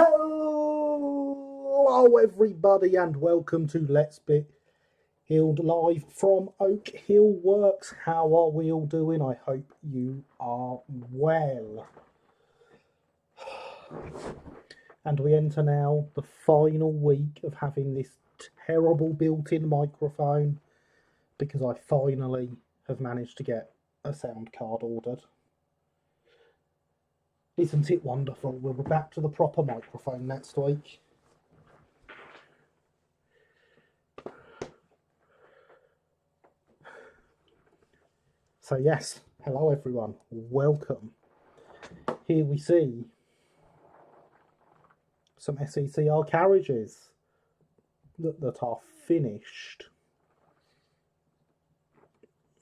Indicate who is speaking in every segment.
Speaker 1: Hello everybody and welcome to Let's Be Healed live from Oak Hill Works. How are we all doing? I hope you are well. And we enter now the final week of having this terrible built-in microphone because I finally have managed to get a sound card ordered. Isn't it wonderful? We'll be back to the proper microphone next week. So yes, hello everyone, welcome. Here we see some SECR carriages that are finished.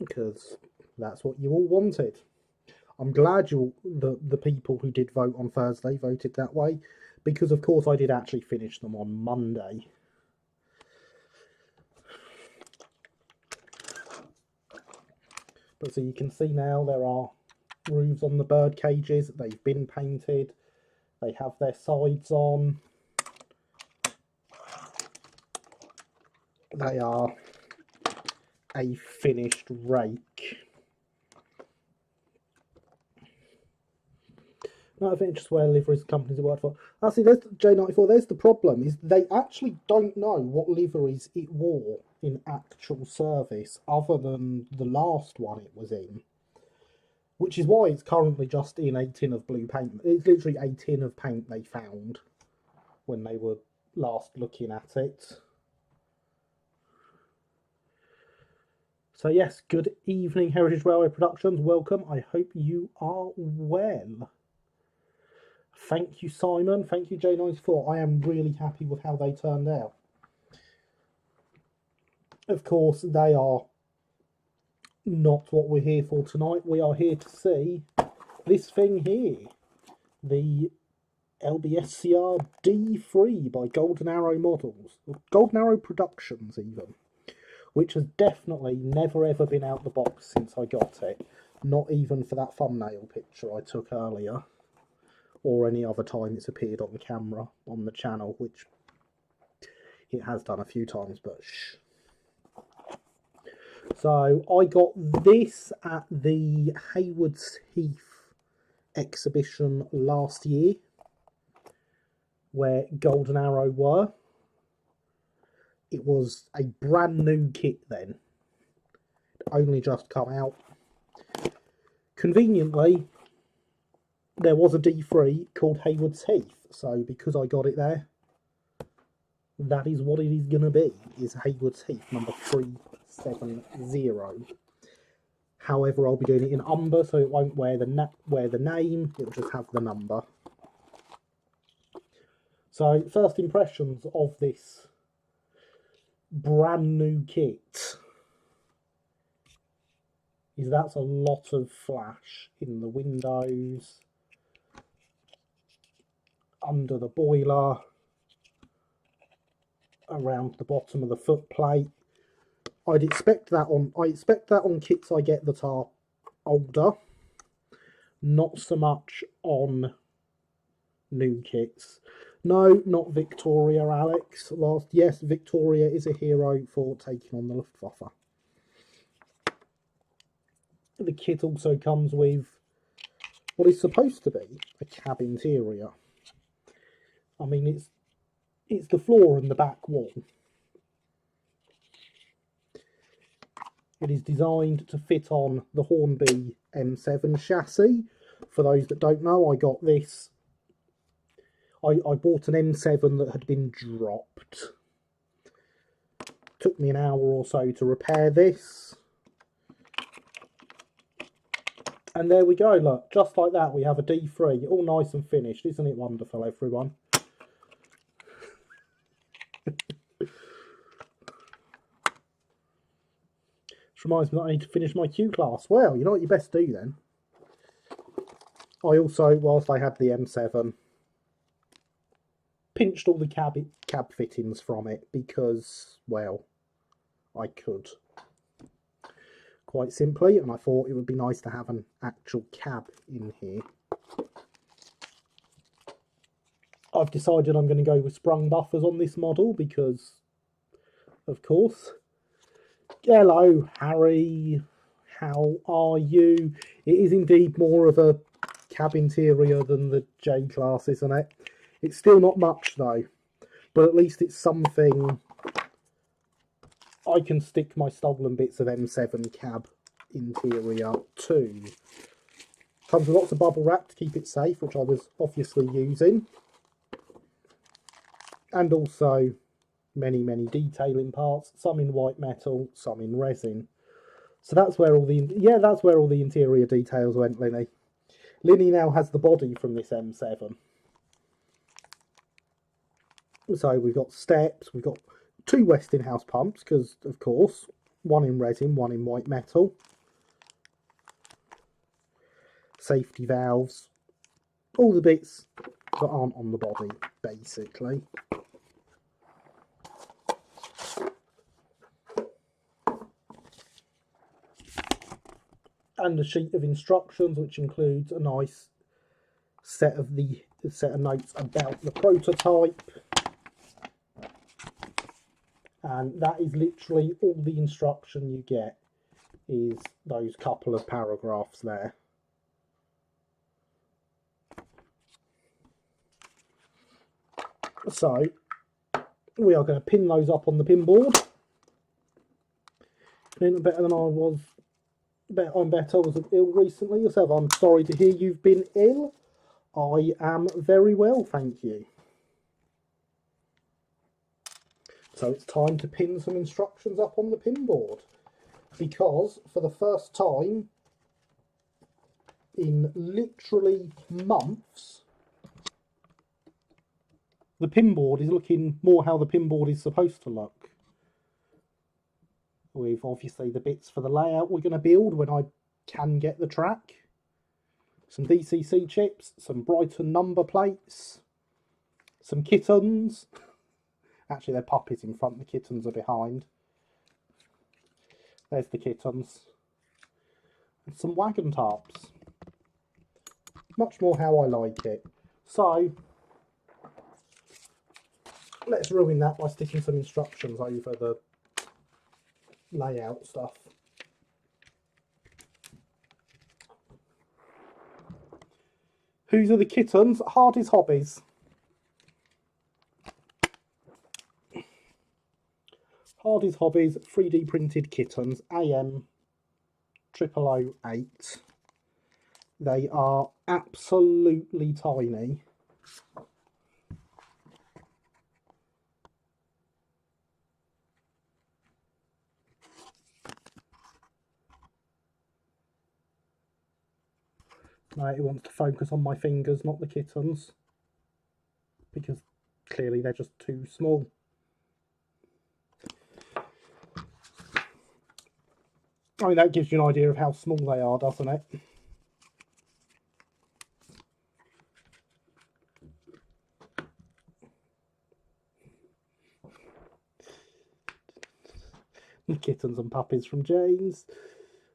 Speaker 1: Because that's what you all wanted. I'm glad the people who did vote on Thursday voted that way, because of course I did actually finish them on Monday. But so you can see now there are roofs on the bird cages, they've been painted, they have their sides on, they are a finished rake. No, I think it's just where liveries companies are worked for. See, there's J94, there's the problem, is they actually don't know what liveries it wore in actual service, other than the last one it was in. Which is why it's currently just in a tin of blue paint. It's literally a tin of paint they found when they were last looking at it. So yes, good evening Heritage Railway Productions, welcome, I hope you are well. Thank you, Simon. Thank you, J94. I am really happy with how they turned out. Of course, they are not what we're here for tonight. We are here to see this thing here. The LB&SCR D3 by Golden Arrow Models. Golden Arrow Productions, even. Which has definitely never ever been out the box since I got it. Not even for that thumbnail picture I took earlier. Or any other time it's appeared on the camera on the channel, which it has done a few times, but shh. So I got this at the Haywards Heath exhibition last year, where Golden Arrow were. It was a brand new kit then. It only just come out. Conveniently, there was a D3 called Haywards Heath, so because I got it there, that is what it is going to be, is Haywards Heath number 370. However, I'll be doing it in umber, so it won't wear the name, it'll just have the number. So, first impressions of this brand new kit is that's a lot of flash in the windows, under the boiler, around the bottom of the footplate. I expect that on kits I get that are older, not so much on new kits. No, not Victoria, Alex. Yes, Victoria is a hero for taking on the Luftwaffe. The kit also comes with what is supposed to be a cab interior. I mean, it's the floor and the back wall. It is designed to fit on the Hornby M7 chassis. For those that don't know, I got this. I bought an M7 that had been dropped. Took me an hour or so to repair this. And there we go, look, just like that we have a D3, all nice and finished. Isn't it wonderful, everyone? Which reminds me that I need to finish my Q class. Well, you know what you best do then? I also, whilst I had the M7, pinched all the cab fittings from it because, well, I could. Quite simply, and I thought it would be nice to have an actual cab in here. I've decided I'm going to go with sprung buffers on this model because, of course. Hello, Harry. How are you? It is indeed more of a cab interior than the J-Class, isn't it? It's still not much, though. But at least it's something I can stick my stolen bits of M7 cab interior to. Comes with lots of bubble wrap to keep it safe, which I was obviously using. And also many detailing parts, some in white metal, some in resin. So that's where all the interior details went, Linny. Linny now has the body from this M7. So we've got steps, we've got 2 Westinghouse pumps, because of course, one in resin, one in white metal. Safety valves, all the bits that aren't on the body, basically. And a sheet of instructions, which includes a nice set of notes about the prototype. And that is literally all the instruction you get, is those couple of paragraphs there. So we are going to pin those up on the pin board. Feeling better than I was. I'm better. I was ill recently yourself. I'm sorry to hear you've been ill. I am very well, thank you. So it's time to pin some instructions up on the pin board, because for the first time in literally months, the pin board is looking more how the pin board is supposed to look. With obviously the bits for the layout we're going to build when I can get the track. Some DCC chips, some Brighton number plates, some kittens. Actually, they're puppies in front, the kittens are behind. There's the kittens. And some wagon tarps. Much more how I like it. So, let's ruin that by sticking some instructions over the layout stuff. Whose are the kittens? Hardy's Hobbies. Hardy's Hobbies 3D printed kittens, AM 0008. They are absolutely tiny. Right, it wants to focus on my fingers, not the kittens, because clearly they're just too small. I mean, that gives you an idea of how small they are, doesn't it? Kittens and puppies from James.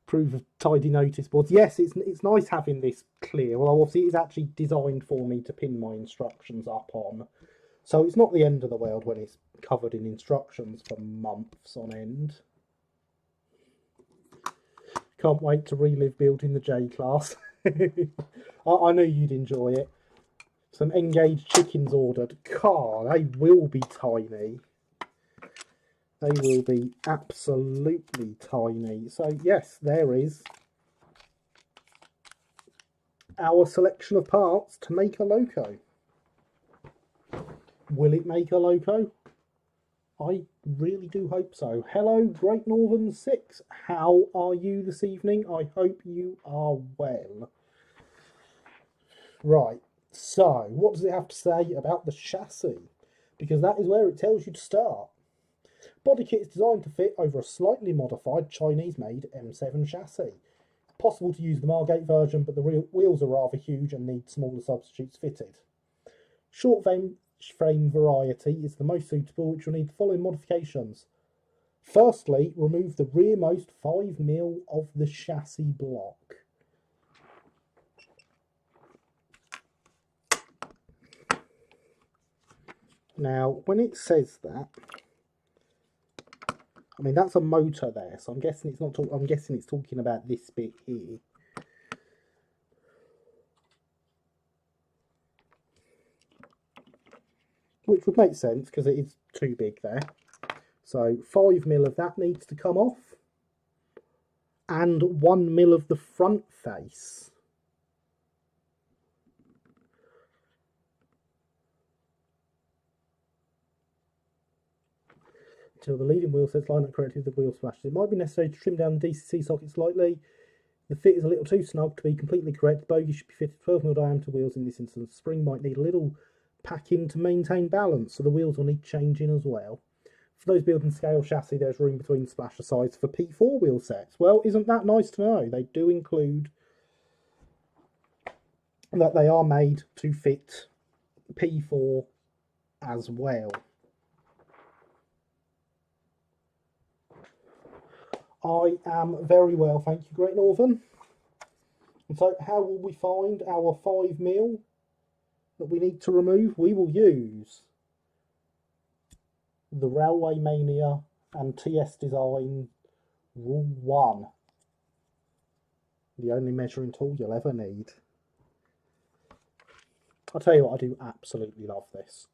Speaker 1: Proof of tidy notice boards. Yes, it's nice having this clear. Well, obviously it's actually designed for me to pin my instructions up on. So it's not the end of the world when it's covered in instructions for months on end. Can't wait to relive building the J-Class. I knew you'd enjoy it. Some engaged chickens ordered. Car, they will be tiny. They will be absolutely tiny. So yes, there is our selection of parts to make a loco. Will it make a loco? I really do hope so. Hello, Great Northern 6. How are you this evening? I hope you are well. Right, so what does it have to say about the chassis? Because that is where it tells you to start. Body kit is designed to fit over a slightly modified Chinese-made M7 chassis. It's possible to use the Margate version, but the wheels are rather huge and need smaller substitutes fitted. Short frame variety is the most suitable, which will need the following modifications. Firstly, remove the rearmost 5mm of the chassis block. Now, when it says that, I mean that's a motor there, so I'm guessing it's not. I'm guessing it's talking about this bit here. Which would make sense because it is too big there. So 5mm of that needs to come off. And 1mm of the front face. Until the leading wheel sets line up correctly with the wheel splashes. It might be necessary to trim down the DCC socket slightly. The fit is a little too snug to be completely correct. Bogie should be fitted 12mm diameter wheels in this instance. The spring might need a little packing to maintain balance, so the wheels will need changing as well. For those building scale chassis, there's room between splasher sides for P4 wheel sets. Well, isn't that nice to know? They do include that they are made to fit P4 as well. I am very well, thank you, Great Northern. And so how will we find our 5mm that we need to remove? We will use the Railway Mania and TS Design Rule 1. The only measuring tool you'll ever need. I'll tell you what, I do absolutely love this.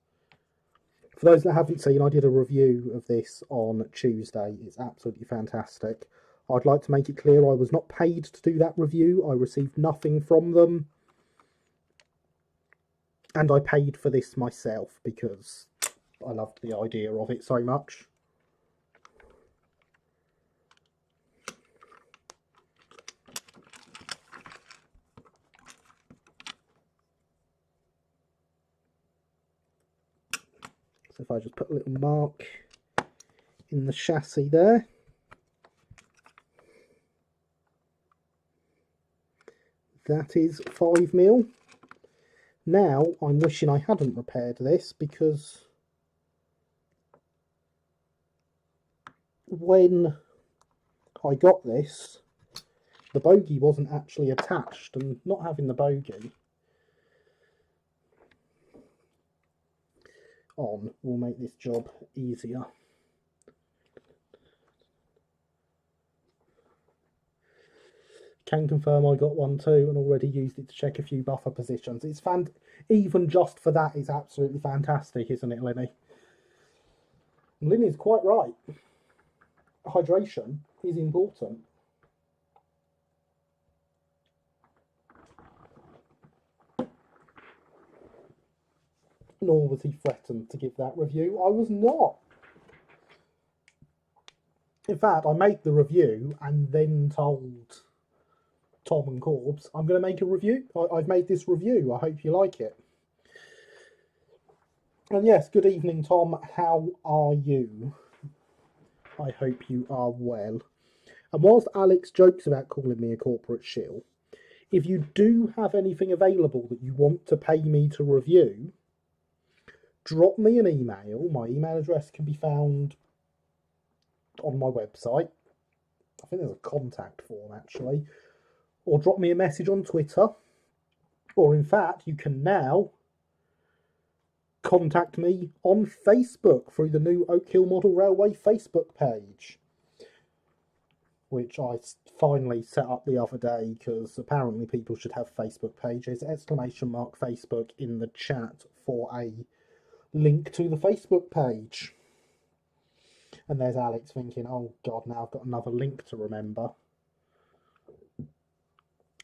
Speaker 1: For those that haven't seen, I did a review of this on Tuesday. It's absolutely fantastic. I'd like to make it clear I was not paid to do that review. I received nothing from them. And I paid for this myself because I loved the idea of it so much. So if I just put a little mark in the chassis there. That is 5mm. Now, I'm wishing I hadn't repaired this because when I got this, the bogie wasn't actually attached, and not having the bogie on will make this job easier. Can confirm I got one too and already used it to check a few buffer positions. It's even just for that, it's absolutely fantastic, isn't it, Lenny? And Lenny's quite right. Hydration is important. Nor was he threatened to give that review. I was not. In fact, I made the review and then told Tom and Corbs, I'm going to make a review. I've made this review. I hope you like it. And yes, good evening, Tom. How are you? I hope you are well. And whilst Alex jokes about calling me a corporate shill, if you do have anything available that you want to pay me to review, drop me an email. My email address can be found on my website. I think there's a contact form, actually. Or drop me a message on Twitter. Or in fact, you can now contact me on Facebook through the new Oak Hill Model Railway Facebook page, which I finally set up the other day because apparently people should have Facebook pages. ! Facebook in the chat for a link to the Facebook page. And there's Alex thinking, oh God, now I've got another link to remember.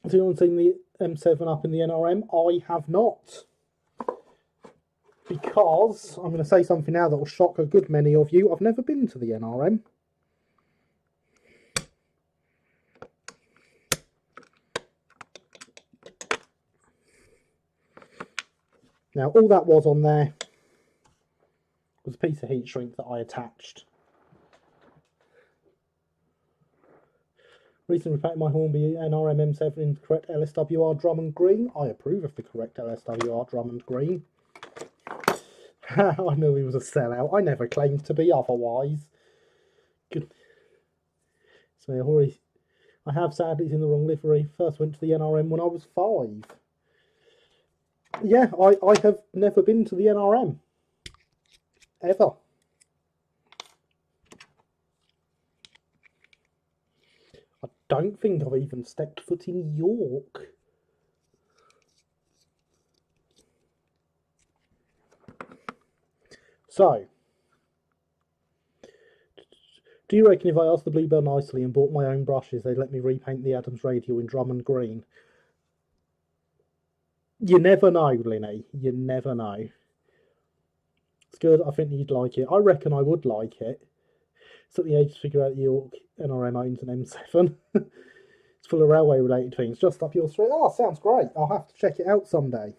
Speaker 1: Has anyone seen the M7 up in the NRM? I have not. Because, I'm going to say something now that will shock a good many of you, I've never been to the NRM. Now, all that was on there was a piece of heat shrink that I attached. Recently repainted my Hornby NRM M7 in the correct LSWR Drummond green. I approve of the correct LSWR Drummond green. I knew he was a sellout. I never claimed to be otherwise. Good. So I have sadly in the wrong livery. First went to the NRM when I was 5. Yeah, I have never been to the NRM. ever. I don't think I've even stepped foot in York. So, do you reckon if I asked the Bluebell nicely and bought my own brushes, they'd let me repaint the Adams radio in Drummond Green? You never know, Linny. You never know. It's good. I think you'd like it. I reckon I would like it. It's at the age to figure out York NRM owns an M7. It's full of railway-related things. Just up your street. Oh, sounds great. I'll have to check it out someday.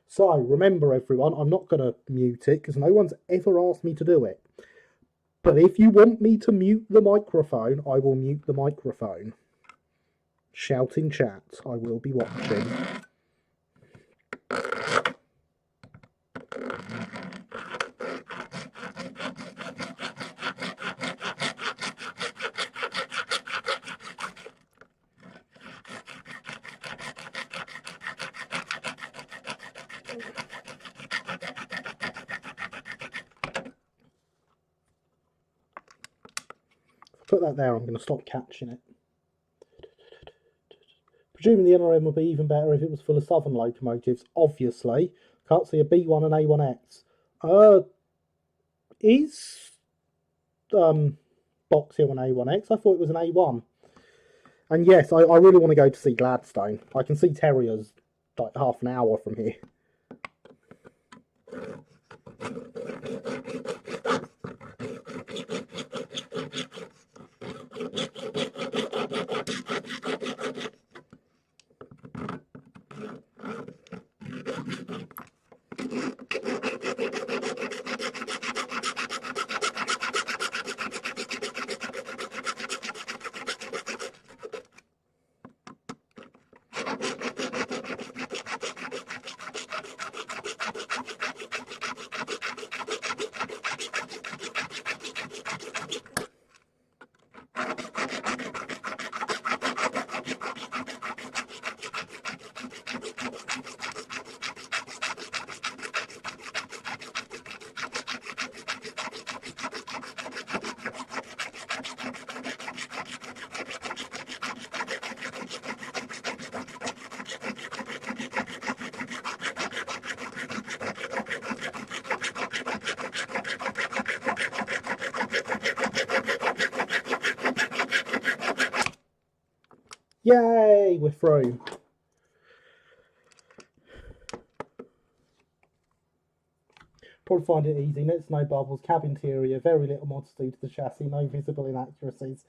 Speaker 1: So, remember everyone, I'm not going to mute it because no one's ever asked me to do it. But if you want me to mute the microphone, I will mute the microphone. Shout in chat. I will be watching. Put that there, I'm going to stop catching it. Presuming the NRM would be even better if it was full of southern locomotives, obviously. Can't see a B1 and A1X. Is Box Hill an A1X? I thought it was an A1. And yes, I really want to go to see Gladstone. I can see Terriers like half an hour from here. Yay, we're through. Probably find it easy. Nets, no bubbles, cab interior, very little mods to do to the chassis, no visible inaccuracies.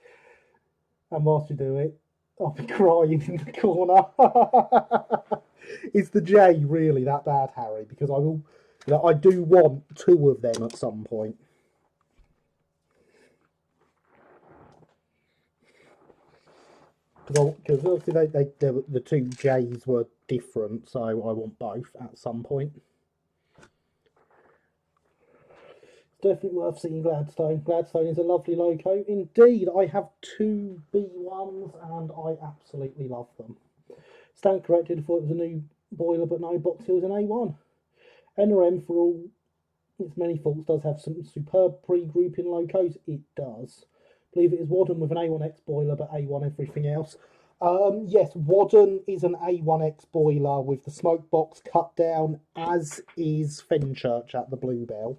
Speaker 1: And whilst you do it, I'll be crying in the corner. Is the J really that bad, Harry? Because I will, I do want 2 of them at some point. Because obviously the 2 J's were different, so I want both at some point. It's definitely worth seeing Gladstone. Gladstone is a lovely loco. Indeed, I have 2 B1s and I absolutely love them. Stand corrected, thought it was a new boiler, but no, Box Hill's an A1. NRM, for all its many faults, does have some superb pre-grouping locos. It does. I believe it is Wadden with an A1X boiler, but A1 everything else. Yes, Wadden is an A1X boiler with the smoke box cut down, as is Fenchurch at the Bluebell.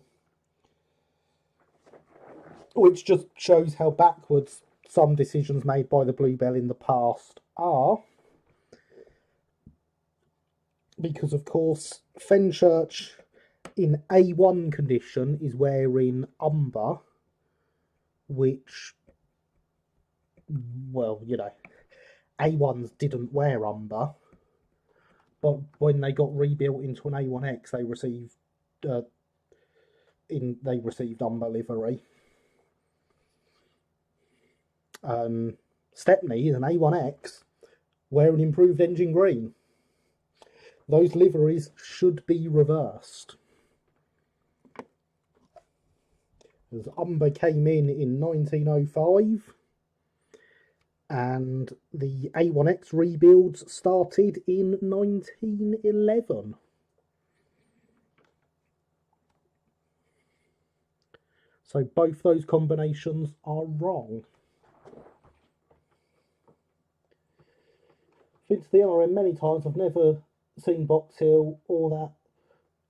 Speaker 1: Which just shows how backwards some decisions made by the Bluebell in the past are. Because, of course, Fenchurch in A1 condition is wearing umber, which, well, A1s didn't wear umber, but when they got rebuilt into an A1X, they received umber livery. Stepney is an A1X wearing improved engine green. Those liveries should be reversed. As umber came in 1905, and the A1X rebuilds started in 1911. So both those combinations are wrong. Been to the NRM many times. I've never seen Box Hill or that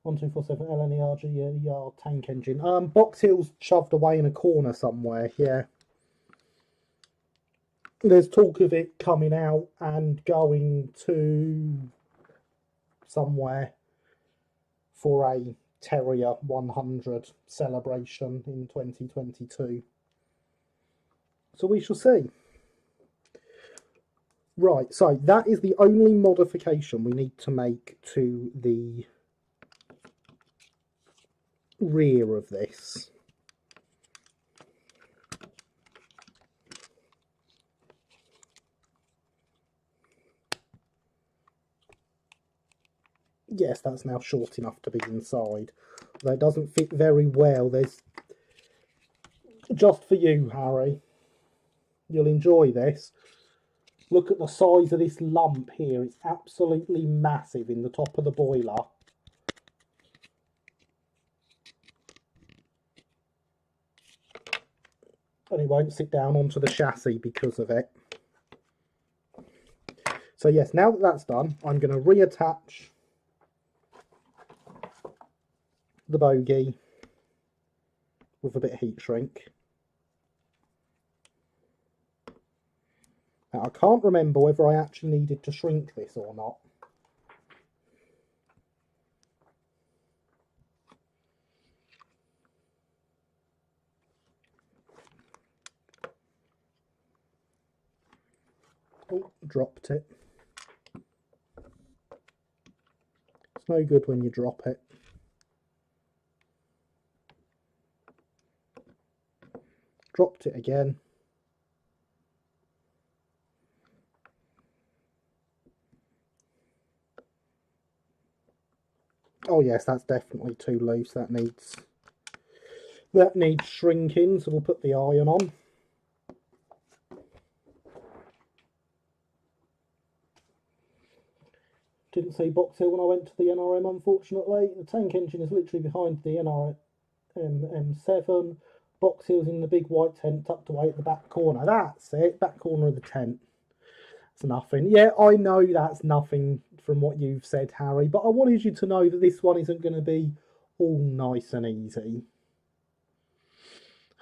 Speaker 1: 1247 LNER tank engine. Box Hill's shoved away in a corner somewhere. Yeah. There's talk of it coming out and going to somewhere for a Terrier 100 celebration in 2022. So we shall see. Right, so that is the only modification we need to make to the rear of this. Yes, that's now short enough to be inside. Though it doesn't fit very well. There's just for you, Harry. You'll enjoy this. Look at the size of this lump here. It's absolutely massive in the top of the boiler. And it won't sit down onto the chassis because of it. So yes, now that that's done, I'm going to reattach the bogie with a bit of heat shrink. Now, I can't remember whether I actually needed to shrink this or not. Oh, dropped it. It's no good when you drop it. Dropped it again. Oh yes, that's definitely too loose. That needs shrinking, so we'll put the iron on. Didn't see Box Hill when I went to the NRM, unfortunately. The tank engine is literally behind the NRM M7. Box Hill's in the big white tent tucked away at the back corner. That's it, back corner of the tent. It's nothing. Yeah, I know that's nothing from what you've said, Harry, but I wanted you to know that this one isn't going to be all nice and easy.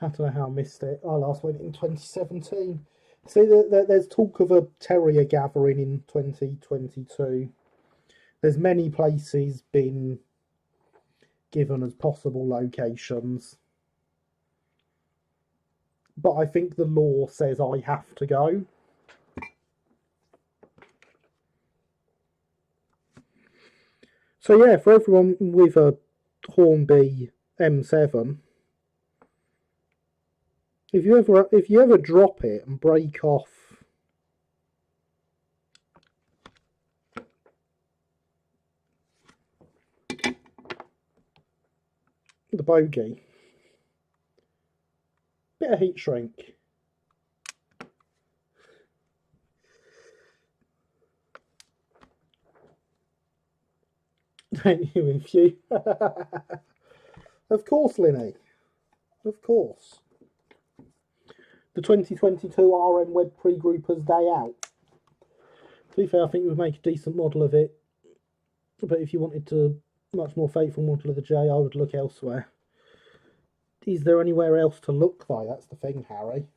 Speaker 1: I don't know how I missed it. I last went in 2017. See, there's talk of a Terrier gathering in 2022. There's many places been given as possible locations. But I think the law says I have to go. So yeah, for everyone with a Hornby M7, if you ever drop it and break off the bogie, bit of heat shrink. Don't you with you? Of course, Linny. Of course. The 2022 RM Web Pre-Groupers Day Out. To be fair, I think we would make a decent model of it. But if you wanted a much more faithful model of the J, I would look elsewhere. Is there anywhere else to look, though? That's the thing, Harry.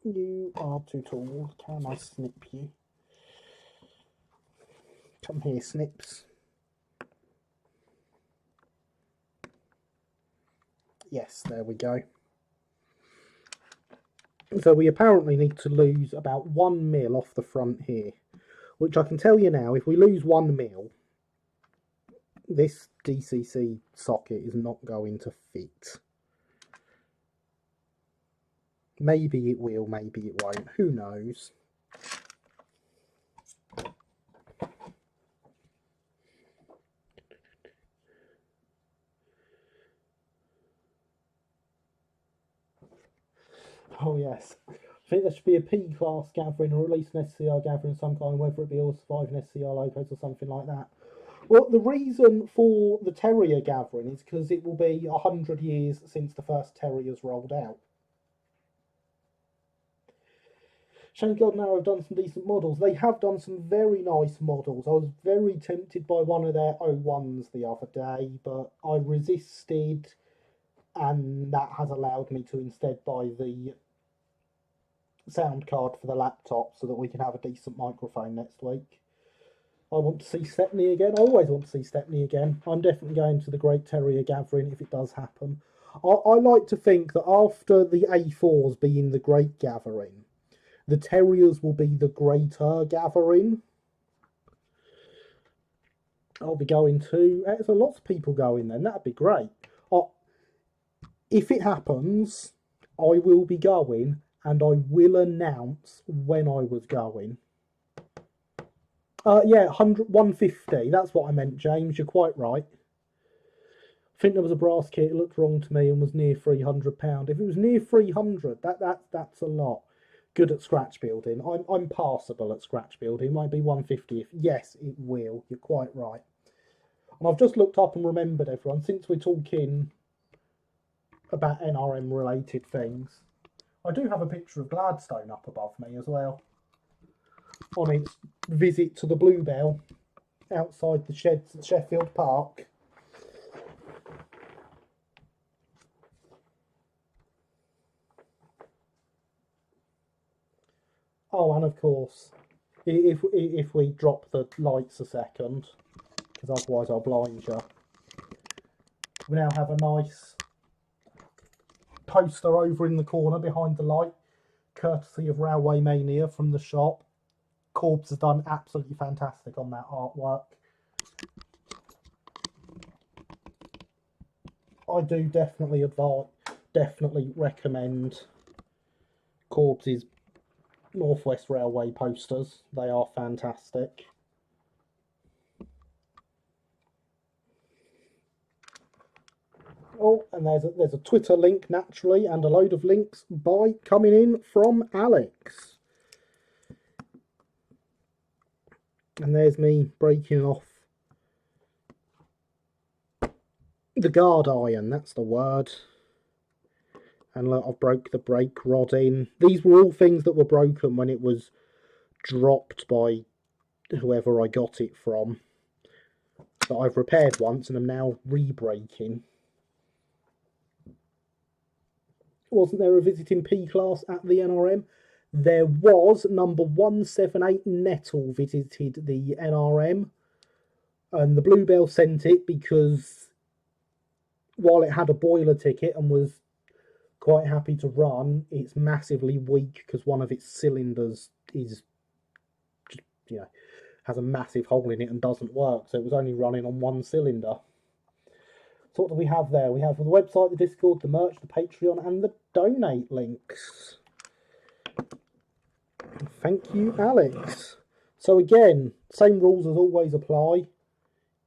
Speaker 1: You are too tall. Can I snip you? Come here, Snips. Yes, there we go. So we apparently need to lose about 1 mil off the front here, which I can tell you now, if we lose 1 mil, this DCC socket is not going to fit. Maybe it will, maybe it won't, who knows. Oh Yes. I think there should be a P-class gathering or at least an SCR gathering of some kind, whether it be all surviving SCR logos or something like that. Well, the reason for the Terrier gathering is because it will be 100 years since the first Terriers rolled out. Shane Godnow have done some decent models. They have done some very nice models. I was very tempted by one of their O1s the other day, but I resisted, and that has allowed me to instead buy the sound card for the laptop so that we can have a decent microphone next week. I want to see Stepney again. I always want to see Stepney again. I'm definitely going to the Great Terrier Gathering if it does happen. I like to think that after the A4s being the Great Gathering, the Terriers will be the Greater Gathering. I'll be going to... There's a lot of people going then. That'd be great. If it happens, I will be going, and I will announce when I was going. Yeah, 150. That's what I meant, James. You're quite right. I think there was a brass kit. It looked wrong to me and was near £300. If it was near 300, that's a lot. Good at scratch building. I'm passable at scratch building. It might be 150. Yes, it will. You're quite right. And I've just looked up and remembered, everyone, since we're talking about NRM related things, I do have a picture of Gladstone up above me as well, on its visit to the Bluebell outside the sheds at Sheffield Park. Oh, and of course, if we drop the lights a second, because otherwise I'll blind you, we now have a nice poster over in the corner behind the light, courtesy of Railway Mania from the shop. Corbs has done absolutely fantastic on that artwork. I do definitely recommend Corbs's Northwest Railway posters. They are fantastic. Oh, and there's a Twitter link naturally, and a load of links coming in from Alex. And there's me breaking off the guard iron, that's the word. And look, I've broke the brake rod in. These were all things that were broken when it was dropped by whoever I got it from, that I've repaired once and am now re-breaking. Wasn't there a visiting P-class at the NRM? There was. Number 178 Nettle visited the NRM, and the Bluebell sent it because while it had a boiler ticket and was quite happy to run, it's massively weak because one of its cylinders is just, has a massive hole in it and doesn't work, so it was only running on one cylinder. So what do we have there? We have the website, the Discord, the merch, the Patreon, and the donate links. Thank you, Alex. So again, same rules as always apply.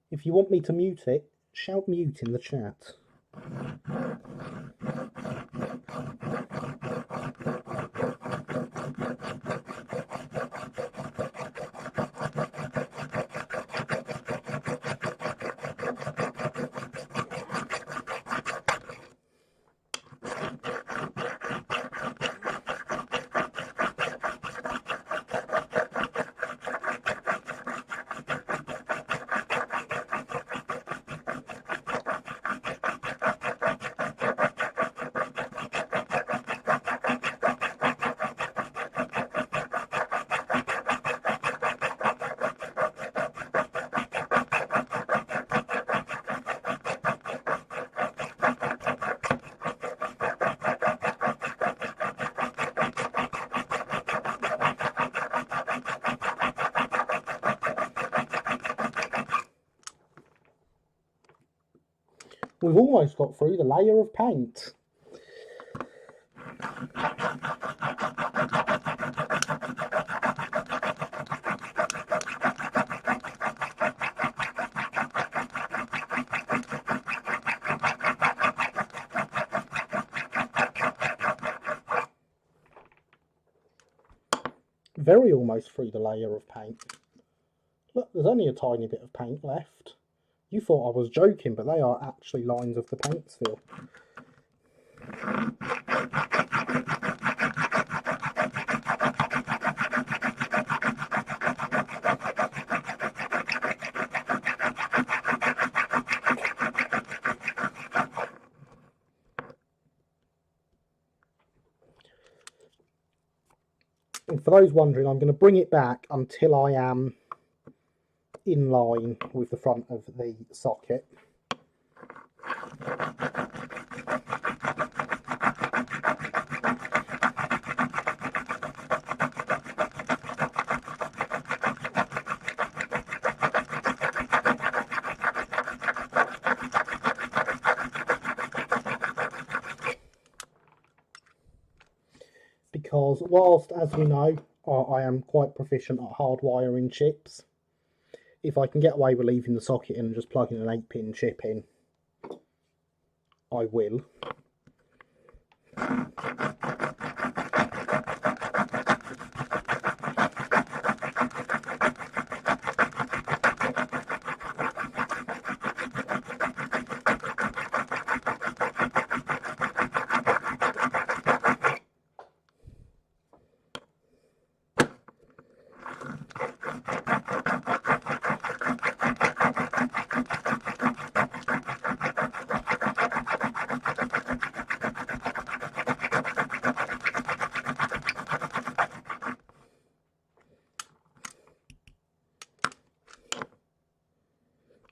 Speaker 1: If you want me to mute it, shout mute in the chat. We've almost got through the layer of paint. very almost through the layer of paint. Look, there's only a tiny bit of paint left. You thought I was joking, but they are actually lines of the paint still. And for those wondering, I'm going to bring it back until I am in line with the front of the socket. Because whilst, as we know, I am quite proficient at hardwiring chips, if I can get away with leaving the socket in and just plugging an 8-pin chip in, I will.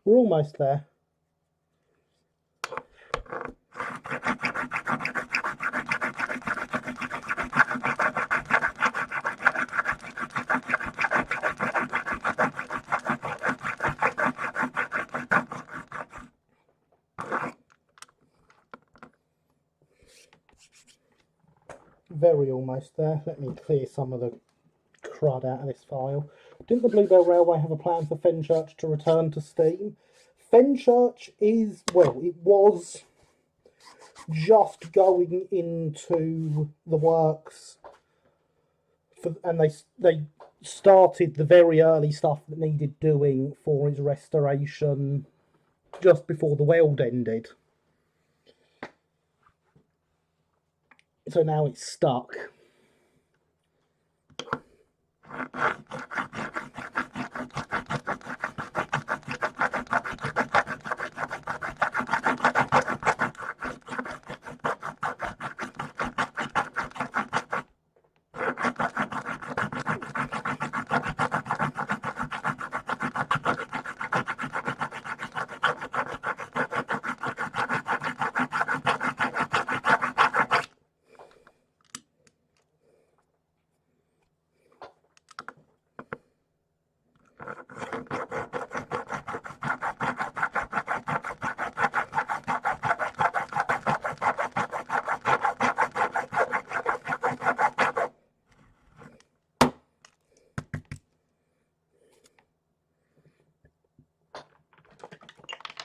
Speaker 1: We're almost there. Very almost there. Let me clear some of the crud out of this file. Didn't the Bluebell Railway have a plan for Fenchurch to return to Steam? Fenchurch is, well, it was just going into the works, and they started the very early stuff that needed doing for its restoration just before the world ended. So now it's stuck.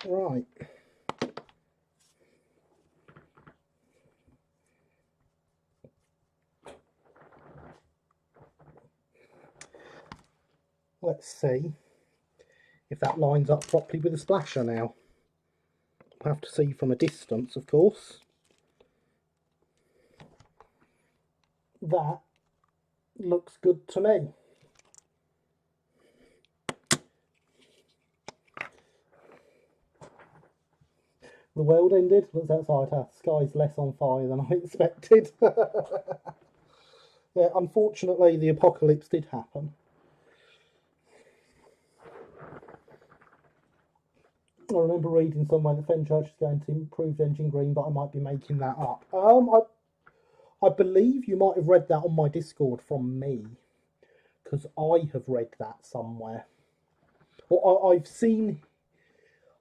Speaker 1: Right. Let's see if that lines up properly with the splasher now. We'll have to see from a distance, of course. That looks good to me. The world ended. Looks outside. The sky's less on fire than I expected. Yeah, unfortunately, the apocalypse did happen. I remember reading somewhere that Fenchurch is going to improve engine green, but I might be making that up. I believe you might have read that on my Discord from me, because I have read that somewhere. Well, I've seen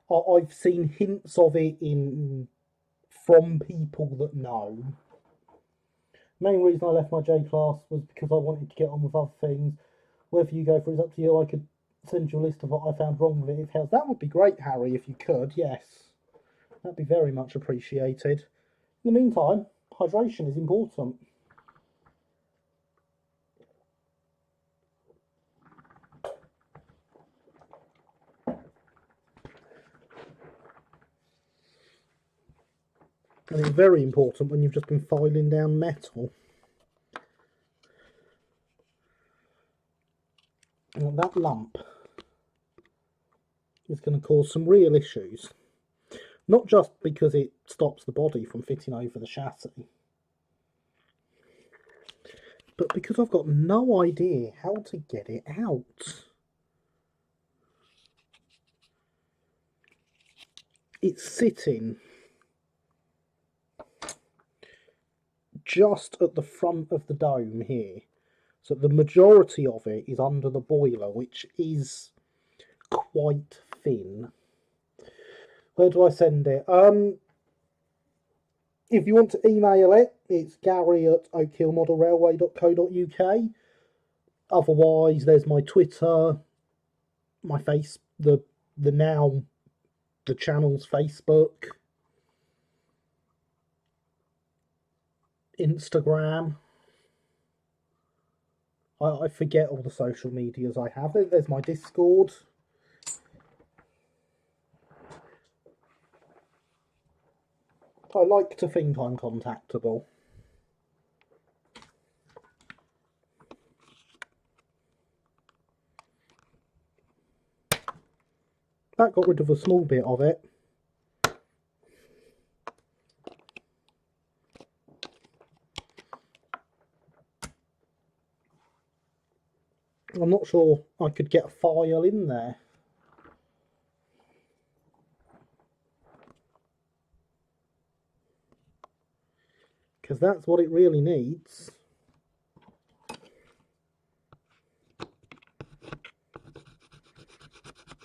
Speaker 1: hints of it from people that know. Main reason I left my J class was because I wanted to get on with other things. Whether you go for it's up to you. I could send you a list of what I found wrong with it. That would be great, Harry, if you could. Yes, that'd be very much appreciated. In the meantime, hydration is important. And it's very important when you've just been filing down metal. And that lump is going to cause some real issues. Not just because it stops the body from fitting over the chassis, but because I've got no idea how to get it out. It's sitting just at the front of the dome here. So the majority of it is under the boiler, which is quite thin. Where do I send it? If you want to email it, it's gary@oakhillmodelrailway.co.uk. Otherwise, there's my Twitter, my the channel's Facebook, Instagram. I forget all the social medias I have. There's my Discord. I like to think I'm contactable. That got rid of a small bit of it. I'm not sure I could get a file in there. Because that's what it really needs.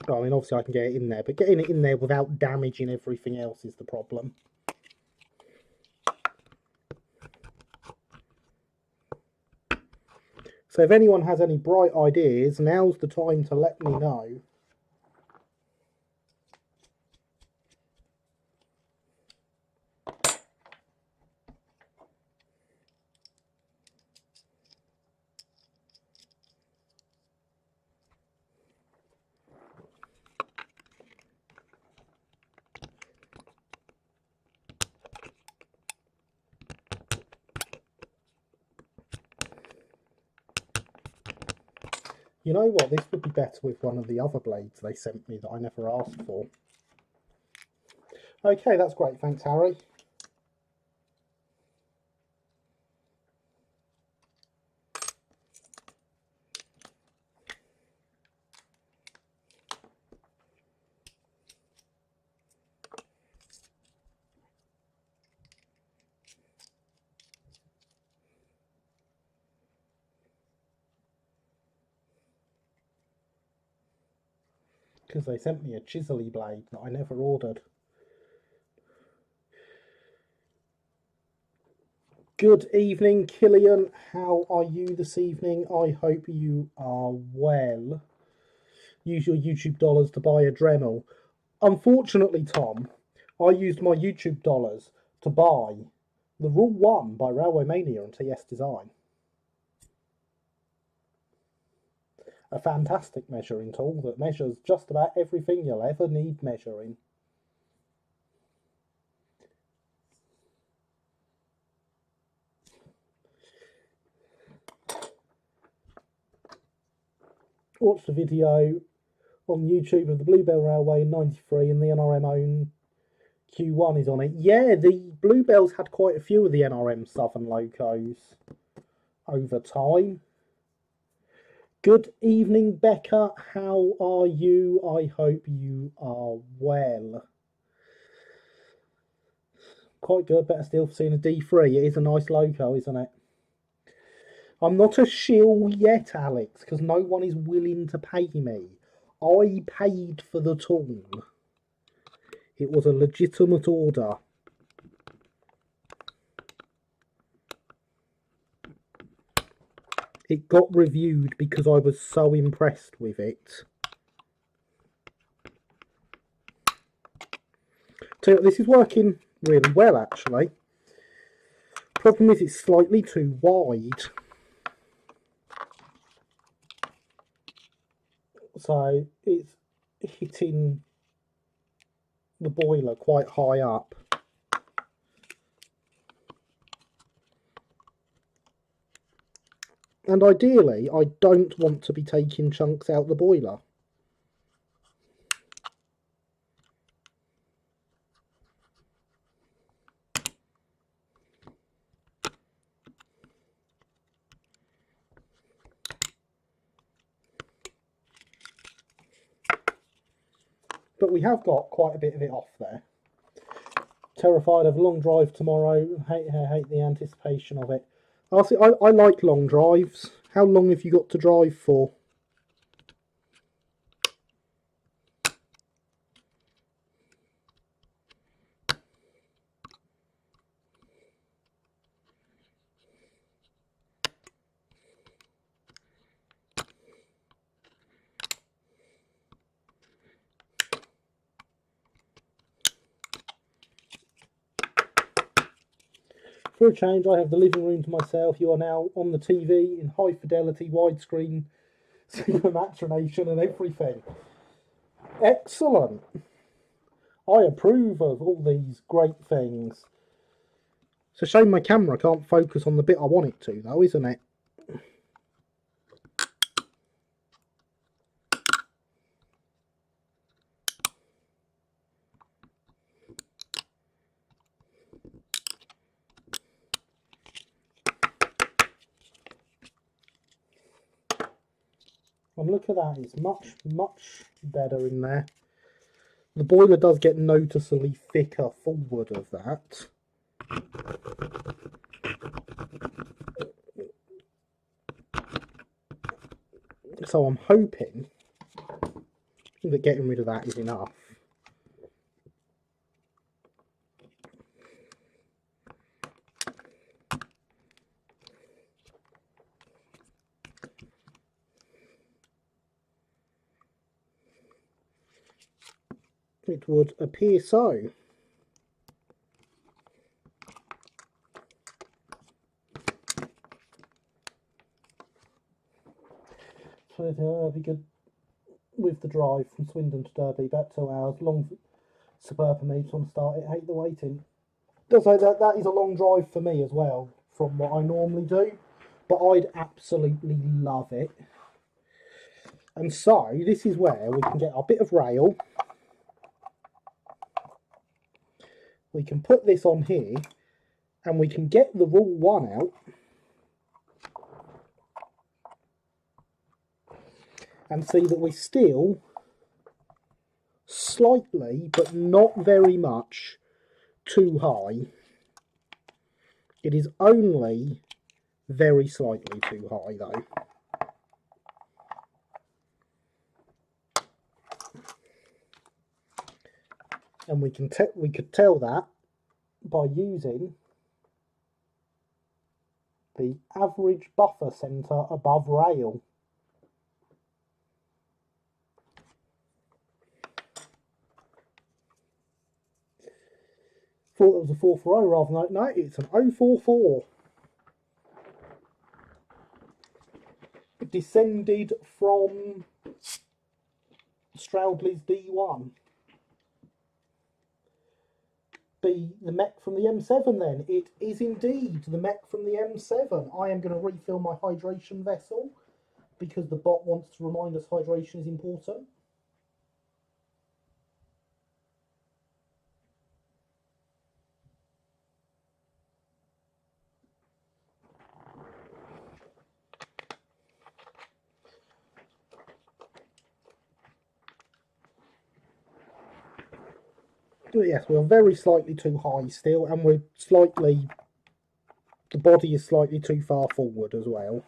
Speaker 1: I mean, obviously I can get it in there, but getting it in there without damaging everything else is the problem. So if anyone has any bright ideas, now's the time to let me know. You know what, this would be better with one of the other blades they sent me that I never asked for. Okay, that's great, thanks Harry. Because they sent me a chisel-y blade that I never ordered. Good evening, Killian. How are you this evening? I hope you are well. Use your YouTube dollars to buy a Dremel. Unfortunately, Tom, I used my YouTube dollars to buy the Rule 1 by Railway Mania and TS Design. A fantastic measuring tool that measures just about everything you'll ever need measuring. Watched a video on YouTube of the Bluebell Railway in '93 and the NRM own Q1 is on it. Yeah, the Bluebells had quite a few of the NRM Southern locos over time. Good evening, Becca. How are you? I hope you are well. Quite good. Better still for seeing a D3. It is a nice loco, isn't it? I'm not a shill yet, Alex, because no one is willing to pay me. I paid for the tool. It was a legitimate order. It got reviewed because I was so impressed with it. So this is working really well, actually. Problem is it's slightly too wide. So it's hitting the boiler quite high up. And ideally, I don't want to be taking chunks out the boiler. But we have got quite a bit of it off there. Terrified of a long drive tomorrow. Hate the anticipation of it. I like long drives. How long have you got to drive for? For a change, I have the living room to myself. You are now on the TV in high fidelity, widescreen, cinematronation and everything. Excellent. I approve of all these great things. It's a shame my camera can't focus on the bit I want it to, though, isn't it? And look at that, it's much, much better in there. The boiler does get noticeably thicker forward of that. So I'm hoping that getting rid of that is enough. It would appear so. So it'll be good with the drive from Swindon to Derby, about 2 hours. Long superb for me to start it. Hate the waiting. So that is a long drive for me as well from what I normally do, but I'd absolutely love it. And so this is where we can get our bit of rail. We can put this on here and we can get the rule 1 out and see that we're still slightly, but not very much, too high. It is only very slightly too high though. And we could tell that by using the average buffer centre above rail. Thought it was a 440 rather than no, it's an 044. Descended from Stroudley's D1. Be the mech from the M7 then. It is indeed the mech from the M7. I am going to refill my hydration vessel because the bot wants to remind us hydration is important. But yes, we're very slightly too high still, and we're slightly, the body is slightly too far forward as well.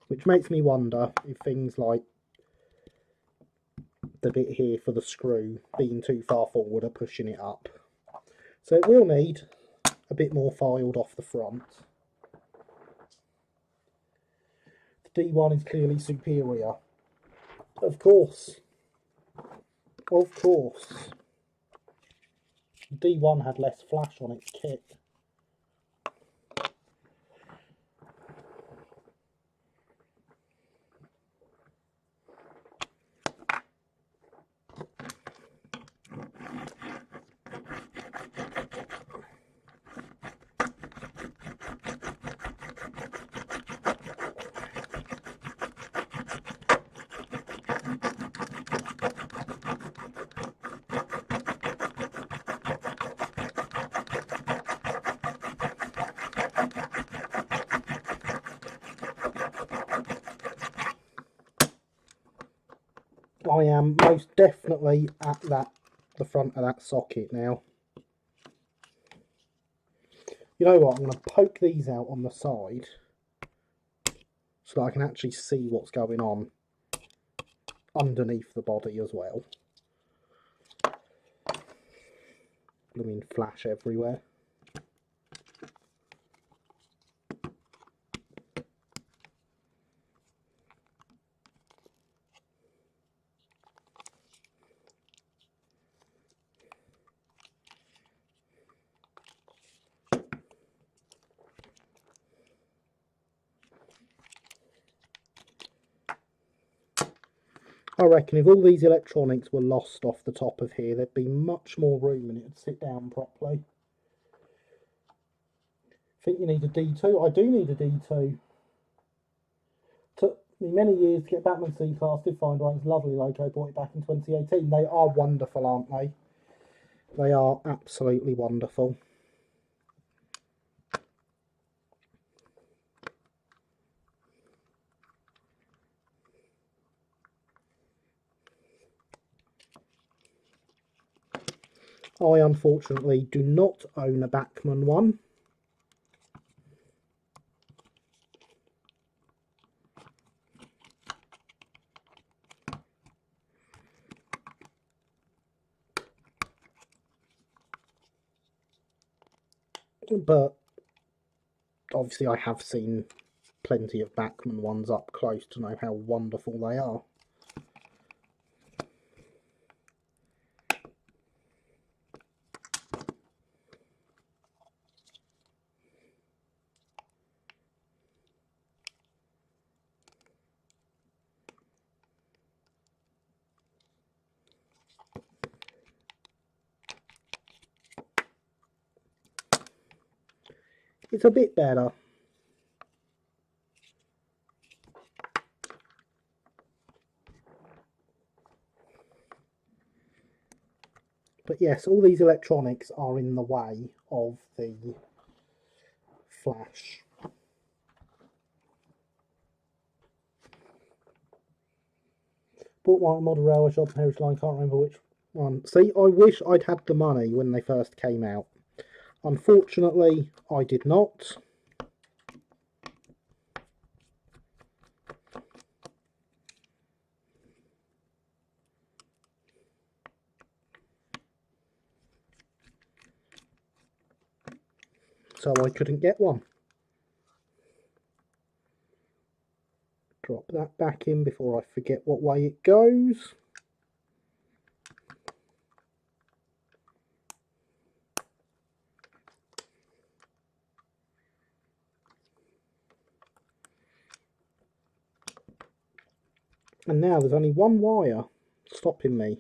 Speaker 1: Which makes me wonder if things like the bit here for the screw being too far forward are pushing it up. So it will need a bit more filed off the front. The D1 is clearly superior. Of course. Of course. D1 had less flash on its kit. I am most definitely at the front of that socket now. You know what, I'm going to poke these out on the side so that I can actually see what's going on underneath the body as well. Blooming flash everywhere. I reckon if all these electronics were lost off the top of here, there'd be much more room and it would sit down properly. Think you need a D2? I do need a D2. Took me many years to get Batman C-Class, did find one. It's lovely logo, bought it back in 2018. They are wonderful, aren't they? They are absolutely wonderful. I unfortunately do not own a Bachmann one. But obviously I have seen plenty of Bachmann ones up close to know how wonderful they are. It's a bit better. But yes, all these electronics are in the way of the flash. Bought one at Model Railway Shop, Heritage Line, can't remember which one. See, I wish I'd had the money when they first came out. Unfortunately, I did not. So I couldn't get one. Drop that back in before I forget what way it goes. And now there's only one wire stopping me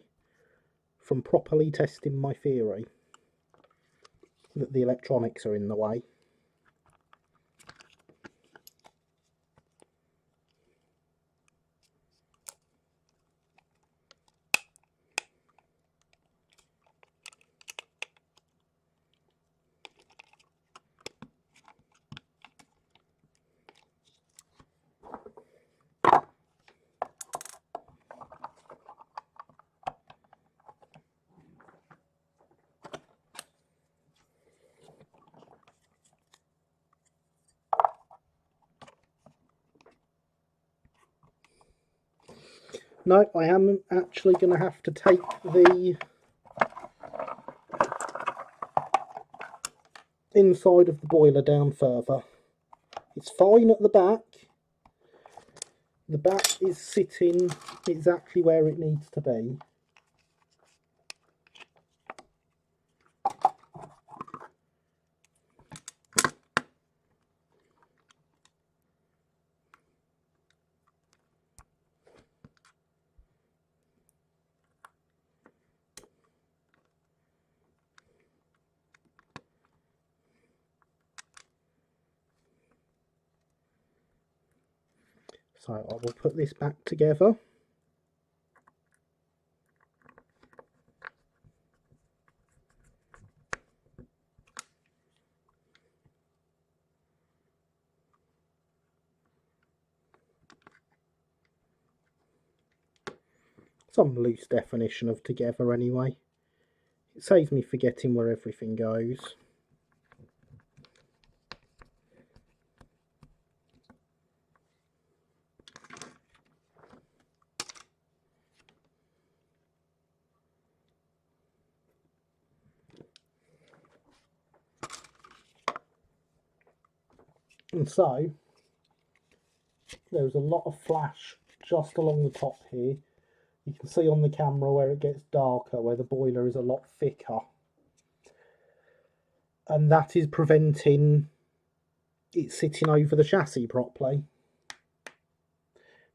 Speaker 1: from properly testing my theory that the electronics are in the way. No, I am actually going to have to take the inside of the boiler down further. It's fine at the back. The back is sitting exactly where it needs to be. So I will put this back together. some loose definition of together anyway. It saves me forgetting where everything goes. And so, there's a lot of flash just along the top here. You can see on the camera where it gets darker, where the boiler is a lot thicker. And that is preventing it sitting over the chassis properly.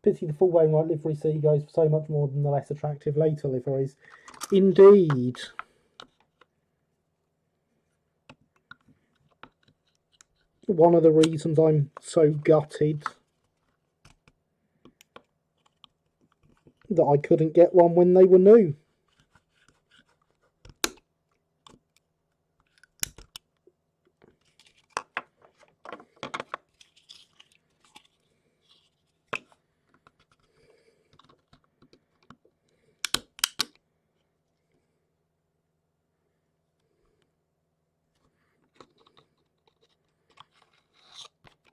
Speaker 1: Pity the full Wainwright livery C goes for so much more than the less attractive later liveries. Indeed. One of the reasons I'm so gutted that I couldn't get one when they were new.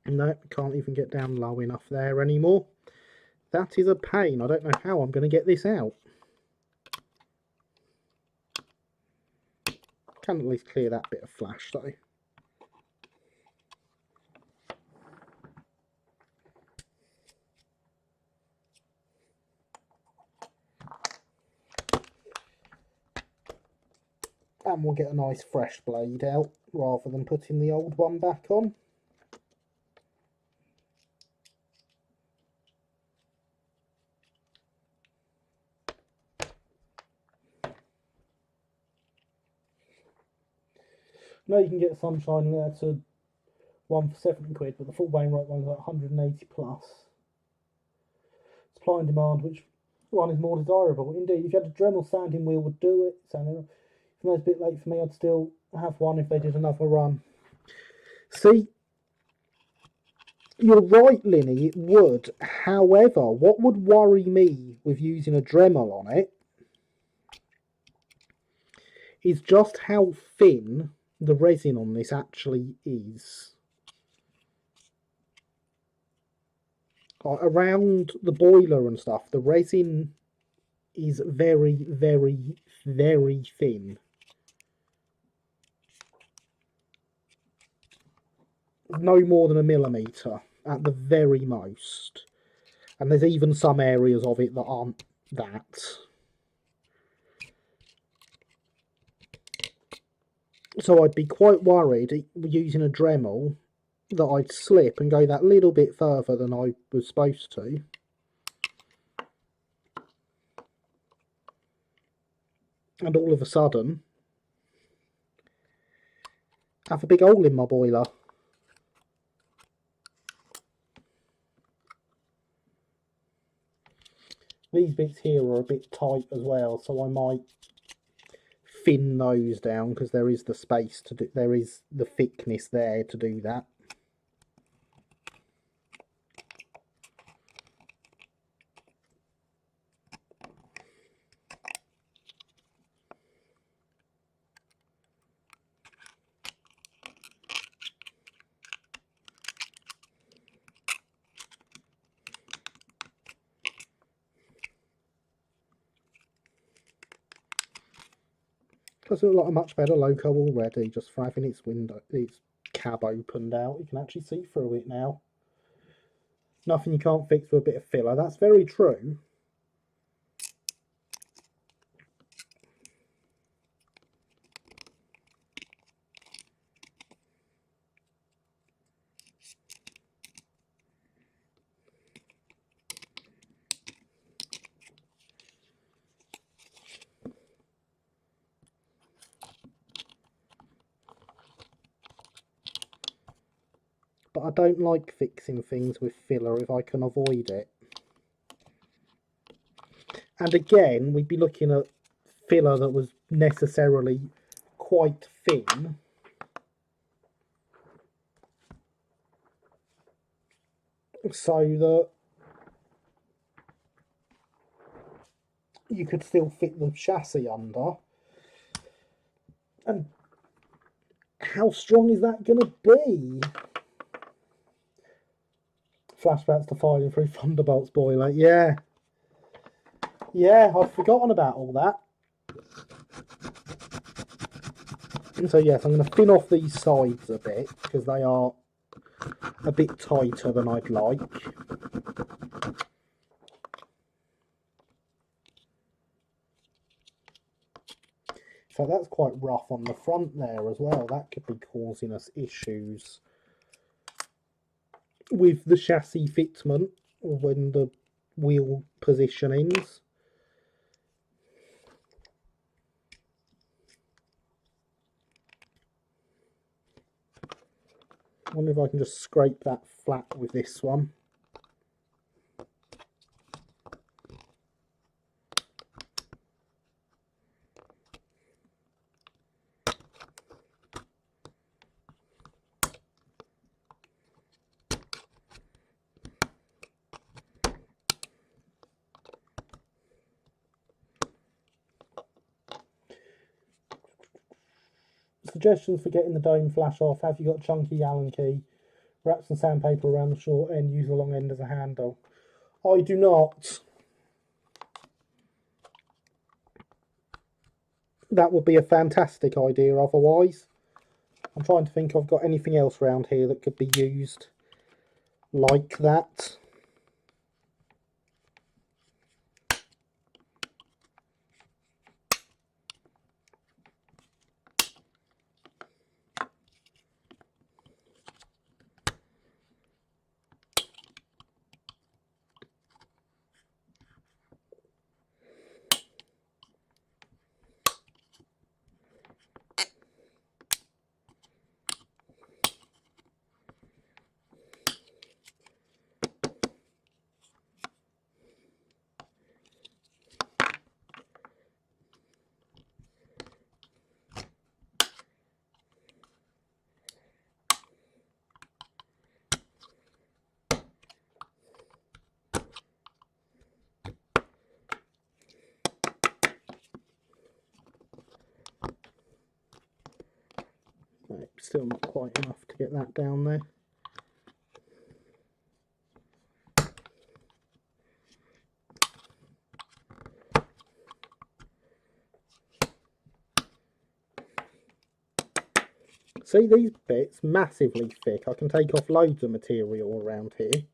Speaker 1: No, can't even get down low enough there anymore. That is a pain. I don't know how I'm going to get this out. Can at least clear that bit of flash though. And we'll get a nice fresh blade out rather than putting the old one back on. Now you can get Sunshine there to one for 70 quid, but the full Wainwright one's like 180 plus. Supply and demand, which one is more desirable? Indeed, if you had a Dremel sanding wheel would do it. Even though it's a bit late for me, I'd still have one if they did another run. See, you're right, Linny, it would. However, what would worry me with using a Dremel on it is just how thin the resin on this actually is. Around the boiler and stuff, the resin is very, very, very thin. No more than a millimetre at the very most. And there's even some areas of it that aren't that. So I'd be quite worried using a Dremel that I'd slip and go that little bit further than I was supposed to. And all of a sudden, have a big hole in my boiler. These bits here are a bit tight as well, so I might thin those down because there is the space to do, there is the thickness there to do that. Does look like a much better loco already, just for having its cab opened out. You can actually see through it now. Nothing you can't fix with a bit of filler. That's very true. But I don't like fixing things with filler if I can avoid it. And again, we'd be looking at filler that was necessarily quite thin. So that you could still fit the chassis under. And how strong is that going to be? Flashbacks to firing through Thunderbolt's boiler. Yeah. Yeah, I've forgotten about all that. And so yes, I'm going to thin off these sides a bit because they are a bit tighter than I'd like. So that's quite rough on the front there as well. That could be causing us issues with the chassis fitment when the wheel positionings. I wonder if I can just scrape that flat with this one. Suggestions for getting the dome flash off. Have you got a chunky Allen key? Wrap some sandpaper around the short end, use the long end as a handle. I do not. That would be a fantastic idea otherwise. I'm trying to think if I've got anything else around here that could be used like that. Right, still not quite enough to get that down there. See these bits, massively thick. I can take off loads of material around here.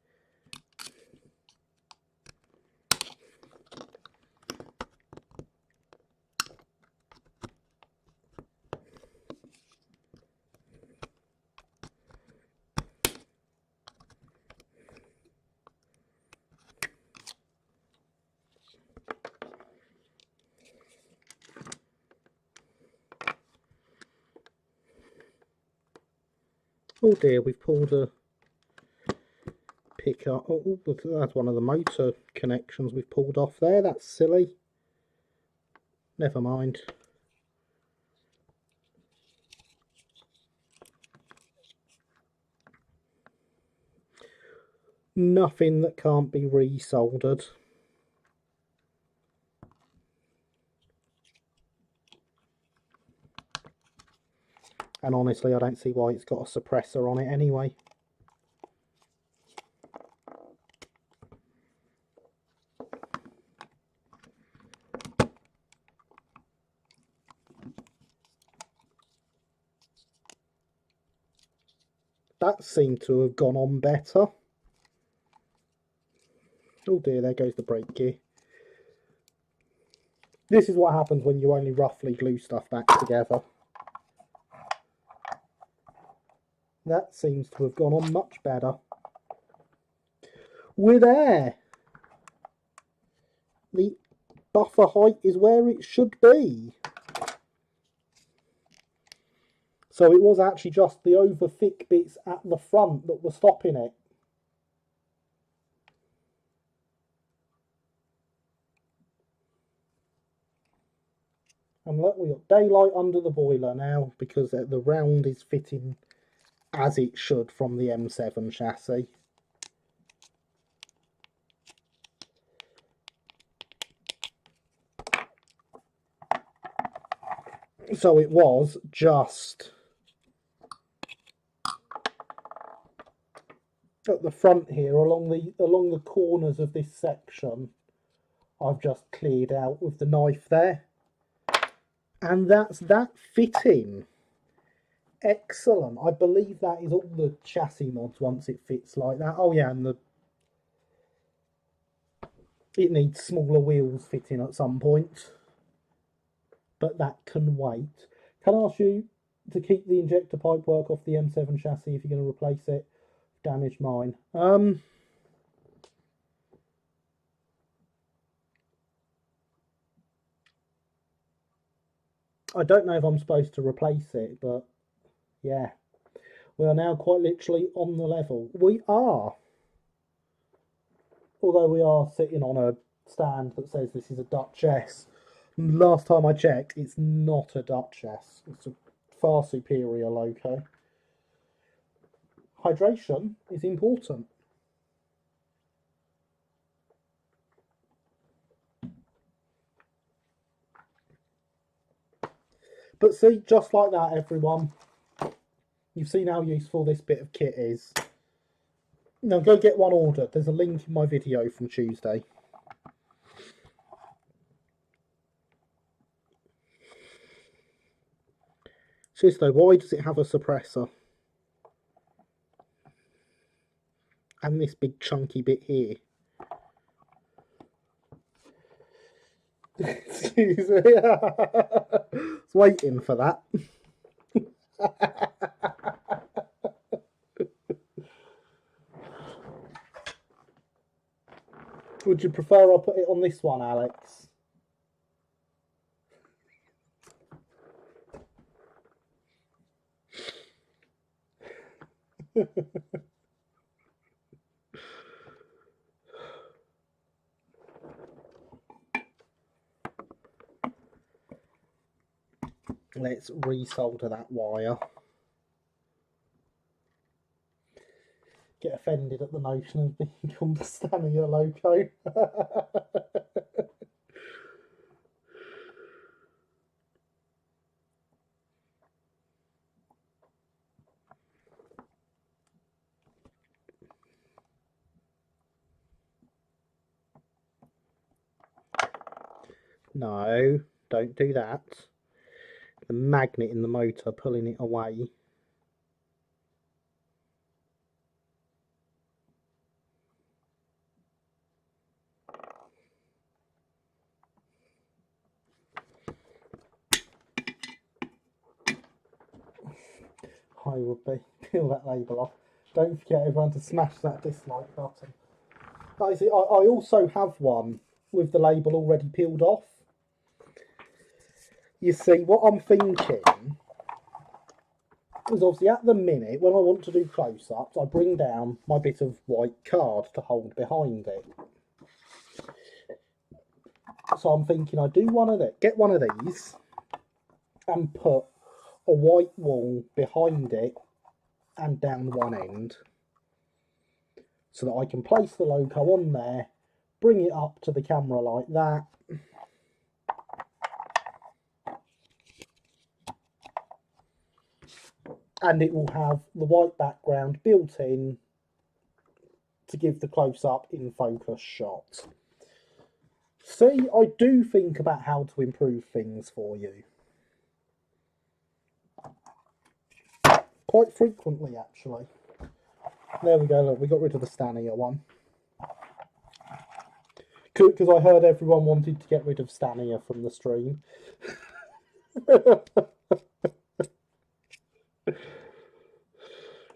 Speaker 1: Oh dear, we've pulled a pickup. Oh, that's one of the motor connections we've pulled off there. That's silly. Never mind. Nothing that can't be resoldered. And honestly, I don't see why it's got a suppressor on it anyway. That seemed to have gone on better. Oh dear, there goes the brake gear. This is what happens when you only roughly glue stuff back together. That seems to have gone on much better. We're there. The buffer height is where it should be. So it was actually just the over thick bits at the front that were stopping it. And look, we've got daylight under the boiler now because the round is fitting as it should from the M7 chassis. So it was just at the front here, along the corners of this section, I've just cleared out with the knife there. And that's that fitting. Excellent. I believe that is all the chassis mods once it fits like that. Oh yeah, and it needs smaller wheels fitting at some point. But that can wait. Can I ask you to keep the injector pipe work off the M7 chassis if you're going to replace it? Damaged mine. I don't know if I'm supposed to replace it, but yeah. We are now quite literally on the level. We are. Although we are sitting on a stand that says this is a Duchess. Last time I checked, it's not a Duchess. It's a far superior loco. Hydration is important. But see, just like that, everyone, you've seen how useful this bit of kit is. Now go get one ordered. There's a link in my video from Tuesday. Seriously though, why does it have a suppressor? And this big chunky bit here. Excuse me. I was waiting for that. Would you prefer I put it on this one, Alex? Let's resolder that wire. Get offended at the notion of being called a Stania loco. No, don't do that. The magnet in the motor pulling it away. I would be. Peel that label off. Don't forget everyone to smash that dislike button. I also have one with the label already peeled off. You see, what I'm thinking is obviously at the minute, when I want to do close-ups, I bring down my bit of white card to hold behind it. So I'm thinking I do get one of these and put a white wall behind it and down one end so that I can place the logo on there, bring it up to the camera like that, and it will have the white background built in to give the close-up in focus shot. See, I do think about how to improve things for you. Quite frequently, actually. There we go, look, we got rid of the Stania one. Because I heard everyone wanted to get rid of Stania from the stream.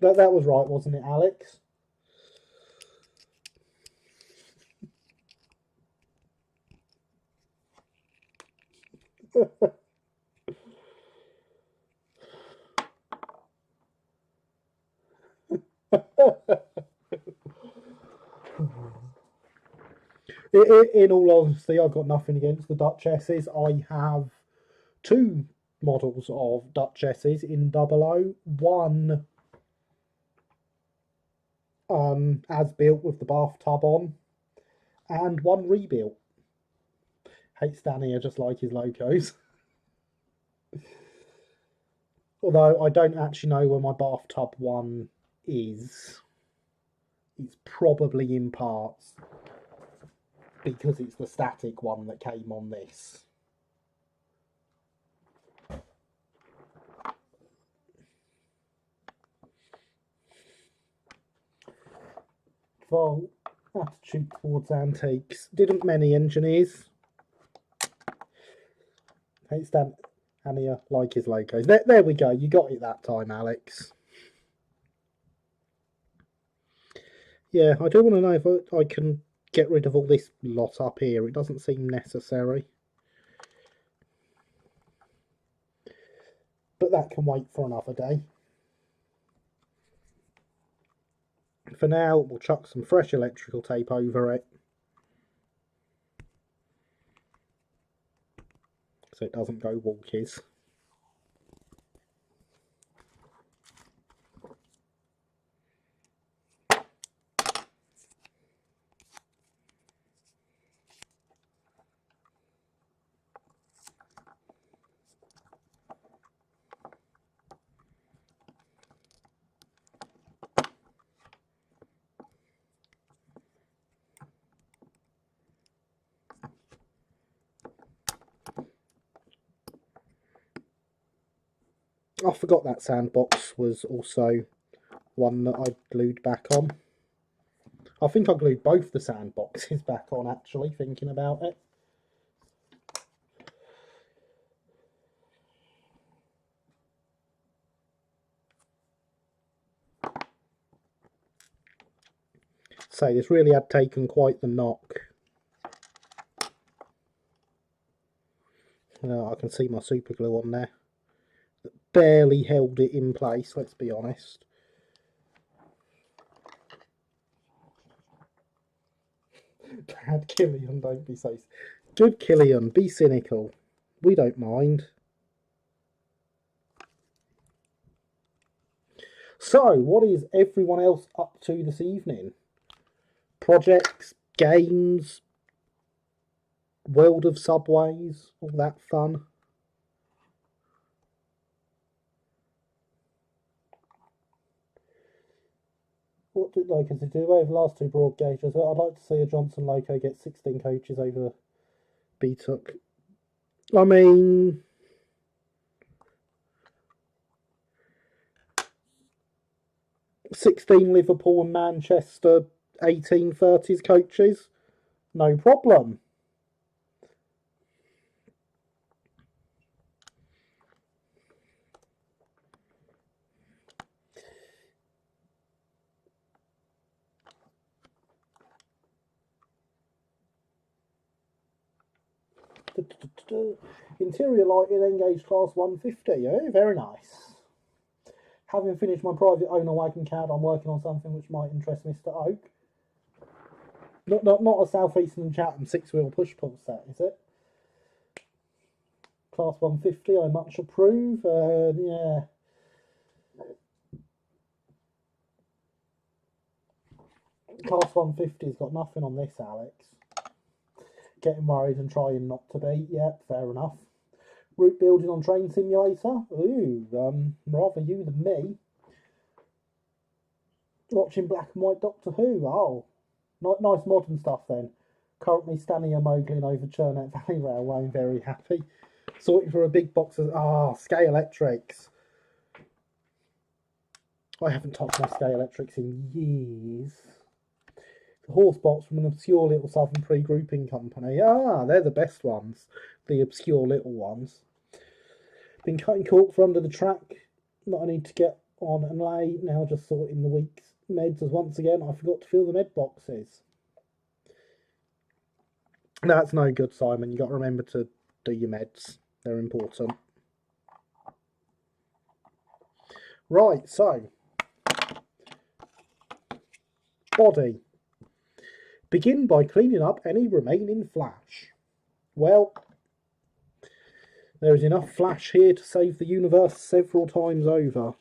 Speaker 1: That was right, wasn't it, Alex? In all honesty, I've got nothing against the Duchesses. I have two models of Duchesses in 00. One as built with the bathtub on, and one rebuilt. Hate Stania just like his logos. Although I don't actually know where my bathtub one is. It's probably in parts, because it's the static one that came on this. Well, attitude towards antiques. Didn't many engineers? Hey, Stan, Ania, like his logos. There we go. You got it that time, Alex. Yeah, I do want to know if I can get rid of all this lot up here. It doesn't seem necessary. But that can wait for another day. For now, we'll chuck some fresh electrical tape over it, so it doesn't go walkies. I forgot that sandbox was also one that I glued back on. I think I glued both the sandboxes back on, actually, thinking about it. So this really had taken quite the knock. I can see my super glue on there. Barely held it in place, let's be honest. Bad Killian, don't be so... Good Killian, be cynical. We don't mind. So, what is everyone else up to this evening? Projects, games, world of subways, all that fun. What did Loco do over the last two broad gauges? I'd like to see a Johnson Loco get 16 coaches over B-Tuck. I mean, $16 Liverpool and Manchester 1830s coaches, no problem. Interior lighting, Engage Class 150. Oh, very nice. Having finished my private owner wagon CAD, I'm working on something which might interest Mr. Oak. Not a Southeastern Chatham 6-wheel push-pull set, is it? Class 150, I much approve. Yeah. Class 150's got nothing on this, Alex. Getting worried and trying not to be. Yep, fair enough. Route building on Train Simulator. Ooh, rather you than me. Watching black and white Doctor Who. Oh, nice modern stuff then. Currently standing a mogling over Churnet Valley Railway. I'm very happy. Sorting for a big box of Scale Electrics. I haven't touched my Scale Electrics in years. The horse box from an obscure little southern pre-grouping company. They're the best ones. The obscure little ones. Been cutting cork for under the track that I need to get on and lay. Now just sorting the week's meds, as once again I forgot to fill the med boxes. That's no good, Simon. You got to remember to do your meds. They're important. Right, so body. Begin by cleaning up any remaining flash. Well, there is enough flash here to save the universe several times over.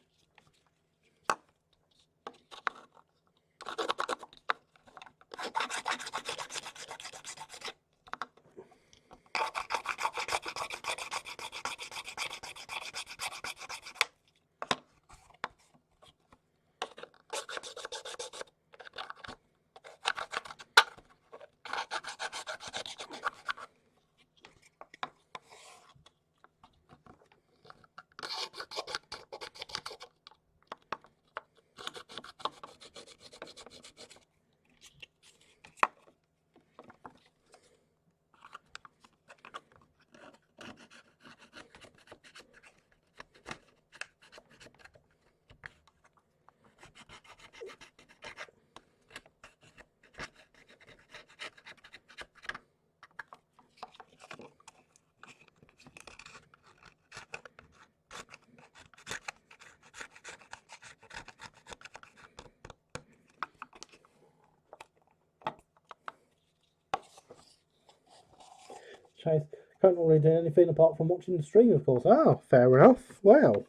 Speaker 1: Chase. Can't really do anything apart from watching the stream, of course. Oh, fair enough. Well.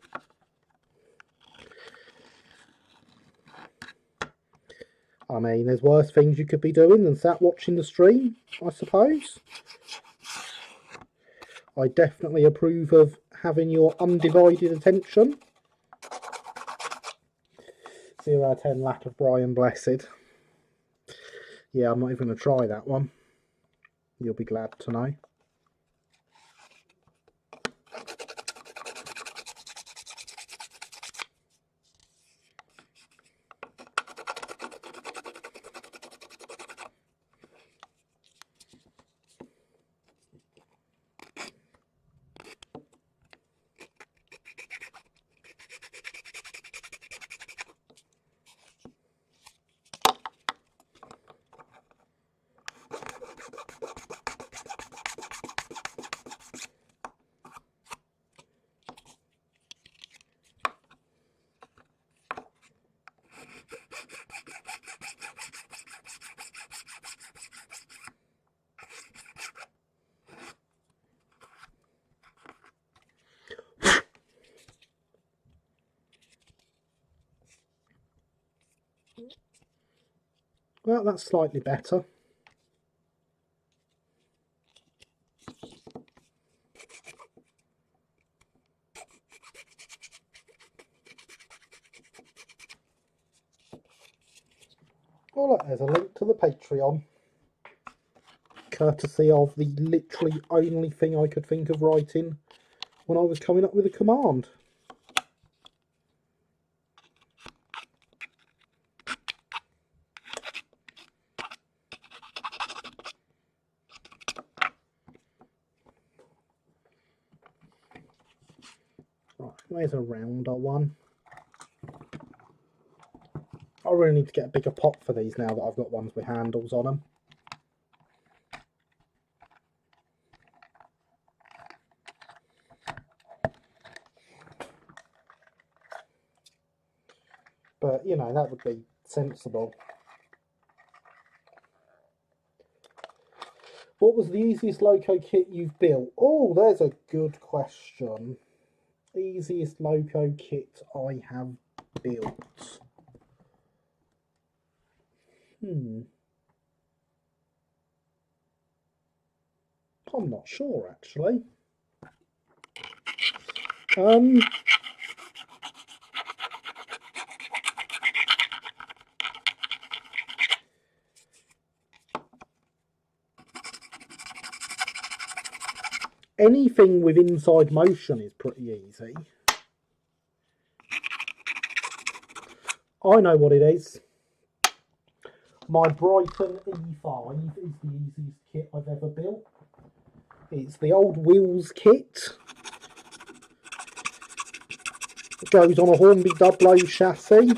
Speaker 1: I mean, there's worse things you could be doing than sat watching the stream, I suppose. I definitely approve of having your undivided attention. 0 out of 10 lack of Brian Blessed. Yeah, I'm not even going to try that one. You'll be glad to know. Well, that's slightly better. Oh look, there's a link to the Patreon. Courtesy of the literally only thing I could think of writing when I was coming up with a command. Right, where's a rounder one? I really need to get a bigger pot for these now that I've got ones with handles on them. But, you know, that would be sensible. What was the easiest loco kit you've built? Oh, there's a good question. Easiest loco kit I have built. I'm not sure, actually. Anything with inside motion is pretty easy. I know what it is. My Brighton E5 is the easiest kit I've ever built. It's the old wheels kit. It goes on a Hornby Double O chassis.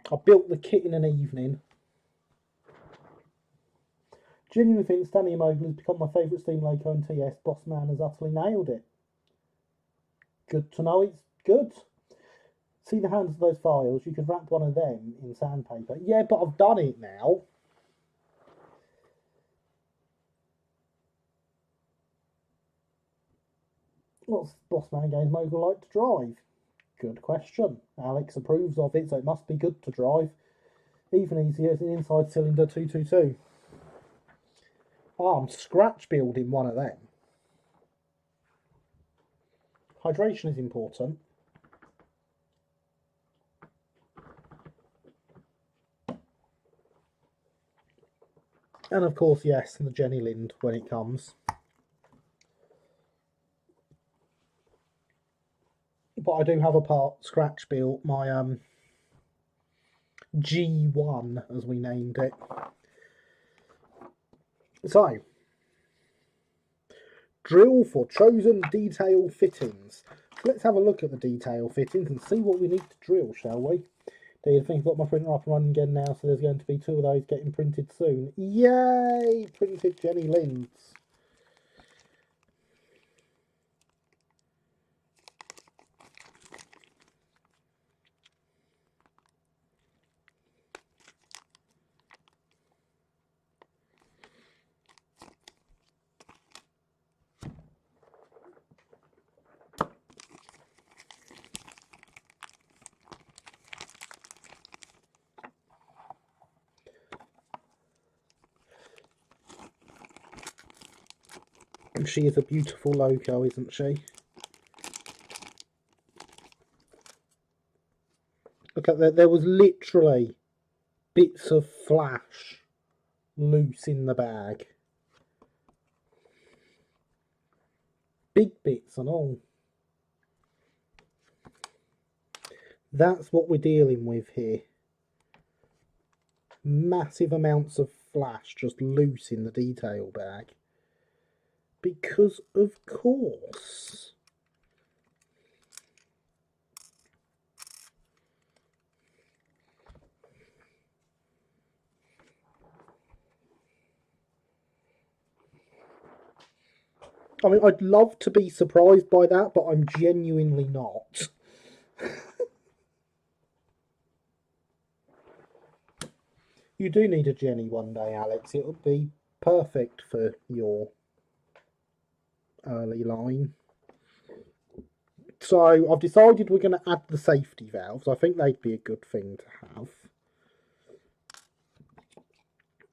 Speaker 1: I built the kit in an evening. Genuinely think Stanley Mogul has become my favourite Steam Loco and TS. Boss Man has utterly nailed it. Good to know it's good. See the hands of those files? You could wrap one of them in sandpaper. Yeah, but I've done it now. What's Bossman Games Mogul like to drive? Good question. Alex approves of it, so it must be good to drive. Even easier is an inside cylinder 222. I'm scratch building one of them. Hydration is important. And of course, yes, the Jenny Lind when it comes. But I do have a part scratch built, my G1 as we named it. So, drill for chosen detail fittings. So let's have a look at the detail fittings and see what we need to drill, shall we? Do you think I've got my printer up and running again now, so there's going to be 2 of those getting printed soon. Yay! Printed Jenny Linds. She is a beautiful logo, isn't she? Look at that, there was literally bits of flash loose in the bag. Big bits and all. That's what we're dealing with here. Massive amounts of flash just loose in the detail bag. Because of course. I mean, I'd love to be surprised by that, but I'm genuinely not. You do need a Jenny one day, Alex. It would be perfect for your early line. So I've decided we're going to add the safety valves. I think they'd be a good thing to have.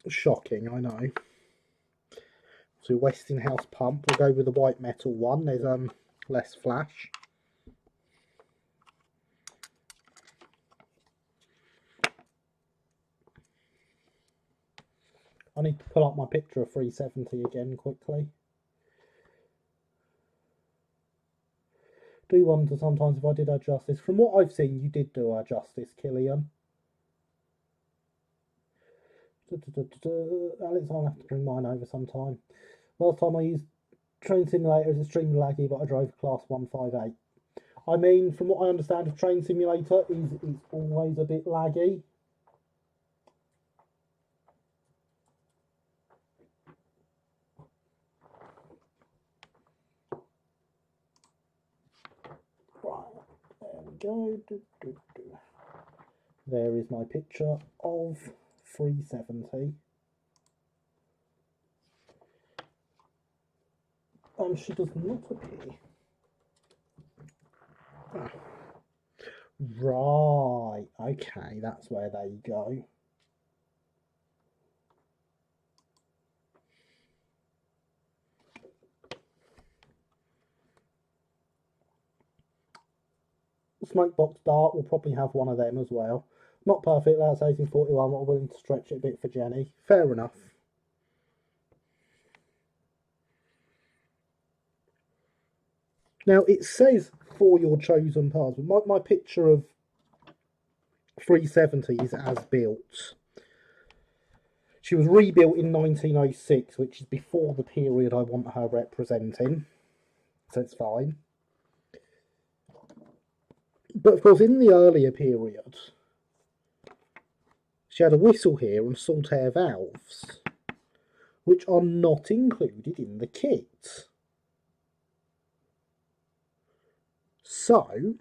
Speaker 1: Shocking, I know. So Westinghouse pump. We'll go with the white metal one. There's less flash. I need to pull up my picture of 370 again quickly. Do wonder sometimes if I did her justice. From what I've seen, you did do her justice, Killian. Alex, I'll have to bring mine over sometime. Last time I used Train Simulator is extremely laggy, but I drove class 158. I mean, from what I understand of Train Simulator, it's always a bit laggy. Right, there we go. There is my picture of 370. And she does not appear. Right, okay, that's where they go. Smokebox Dart will probably have one of them as well. Not perfect, that's 1841, but I'm willing to stretch it a bit for Jenny. Fair enough. Now, it says for your chosen parts, but my picture of 370 is as built. She was rebuilt in 1906, which is before the period I want her representing. So it's fine. But of course, in the earlier period, she had a whistle here and Saltaire valves, which are not included in the kit. So,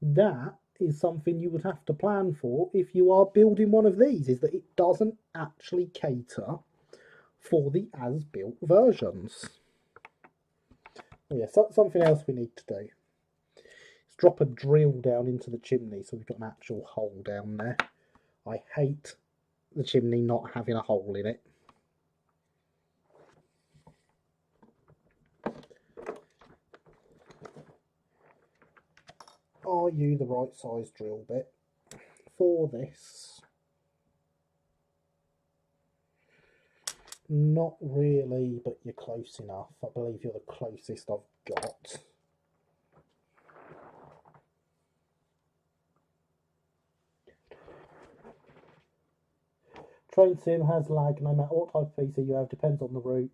Speaker 1: that is something you would have to plan for if you are building one of these, is that it doesn't actually cater for the as-built versions. Oh yeah, so something else we need to do is drop a drill down into the chimney so we've got an actual hole down there. I hate the chimney not having a hole in it. Are you the right size drill bit for this? Not really, but you're close enough. I believe you're the closest I've got. Train Sim has lag no matter what type of PC you have, depends on the route.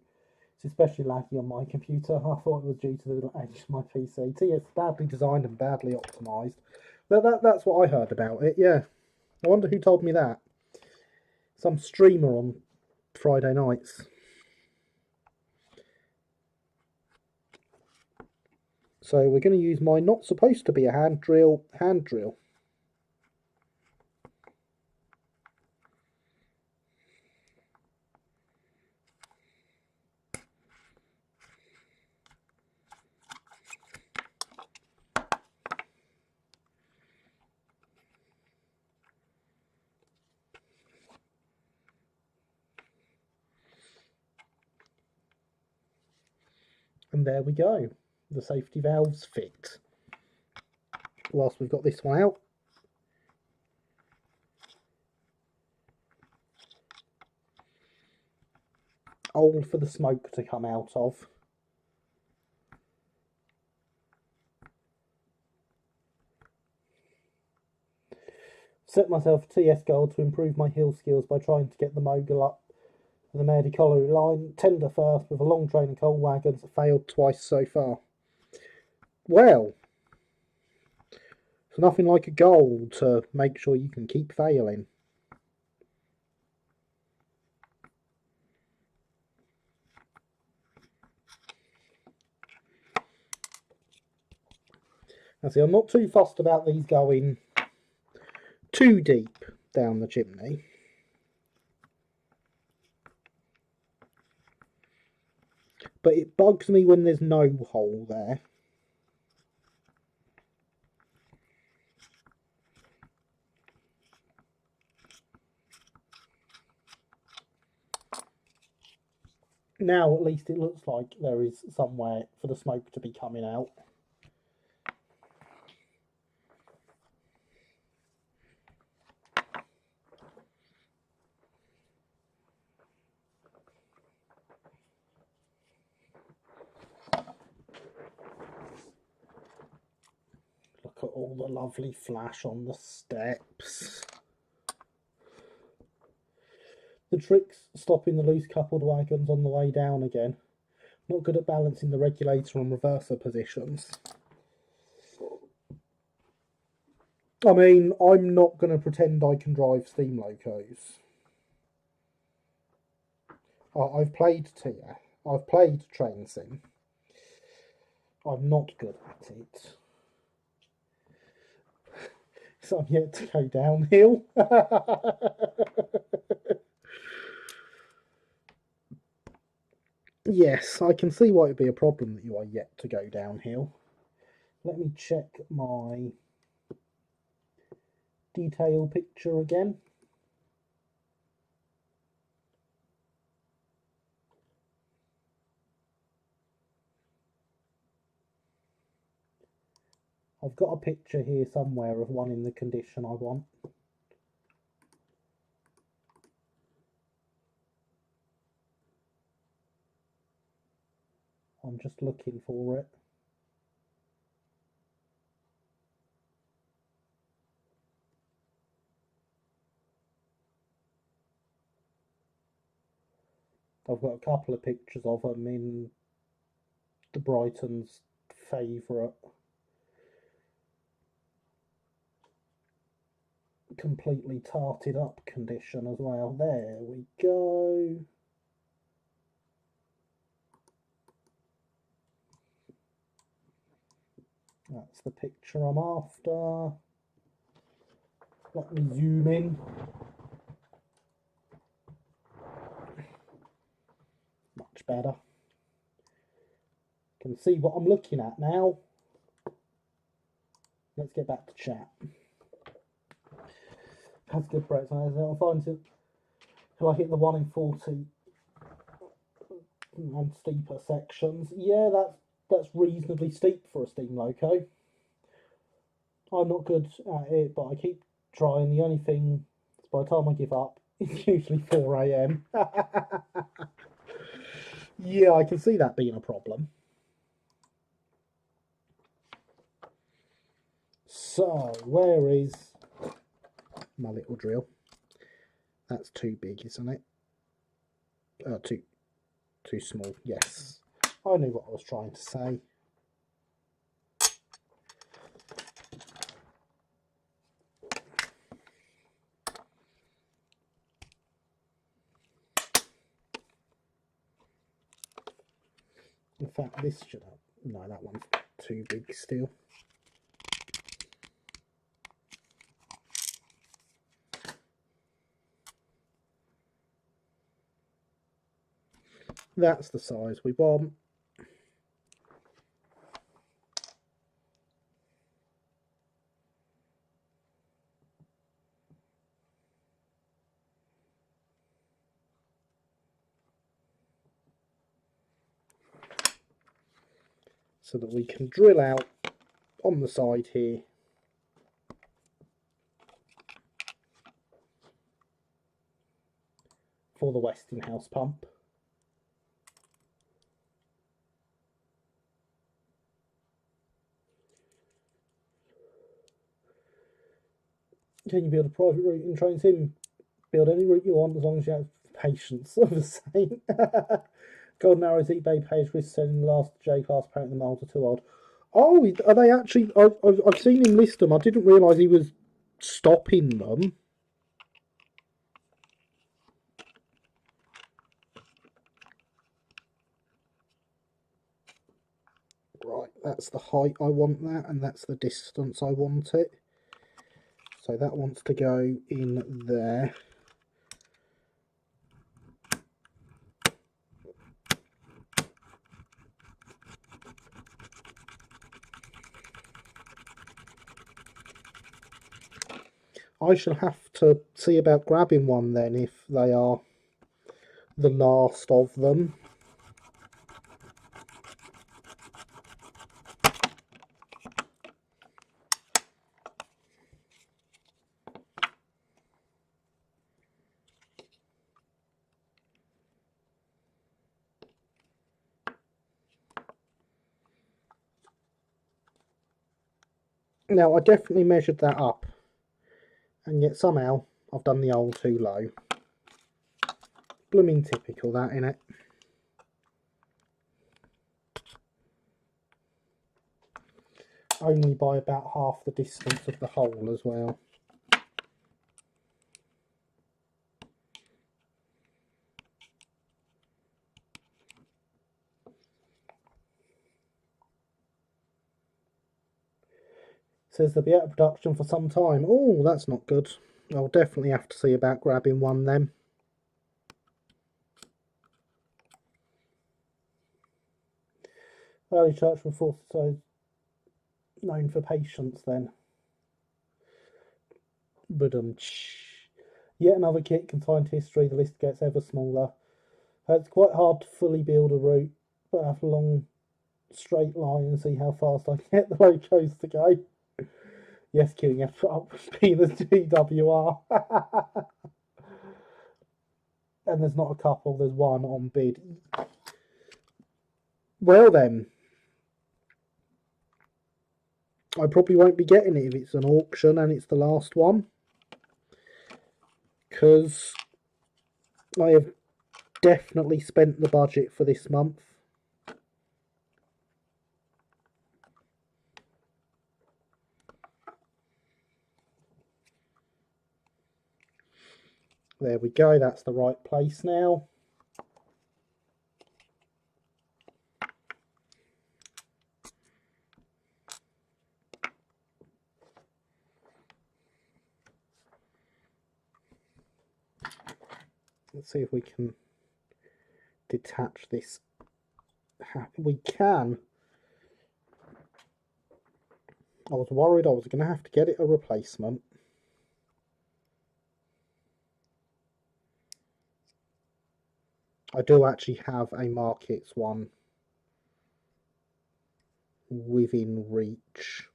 Speaker 1: It's especially laggy on my computer. I thought it was due to the age of my PC. It's badly designed and badly optimised. That's what I heard about it, yeah. I wonder who told me that. Some streamer on Friday nights. So we're going to use my not supposed to be a hand drill. And there we go. The safety valves fit. Whilst we've got this one out, hole for the smoke to come out of. Set myself a TS goal to improve my hill skills by trying to get the mogul up the Mayor Colliery line. Tender first with a long train of coal wagons. Failed twice so far. Well, it's nothing like a goal to make sure you can keep failing. Now see, I'm not too fussed about these going too deep down the chimney. But it bugs me when there's no hole there. Now at least it looks like there is somewhere for the smoke to be coming out. Look at all the lovely flash on the steps. The trick's stopping the loose coupled wagons on the way down again. Not good at balancing the regulator and reverser positions. I mean, I'm not going to pretend I can drive steam locos. I've played TIA. I've played train sim. I'm not good at it. So I'm yet to go downhill. Yes, I can see why it'd be a problem that you are yet to go downhill. Let me check my detail picture again. I've got a picture here somewhere of one in the condition I want. I'm just looking for it. I've got a couple of pictures of them in the Brighton's favourite completely tarted up condition as well. There we go. That's the picture I'm after. Let me zoom in. Much better. Can see what I'm looking at now. Let's get back to chat. Has good brakes on it. I'll find it till I hit the 1 in 40 and steeper sections. Yeah, that's reasonably steep for a steam loco. I'm not good at it, but I keep trying. The only thing is by the time I give up, it's usually 4 AM. Yeah, I can see that being a problem. So, where is my little drill? That's too big, isn't it? Too small, yes. I knew what I was trying to say. In fact, this should have... No, that one's too big still. That's the size we want. so that we can drill out on the side here. For the Westinghouse pump. Can you build a private route in Train Sim? Build any route you want as long as you have patience, of the same. Golden Arrow's eBay page was selling the last J-Class, apparently the miles are too old. Oh, are they actually... I've seen him list them. I didn't realise he was stopping them. Right, that's the height I want that, and that's the distance I want it. So that wants to go in there. I shall have to see about grabbing one then, if they are the last of them. Now, I definitely measured that up, and yet somehow I've done the old too low. Blooming typical, that, innit? Only by about half the distance of the hole as well. Says they'll be out of production for some time. Oh, that's not good. I'll definitely have to see about grabbing one then. Early church from fourth, so known for patience then. But yet another kit confined to history. The list gets ever smaller. It's quite hard to fully build a route, but I have a long straight line and see how fast I can get the locos to go. Yes, queuing up be the GWR. And there's not a couple, there's one on bid. Well then, I probably won't be getting it if it's an auction and it's the last one, because I have definitely spent the budget for this month. There we go, that's the right place now. Let's see if we can detach this. We can. I was worried I was going to have to get it a replacement. I do actually have a Markets one within reach.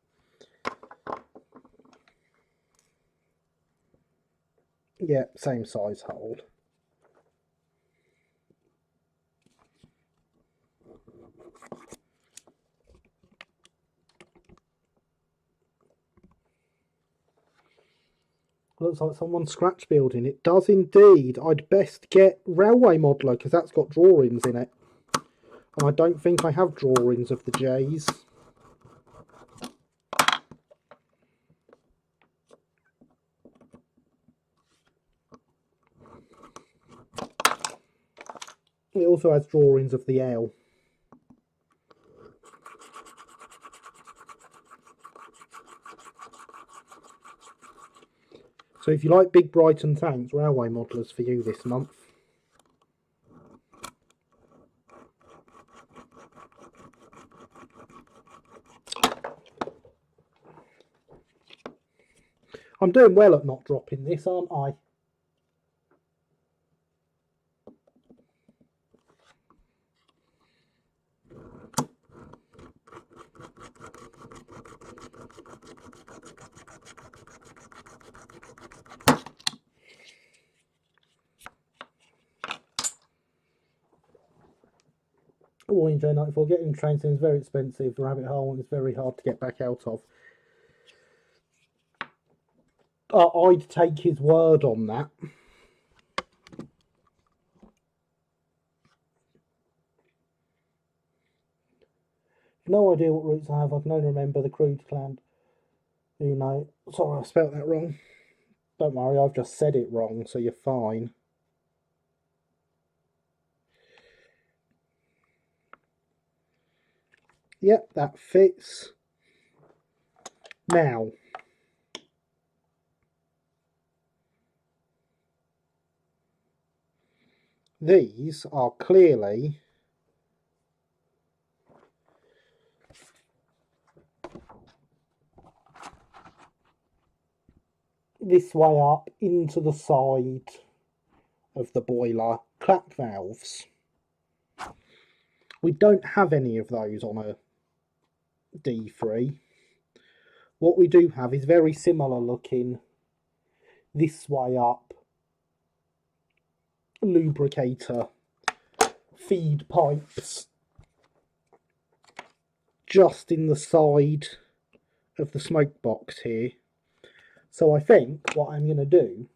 Speaker 1: Yeah, same size hold. Looks like someone's scratch building. It does indeed. I'd best get Railway Modeler because that's got drawings in it. And I don't think I have drawings of the J's. It also has drawings of the L. So if you like big Brighton tanks, Railway Modelers for you this month. I'm doing well at not dropping this, aren't I? Warning J94, getting train seems very expensive. The rabbit hole is very hard to get back out of. I'd take his word on that. No idea what routes I have. I can only remember the crude clan. You know, sorry, I spelt that wrong. Don't worry, I've just said it wrong, so you're fine. Yep, that fits. Now, these are clearly this way up into the side of the boiler clack valves. We don't have any of those on a D3. What we do have is very similar looking this way up lubricator feed pipes just in the side of the smoke box here. So I think what I'm going to do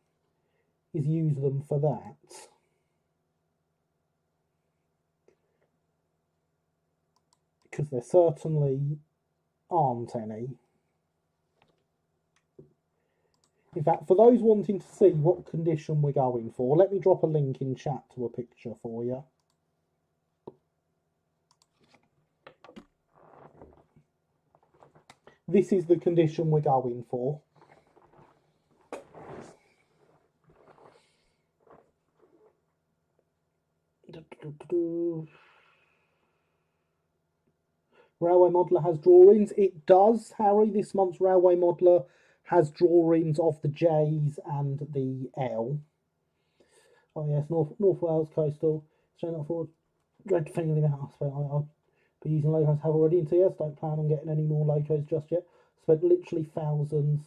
Speaker 1: is use them for that. Because there certainly aren't any. In fact, for those wanting to see what condition we're going for, let me drop a link in chat to a picture for you. This is the condition we're going for. Railway Modeler has drawings. It does, Harry. This month's Railway Modeler has drawings of the J's and the L. Oh yes, North Wales Coastal. Straight up forward. Dread feeling out. I'll be using locos have already in TS. Don't plan on getting any more locos just yet. Spent literally thousands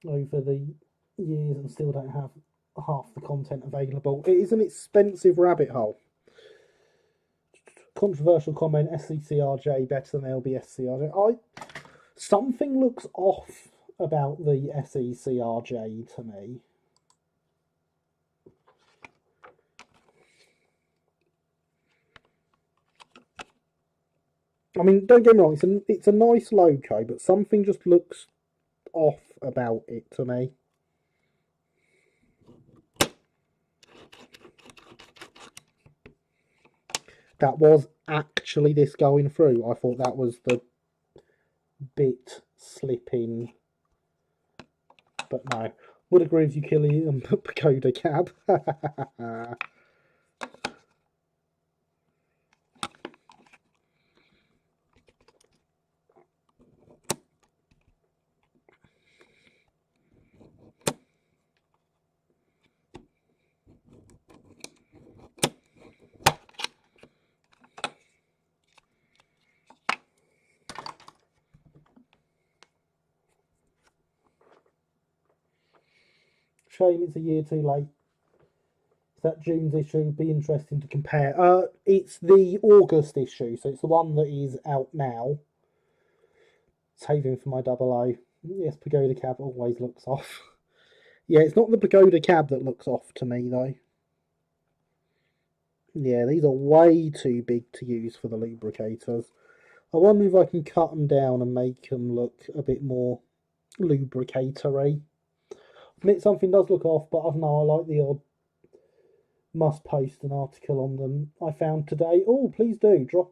Speaker 1: over the years and still don't have half the content available. It is an expensive rabbit hole. Controversial comment, SCCRJ better than LB&SCR. Something looks off about the SCCRJ to me. I mean, don't get me wrong, it's a nice logo, but something just looks off about it to me. That was actually this going through. I thought that was the bit slipping. But no. Would agree with you, Killian, but Pagoda Cab. Shame it's a year too late. That June's issue would be interesting to compare. It's the August issue, so it's the one that is out now. Saving for my double O. Yes, Pagoda Cab always looks off. Yeah, it's not the Pagoda Cab that looks off to me, though. Yeah, these are way too big to use for the lubricators. I wonder if I can cut them down and make them look a bit more lubricatory. I admit something does look off, but I don't know, I like the odd must post an article on them I found today. Oh, please do drop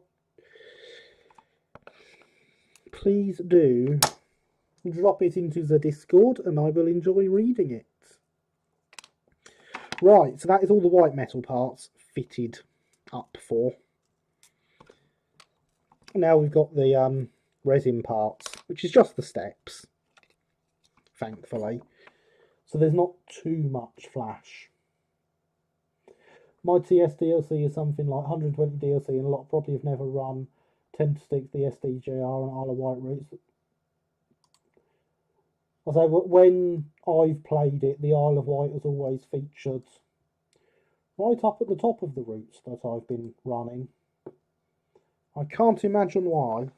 Speaker 1: it into the Discord and I will enjoy reading it. Right, so that is all the white metal parts fitted up for. Now we've got the resin parts, which is just the steps, thankfully. So there's not too much flash. My TS DLC is something like 120 DLC, and a lot probably have never run. Tend to stick to the SDJR and Isle of Wight routes. I say when I've played it, the Isle of Wight has always featured right up at the top of the routes that I've been running. I can't imagine why.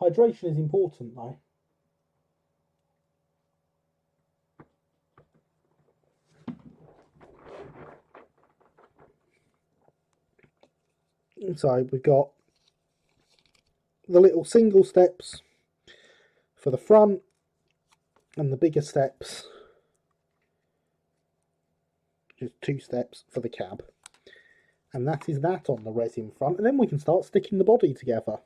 Speaker 1: Hydration is important though. So we've got the little single steps for the front and the bigger steps, just 2 steps for the cab. And that is that on the resin front, and then we can start sticking the body together.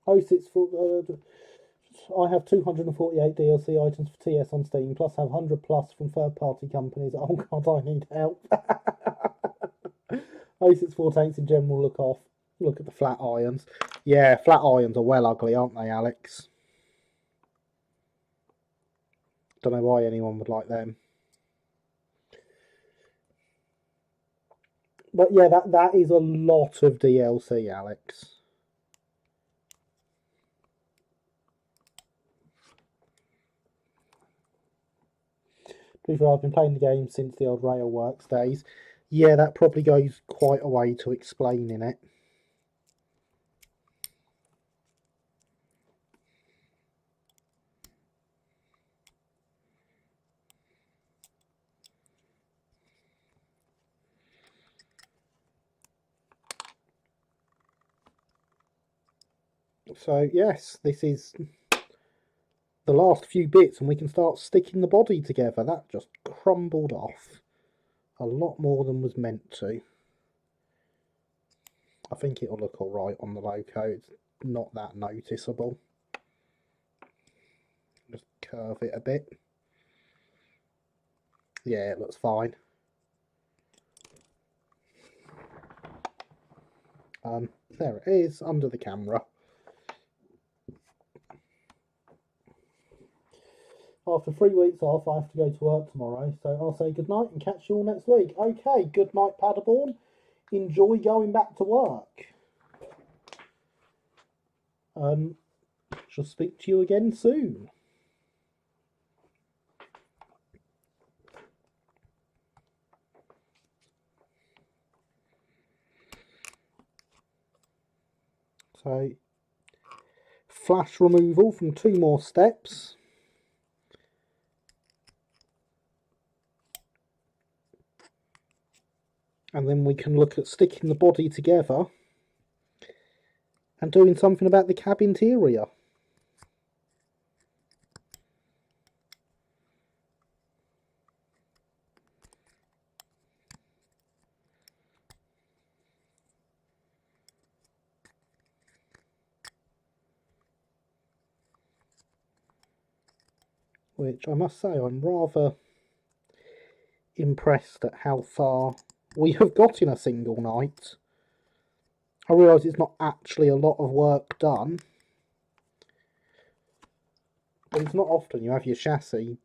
Speaker 1: I have 248 DLC items for TS on Steam, plus have 100 plus from third-party companies. Oh god, I need help. 064 tanks in general look at the flat irons. Yeah, flat irons are well ugly, aren't they, Alex? Don't know why anyone would like them. But yeah, that is a lot of DLC, Alex. To be fair, I've been playing the game since the old Railworks days. Yeah, that probably goes quite a way to explaining it. So yes, this is the last few bits and we can start sticking the body together. That just crumbled off a lot more than was meant to. I think it'll look alright on the loco. It's not that noticeable. Just curve it a bit. Yeah, it looks fine. There it is, under the camera. After 3 weeks off, I have to go to work tomorrow, so I'll say goodnight and catch you all next week. Okay, good night, Paderborn. Enjoy going back to work. Shall speak to you again soon. So, flash removal from 2 more steps. And then we can look at sticking the body together and doing something about the cab interior. Which I must say I'm rather impressed at how far we have got in a single night. I realise it's not actually a lot of work done, but it's not often you have your chassis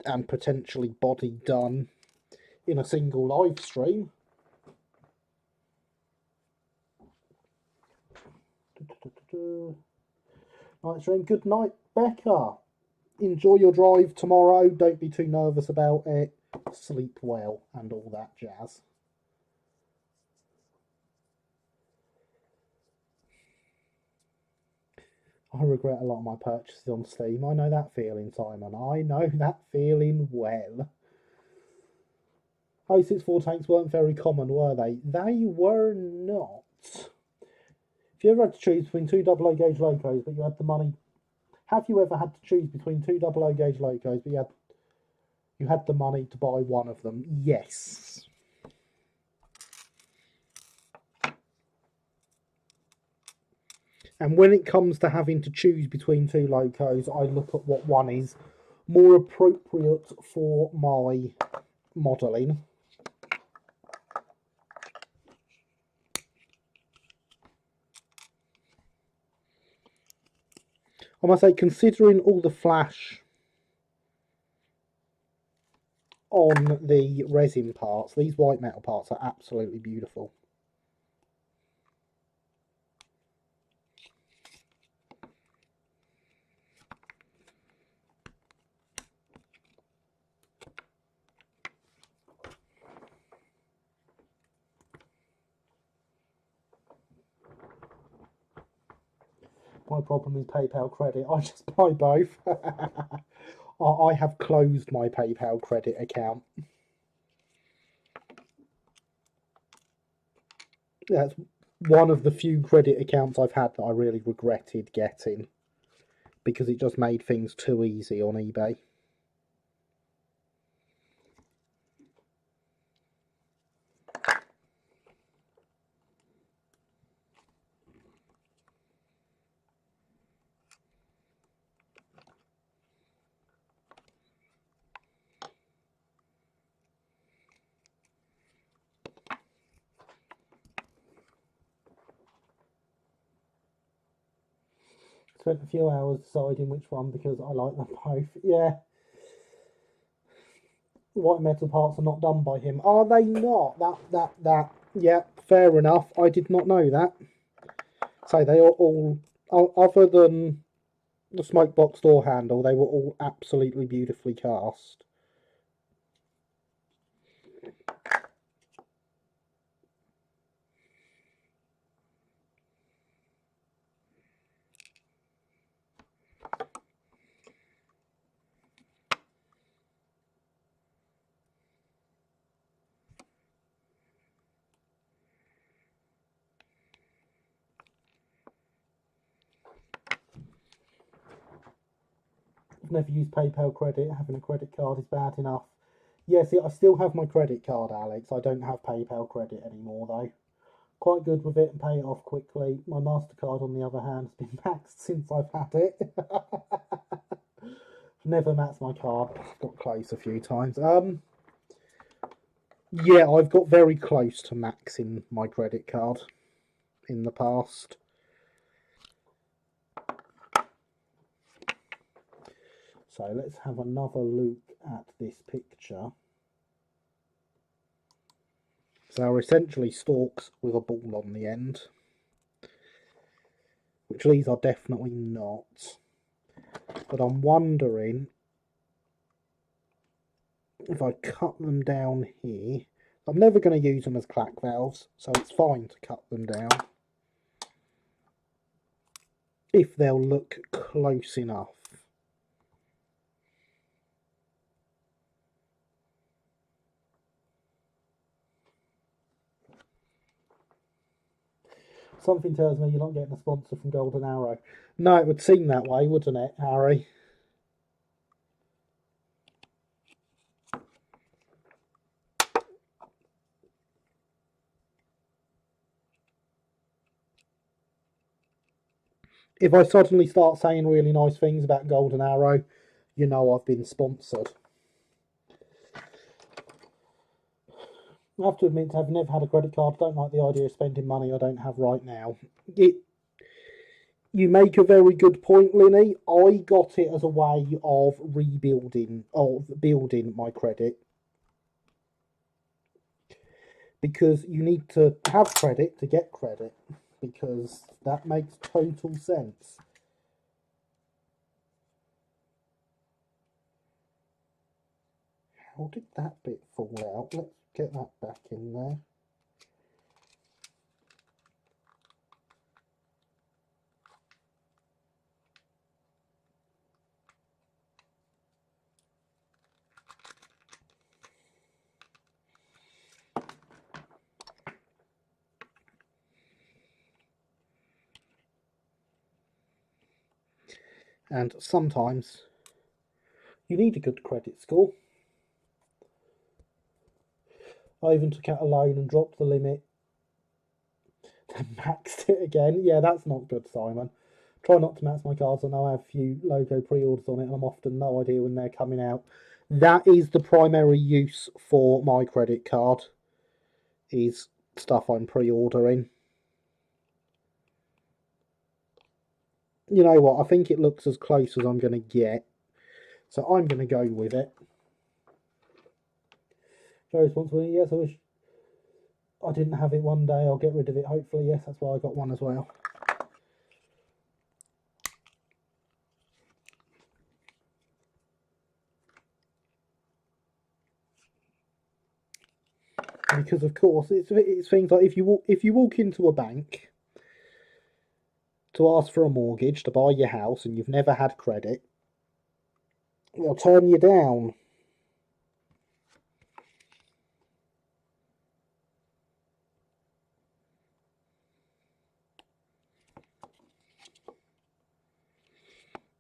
Speaker 1: and potentially body done in a single live stream. Night stream. Good night, Becca. Enjoy your drive tomorrow. Don't be too nervous about it. Sleep well and all that jazz. I regret a lot of my purchases on Steam. I know that feeling, Simon. I know that feeling well. 064 tanks weren't very common, were they? They were not. If you ever had to choose between 2 00 gauge locos, but you had the money... Have you ever had to choose between 2 00 gauge locos, but you had the money to buy one of them? Yes. And when it comes to having to choose between 2 locos, I look at what one is more appropriate for my modelling. I must say, considering all the flash on the resin parts. These white metal parts are absolutely beautiful. My problem is PayPal credit. I just buy both. I have closed my PayPal credit account. That's one of the few credit accounts I've had that I really regretted getting, because it just made things too easy on eBay. Spent a few hours deciding which one because I like them both. Yeah. White metal parts are not done by him. Are they not? That. Yeah, fair enough. I did not know that. So they are all, other than the smoke box door handle, they were all absolutely beautifully cast. I've never used PayPal credit. Having a credit card is bad enough. Yeah, see, I still have my credit card, Alex. I don't have PayPal credit anymore, though. Quite good with it and pay it off quickly. My MasterCard, on the other hand, has been maxed since I've had it. Never maxed my card. Got close a few times. Yeah, I've got very close to maxing my credit card in the past. So let's have another look at this picture. So they're essentially stalks with a ball on the end, which these are definitely not. But I'm wondering if I cut them down here. I'm never going to use them as clack valves, so it's fine to cut them down if they'll look close enough. Something tells me you're not getting a sponsor from Golden Arrow. No, it would seem that way, wouldn't it, Harry? If I suddenly start saying really nice things about Golden Arrow, you know I've been sponsored. I have to admit, I've never had a credit card. I don't like the idea of spending money I don't have right now. You make a very good point, Linny. I got it as a way of rebuilding, of building my credit. Because you need to have credit to get credit. Because that makes total sense. How did that bit fall out? Let's get that back in there. And sometimes you need a good credit score. I even took out a loan and dropped the limit and maxed it again. Yeah, that's not good, Simon. Try not to max my cards. I know I have a few logo pre-orders on it and I'm often no idea when they're coming out. That is the primary use for my credit card, is stuff I'm pre-ordering. You know what, I think it looks as close as I'm going to get. So I'm going to go with it. Very responsible. Yes, I wish I didn't have it one day. I'll get rid of it, hopefully. Yes, that's why I got one as well. Because of course it's things like if you walk into a bank to ask for a mortgage to buy your house and you've never had credit, they'll turn you down.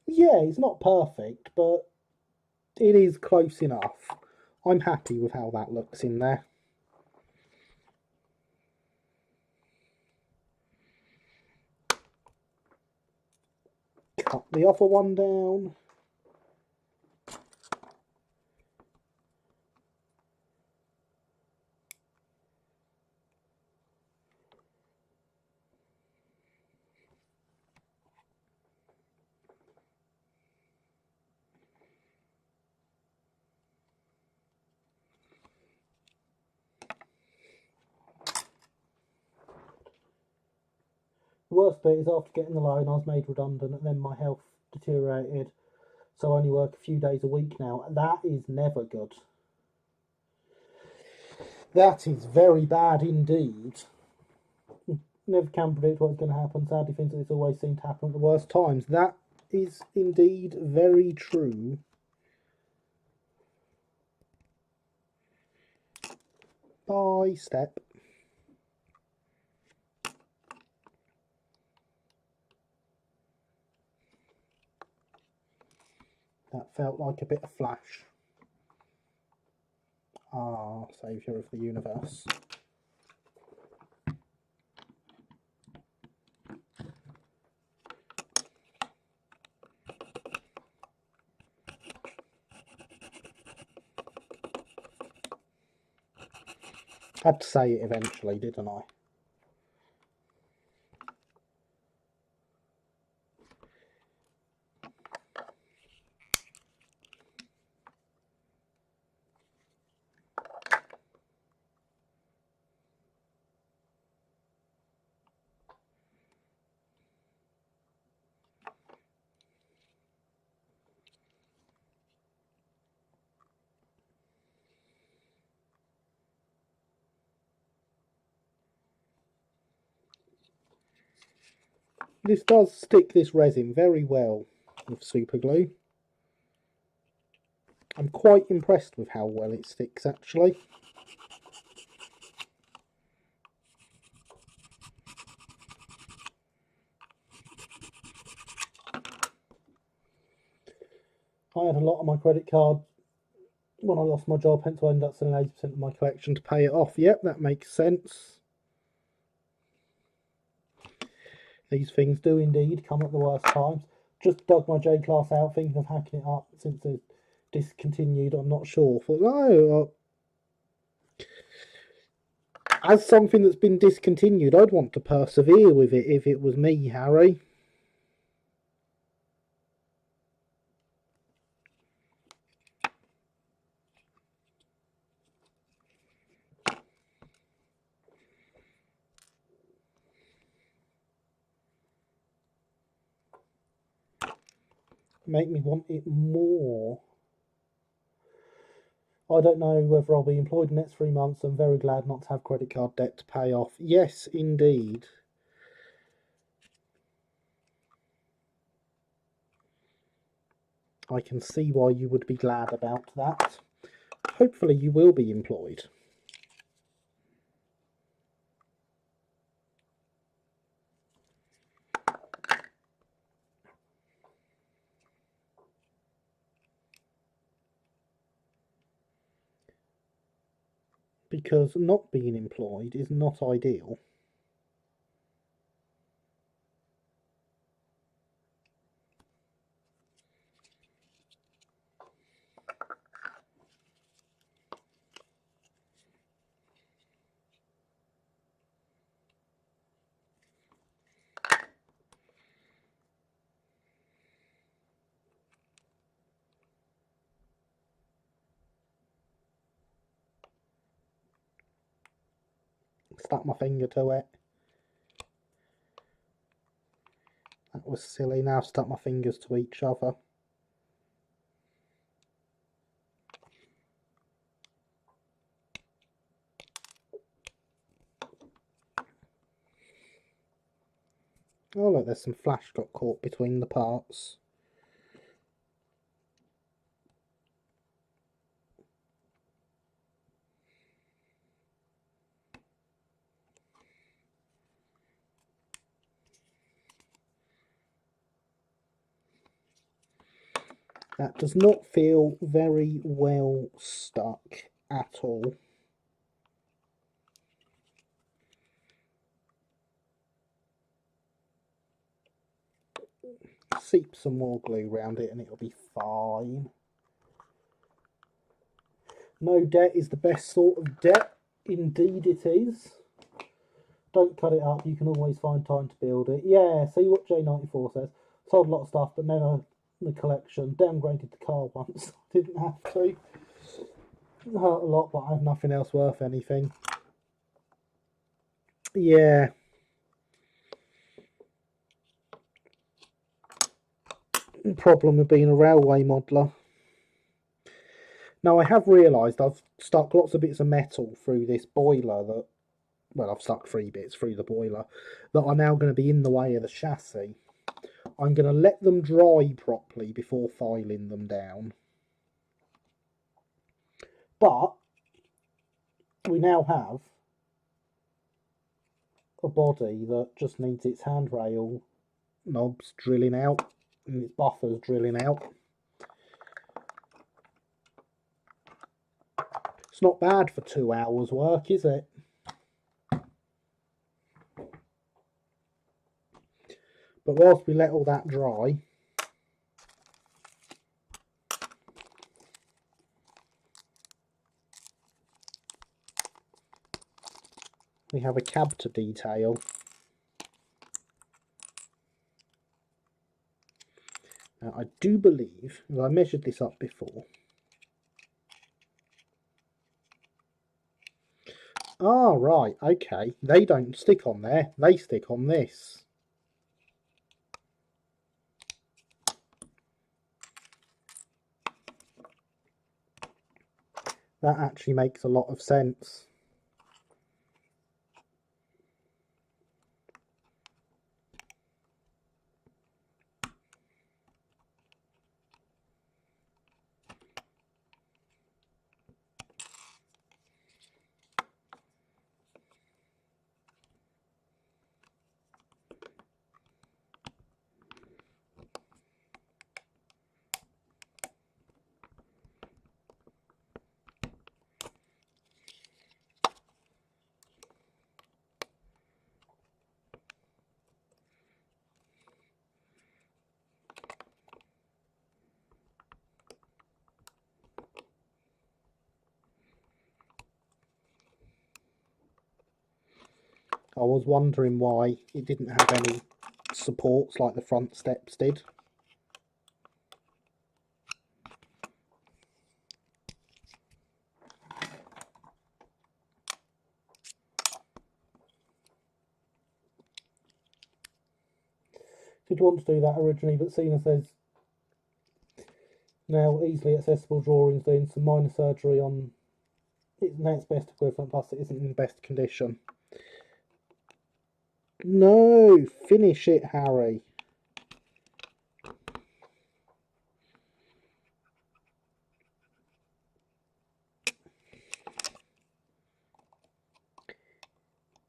Speaker 1: Yeah, it's not perfect, but it is close enough. I'm happy with how that looks in there. Cut the other one down. The worst bit is after getting the loan, I was made redundant and then my health deteriorated, so I only work a few days a week now. That is never good. That is very bad indeed. Never can predict what's going to happen. Sadly, things like this always seem to happen at the worst times. That is indeed very true. By step. That felt like a bit of flash. Ah, saviour of the universe. Had to say it eventually, didn't I? This does stick this resin very well with super glue. I'm quite impressed with how well it sticks actually. I had a lot on my credit card when I lost my job, hence I ended up selling 80% of my collection to pay it off. Yep, that makes sense. These things do indeed come at the worst times. Just dug my J-Class out, thinking of hacking it up since it's discontinued. I'm not sure. Thought, no, as something that's been discontinued, I'd want to persevere with it if it was me, Harry. Make me want it more. I don't know whether I'll be employed in the next 3 months. I'm very glad not to have credit card debt to pay off. Yes, indeed. I can see why you would be glad about that. Hopefully you will be employed. Because not being employed is not ideal. Stuck my finger to it. That was silly. Now I've stuck my fingers to each other. Oh look, there's some flash got caught between the parts. That does not feel very well stuck at all. Seep some more glue around it and it'll be fine. No debt is the best sort of debt. Indeed it is. Don't cut it up, you can always find time to build it. Yeah, see what J94 says. Sold a lot of stuff, but never the collection. Downgraded the car once. Didn't have to. Hurt a lot, but I have nothing else worth anything. Yeah. Problem with being a railway modeler. Now I have realised I've stuck lots of bits of metal through this boiler that, well, I've stuck 3 bits through the boiler that are now going to be in the way of the chassis. I'm going to let them dry properly before filing them down. But we now have a body that just needs its handrail knobs drilling out and its buffers drilling out. It's not bad for 2 hours work, is it? But whilst we let all that dry, we have a cab to detail. Now I do believe, as I measured this up before, ah right, okay, they don't stick on there, they stick on this. That actually makes a lot of sense. I was wondering why it didn't have any supports like the front steps did. Did want to do that originally, but Cena says now easily accessible drawings, doing some minor surgery on its next best equivalent, plus it isn't in the best condition. No, finish it, Harry.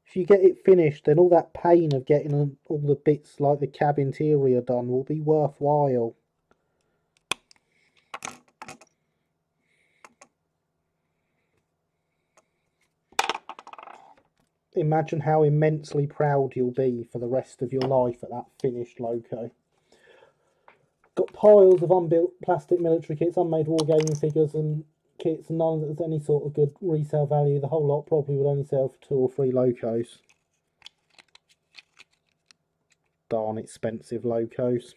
Speaker 1: If you get it finished, then all that pain of getting all the bits like the cab interior done will be worthwhile. Imagine how immensely proud you'll be for the rest of your life at that finished loco. Got piles of unbuilt plastic military kits, unmade wargaming figures and kits, and none that's any sort of good resale value. The whole lot probably would only sell for 2 or 3 locos. Darn expensive locos.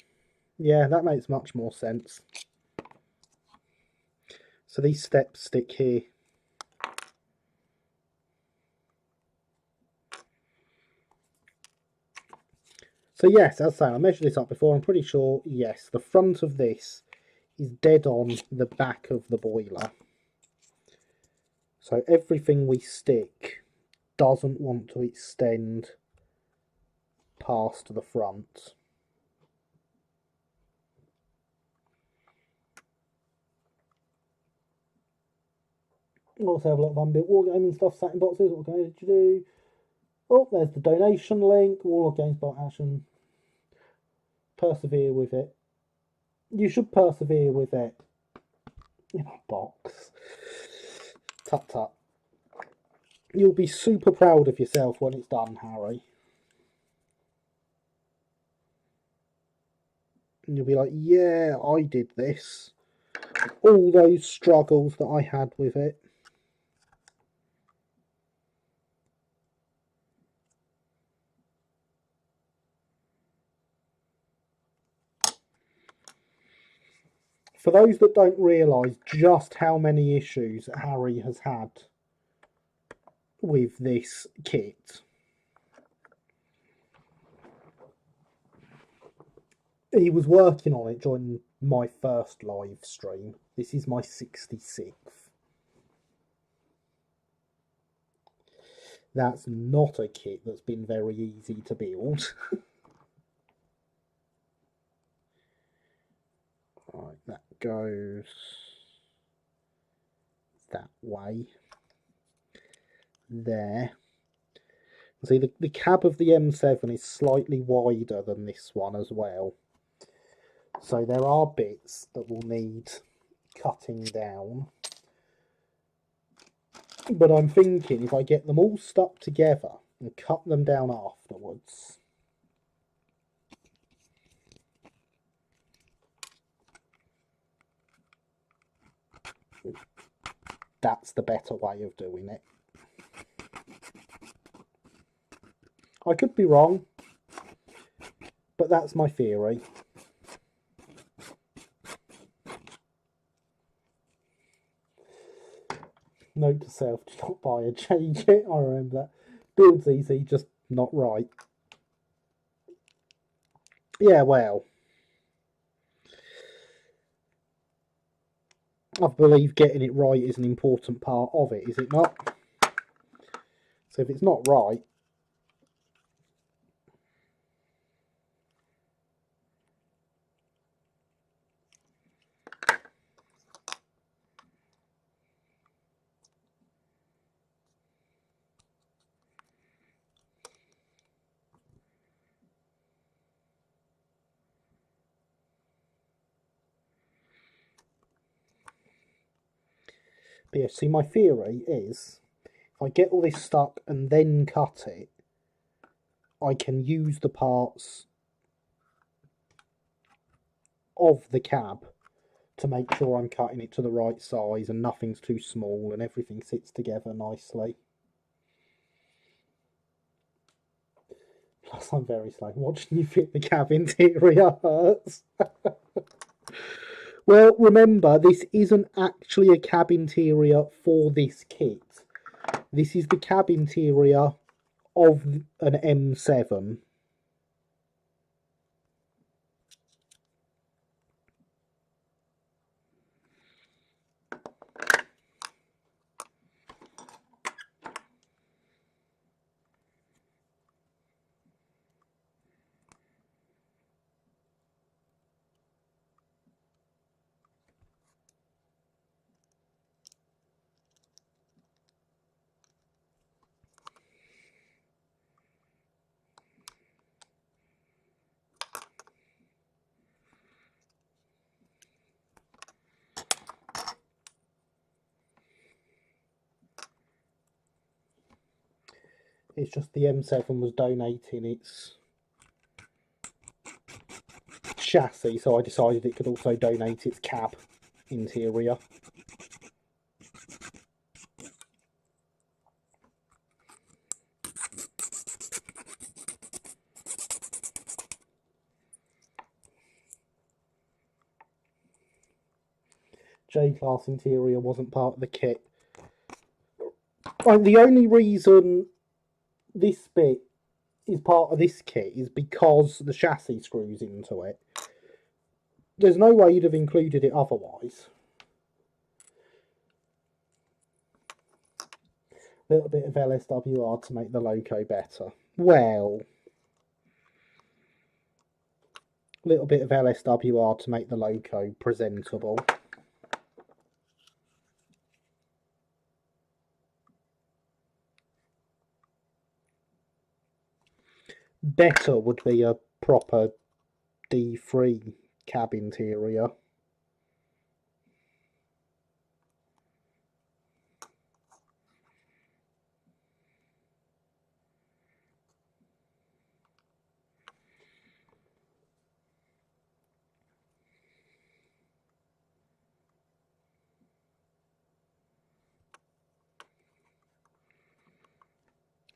Speaker 1: Yeah, that makes much more sense. So these steps stick here. So yes, as I say, I measured this up before. I'm pretty sure, yes, the front of this is dead on the back of the boiler. So everything we stick doesn't want to extend past the front. We also have a lot of unbuilt wargaming stuff sat in boxes. What did you do? Oh, there's the donation link. Warlord Games by Action. Persevere with it. You should persevere with it. In a box. Tut tut. You'll be super proud of yourself when it's done, Harry. And you'll be like, yeah, I did this. All those struggles that I had with it. For those that don't realise just how many issues Harry has had with this kit, he was working on it during my first live stream. This is my 66th. That's not a kit that's been very easy to build. Right, that goes that way. There. See, the cab of the M7 is slightly wider than this one as well. So there are bits that will need cutting down. But I'm thinking if I get them all stuck together and cut them down afterwards, that's the better way of doing it. I could be wrong, but that's my theory. Note to self, do not buy a JJ. I remember that. Build's easy, just not right. Yeah, well, I believe getting it right is an important part of it, is it not? So if it's not right, but yeah, see, my theory is if I get all this stuck and then cut it, I can use the parts of the cab to make sure I'm cutting it to the right size and nothing's too small and everything sits together nicely. Plus, I'm very slow. Watching you fit the cab interior hurts. Well, remember, this isn't actually a cab interior for this kit. This is the cab interior of an M7. It's just the M7 was donating its chassis, so I decided it could also donate its cab interior. J-Class interior wasn't part of the kit. The only reason this bit is part of this kit is because the chassis screws into it. There's no way you'd have included it otherwise. A little bit of LSWR to make the logo better. Well, a little bit of LSWR to make the logo presentable. Better would be a proper D3 cab interior.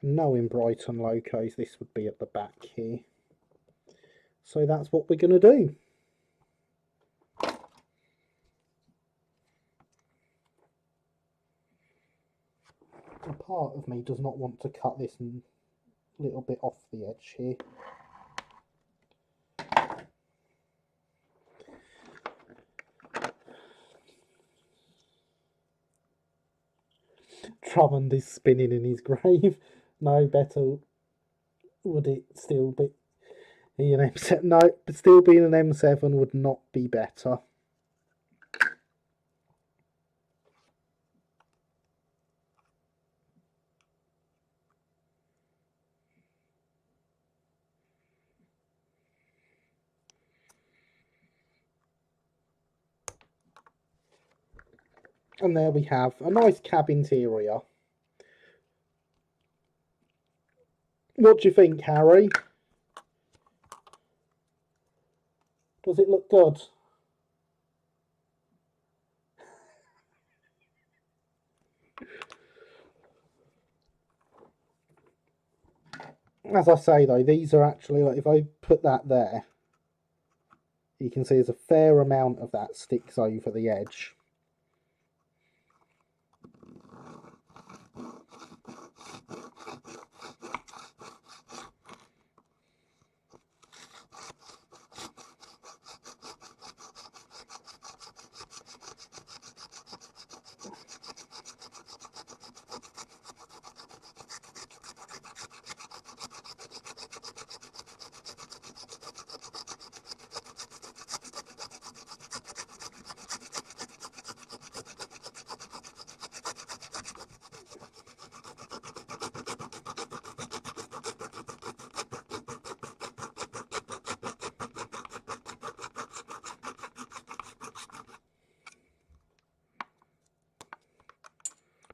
Speaker 1: Knowing Brighton locos, this would be at the back here. So that's what we're going to do. A part of me does not want to cut this a little bit off the edge here. Drummond is spinning in his grave. No, better would it still be an M7? No, but still being an M7 would not be better. And there we have a nice cab interior. What do you think, Harry? Does it look good? As I say though, these are actually, like, if I put that there, you can see there's a fair amount of that sticks over the edge.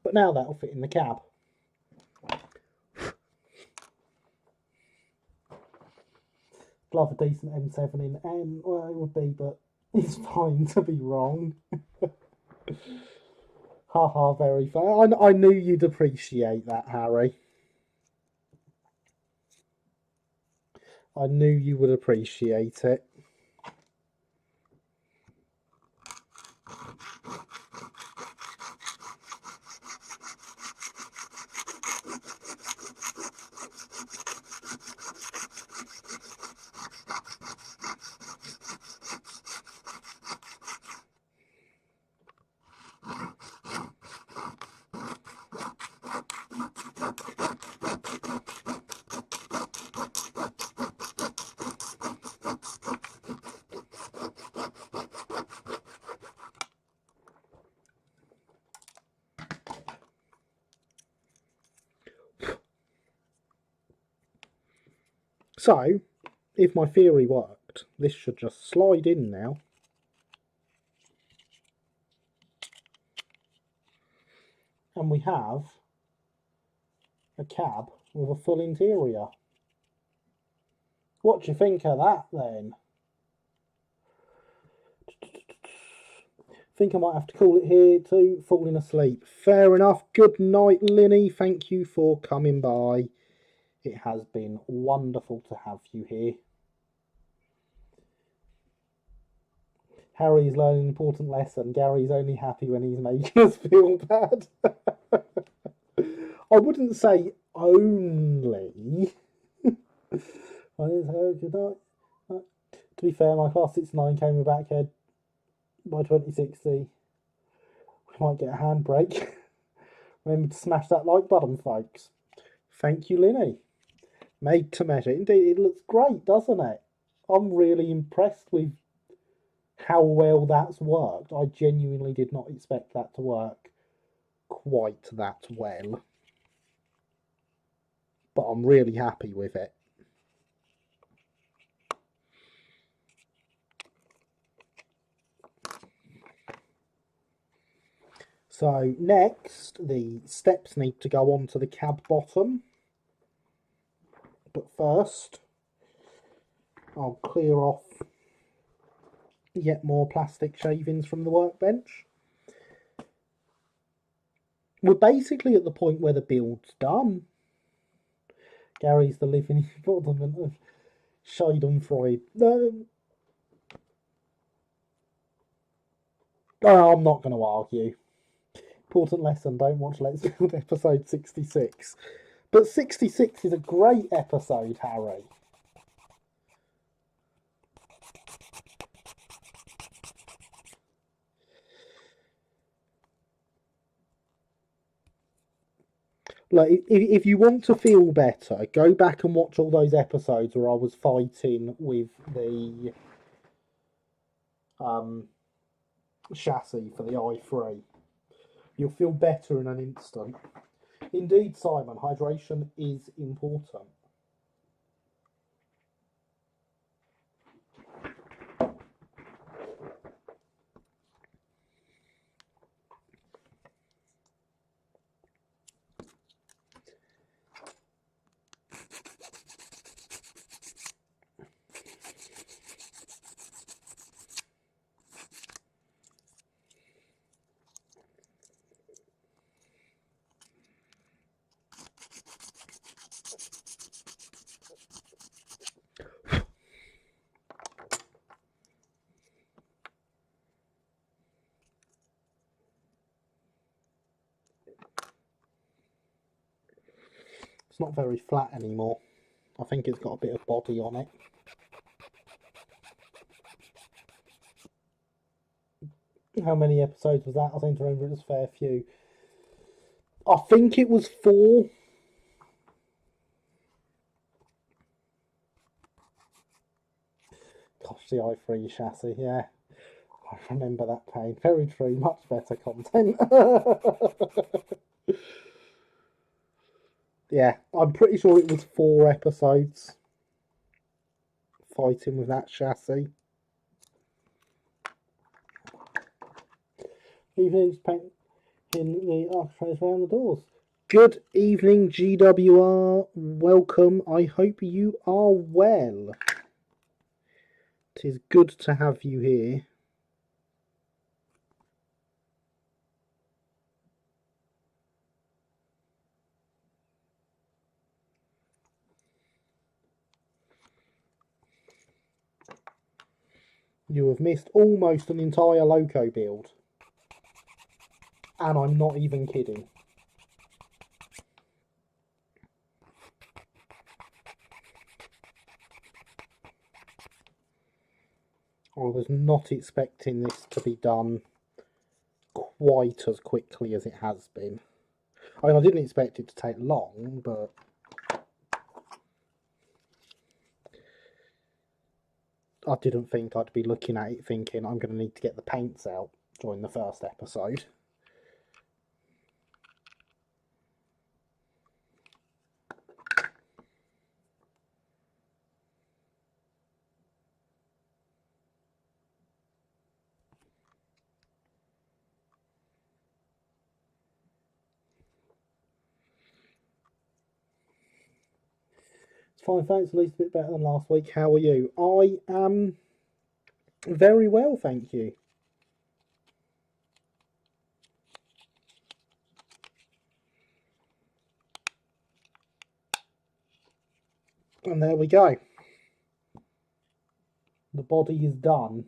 Speaker 1: But now that'll fit in the cab. Love a decent M7 in M. Well, it would be, but it's fine to be wrong. Haha, very fun. I knew you'd appreciate that, Harry. I knew you would appreciate it. So, if my theory worked, this should just slide in now. And we have a cab with a full interior. What do you think of that then? Think I might have to call it here too. Falling asleep. Fair enough. Good night, Linny. Thank you for coming by. It has been wonderful to have you here. Harry's learning an important lesson. Gary's only happy when he's making us feel bad. I wouldn't say only. To be fair, my class 69 came with backhead by 2060. We might get a handbrake. Remember to smash that like button, folks. Thank you, Linny. Made to measure. Indeed, it looks great, doesn't it? I'm really impressed with how well that's worked. I genuinely did not expect that to work quite that well. But I'm really happy with it. So next, the steps need to go onto the cab bottom. But first, I'll clear off yet more plastic shavings from the workbench. We're basically at the point where the build's done. Gary's the living embodiment of Schadenfreude. I'm not going to argue. Important lesson, don't watch Let's Build episode 66. But 66 is a great episode, Harry. Like, if you want to feel better, go back and watch all those episodes where I was fighting with the chassis for the i3. You'll feel better in an instant. Indeed, Simon, hydration is important. It's not very flat anymore. I think it's got a bit of body on it. How many episodes was that? I seem to remember it was a fair few. I think it was 4. Gosh, the i3 chassis, yeah. I remember that pain. Very true, much better content. Yeah, I'm pretty sure it was 4 episodes fighting with that chassis. Evening's painting the architraves around the doors. Good evening, GWR. Welcome. I hope you are well. It is good to have you here. You have missed almost an entire Loco build. And I'm not even kidding. I was not expecting this to be done quite as quickly as it has been. I mean, I didn't expect it to take long, but I didn't think I'd be looking at it thinking I'm going to need to get the paints out during the first episode. It's fine, thanks. At least a bit better than last week. How are you? I am very well, thank you. And there we go. The body is done.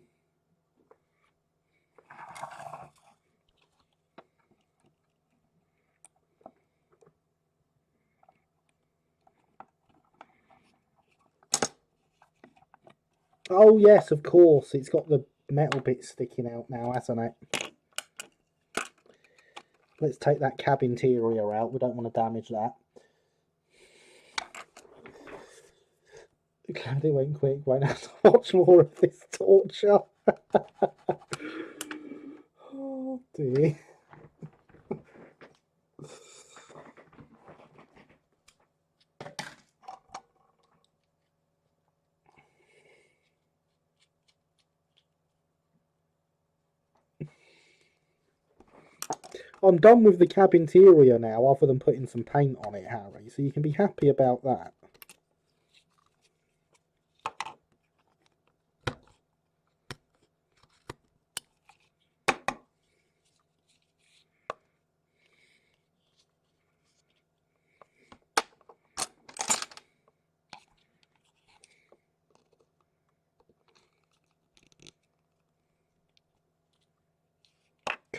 Speaker 1: Oh yes, of course. It's got the metal bit sticking out now, hasn't it? Let's take that cab interior out. We don't want to damage that. Glad it went quick. Won't have to watch more of this torture. Oh dear. I'm done with the cab interior now, other than putting some paint on it, Harry, so you can be happy about that.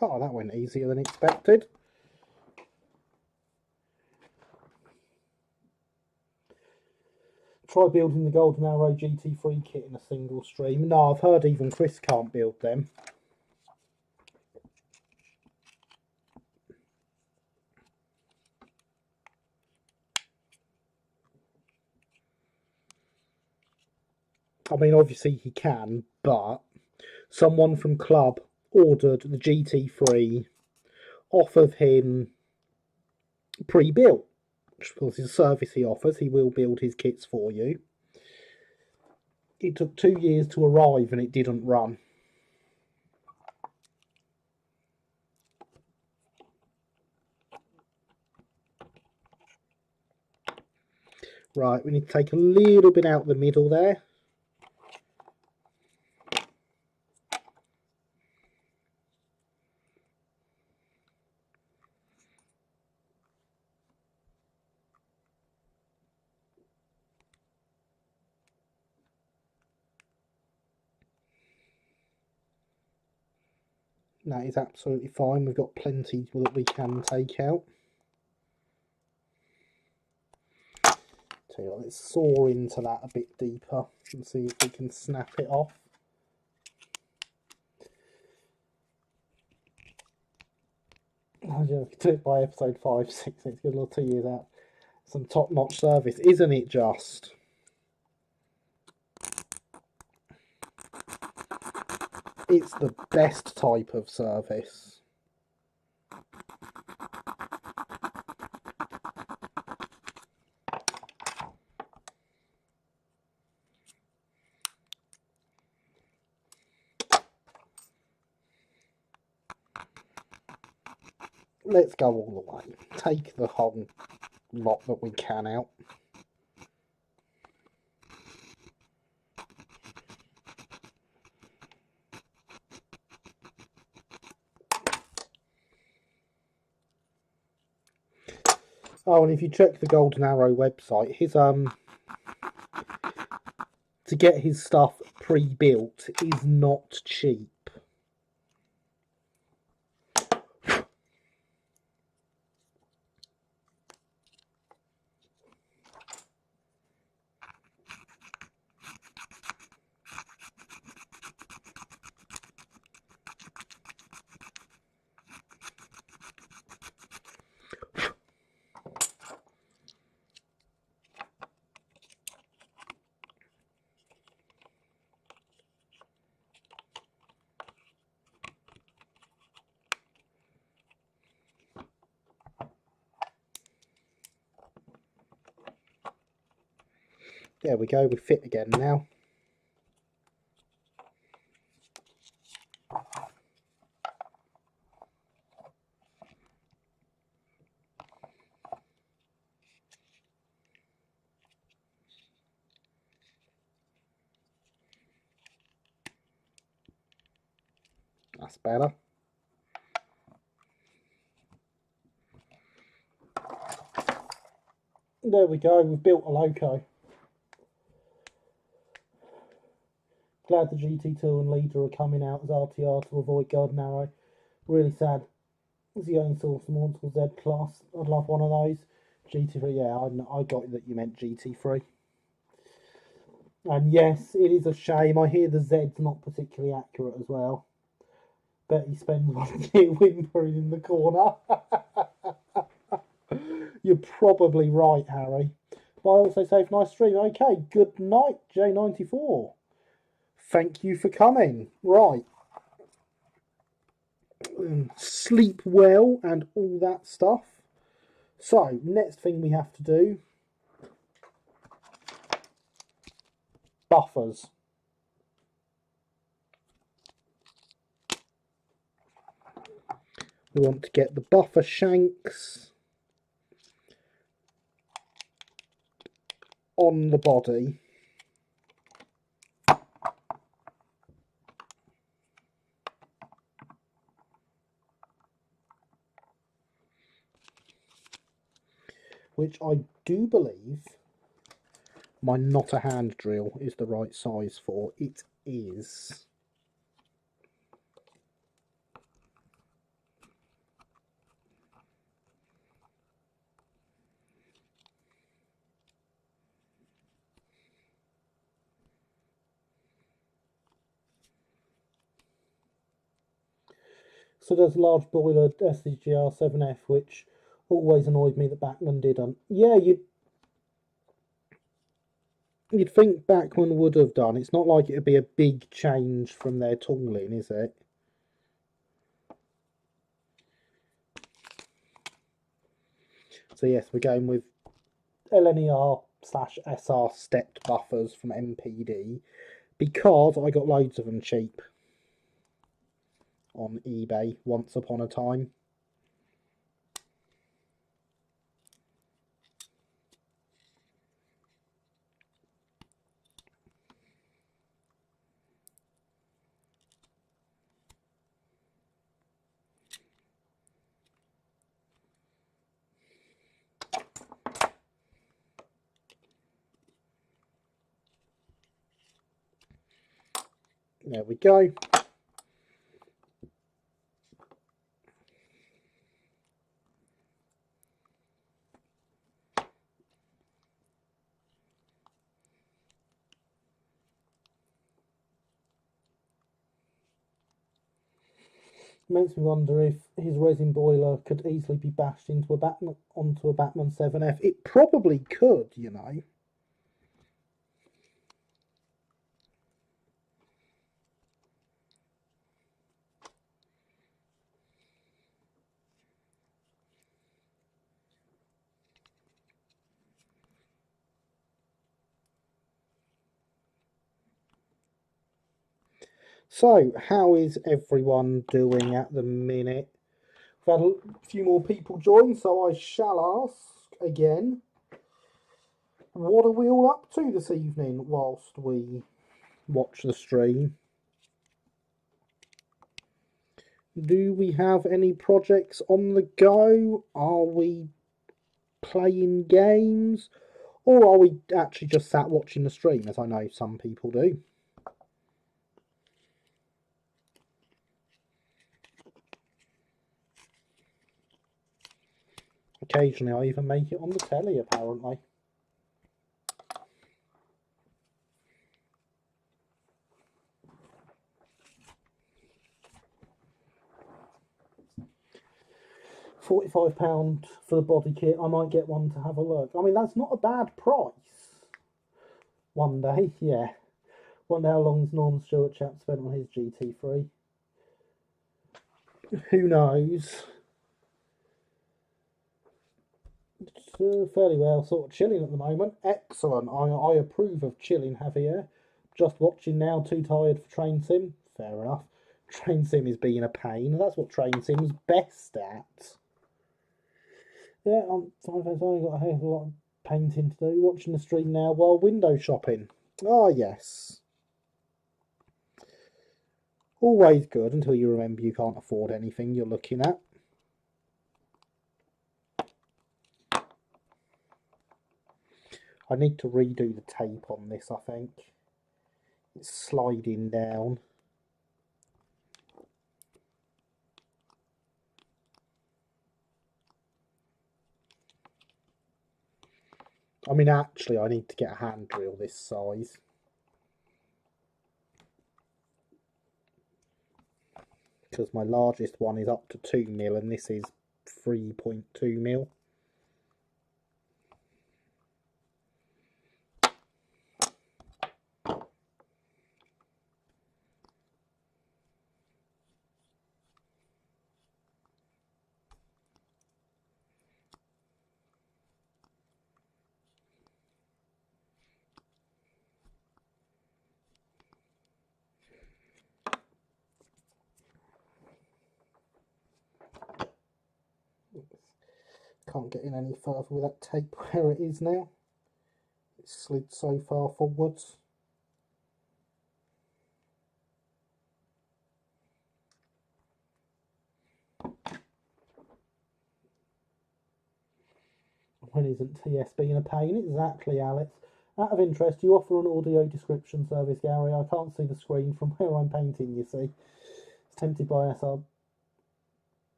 Speaker 1: God, that went easier than expected. Try building the Golden Arrow GT3 kit in a single stream. No, I've heard even Chris can't build them. I mean, obviously he can, but someone from Club ordered the GT3 off of him pre-built, which of course is a service he offers. He will build his kits for you. It took 2 years to arrive and it didn't run. Right, we need to take a little bit out of the middle there. That is absolutely fine. We've got plenty that we can take out. Tell you what, let's saw into that a bit deeper and see if we can snap it off. Oh, yeah, we can do it by episode 5, 6. It's good, a little 2 years out. Some top-notch service, isn't it just? It's the best type of service. Let's go all the way. Take the whole lot that we can out. Oh, and if you check the Golden Arrow website, his to get his stuff pre-built is not cheap. There we go, we're fit again now. That's better. There we go, we've built a loco. Glad the GT2 and Leader are coming out as RTR to avoid Golden Arrow. Really sad. It's the only source of multiple Z class. I'd love one of those. GT3, yeah, I got that you meant GT3. And yes, it is a shame. I hear the Z's not particularly accurate as well. Bet he spends one year whimpering in the corner. You're probably right, Harry. But I also say, nice stream. Okay, good night, J94. Thank you for coming. Right. Sleep well and all that stuff. So, next thing we have to do, buffers. We want to get the buffer shanks on the body. Which I do believe my not a hand drill is the right size for. It is. So there's a large boiler SCGR 7F, which always annoyed me that Bachmann didn't. Yeah, you'd think Bachmann would have done. It's not like it'd be a big change from their tooling, is it? So yes, we're going with LNER/SR stepped buffers from MPD because I got loads of them cheap on eBay once upon a time. There we go. Makes me wonder if his resin boiler could easily be bashed into onto a Bachmann 7F. It probably could, you know. So, how is everyone doing at the minute? We've had a few more people join, so I shall ask again. What are we all up to this evening whilst we watch the stream? Do we have any projects on the go? Are we playing games? Or are we actually just sat watching the stream, as I know some people do? Occasionally I even make it on the telly, apparently. £45 for the body kit. I might get one to have a look. I mean, that's not a bad price. One day, yeah. Wonder how long's Norm Stewart chap spent on his GT3. Who knows? It's fairly well, sort of chilling at the moment. Excellent. I approve of chilling, Javier. Just watching now, too tired for Train Sim. Fair enough. Train Sim is being a pain. That's what Train Sim's best at. Yeah, I've only got a hell of a lot of painting to do. Watching the stream now while window shopping. Ah, yes. Always good until you remember you can't afford anything you're looking at. I need to redo the tape on this, I think. It's sliding down. I mean, actually, I need to get a hand drill this size. because my largest one is up to 2 mil and this is 3.2 mil. Can't get in any further with that tape where it is now. It's slid so far forwards. When isn't TS being a pain? Exactly, Alex. Out of interest, you offer an audio description service, Gary. I can't see the screen from where I'm painting, you see. It's tempted by SR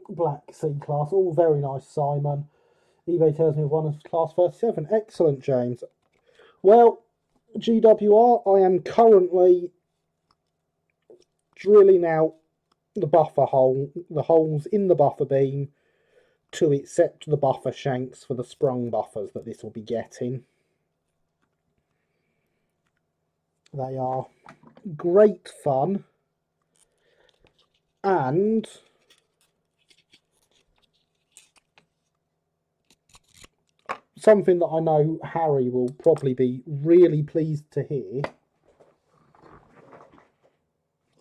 Speaker 1: Black C-Class. All very nice, Simon. eBay tells me one is class 37. Excellent, James. Well, GWR, I am currently drilling out the buffer hole, the holes in the buffer beam to accept the buffer shanks for the sprung buffers that this will be getting. They are great fun and something that I know Harry will probably be really pleased to hear,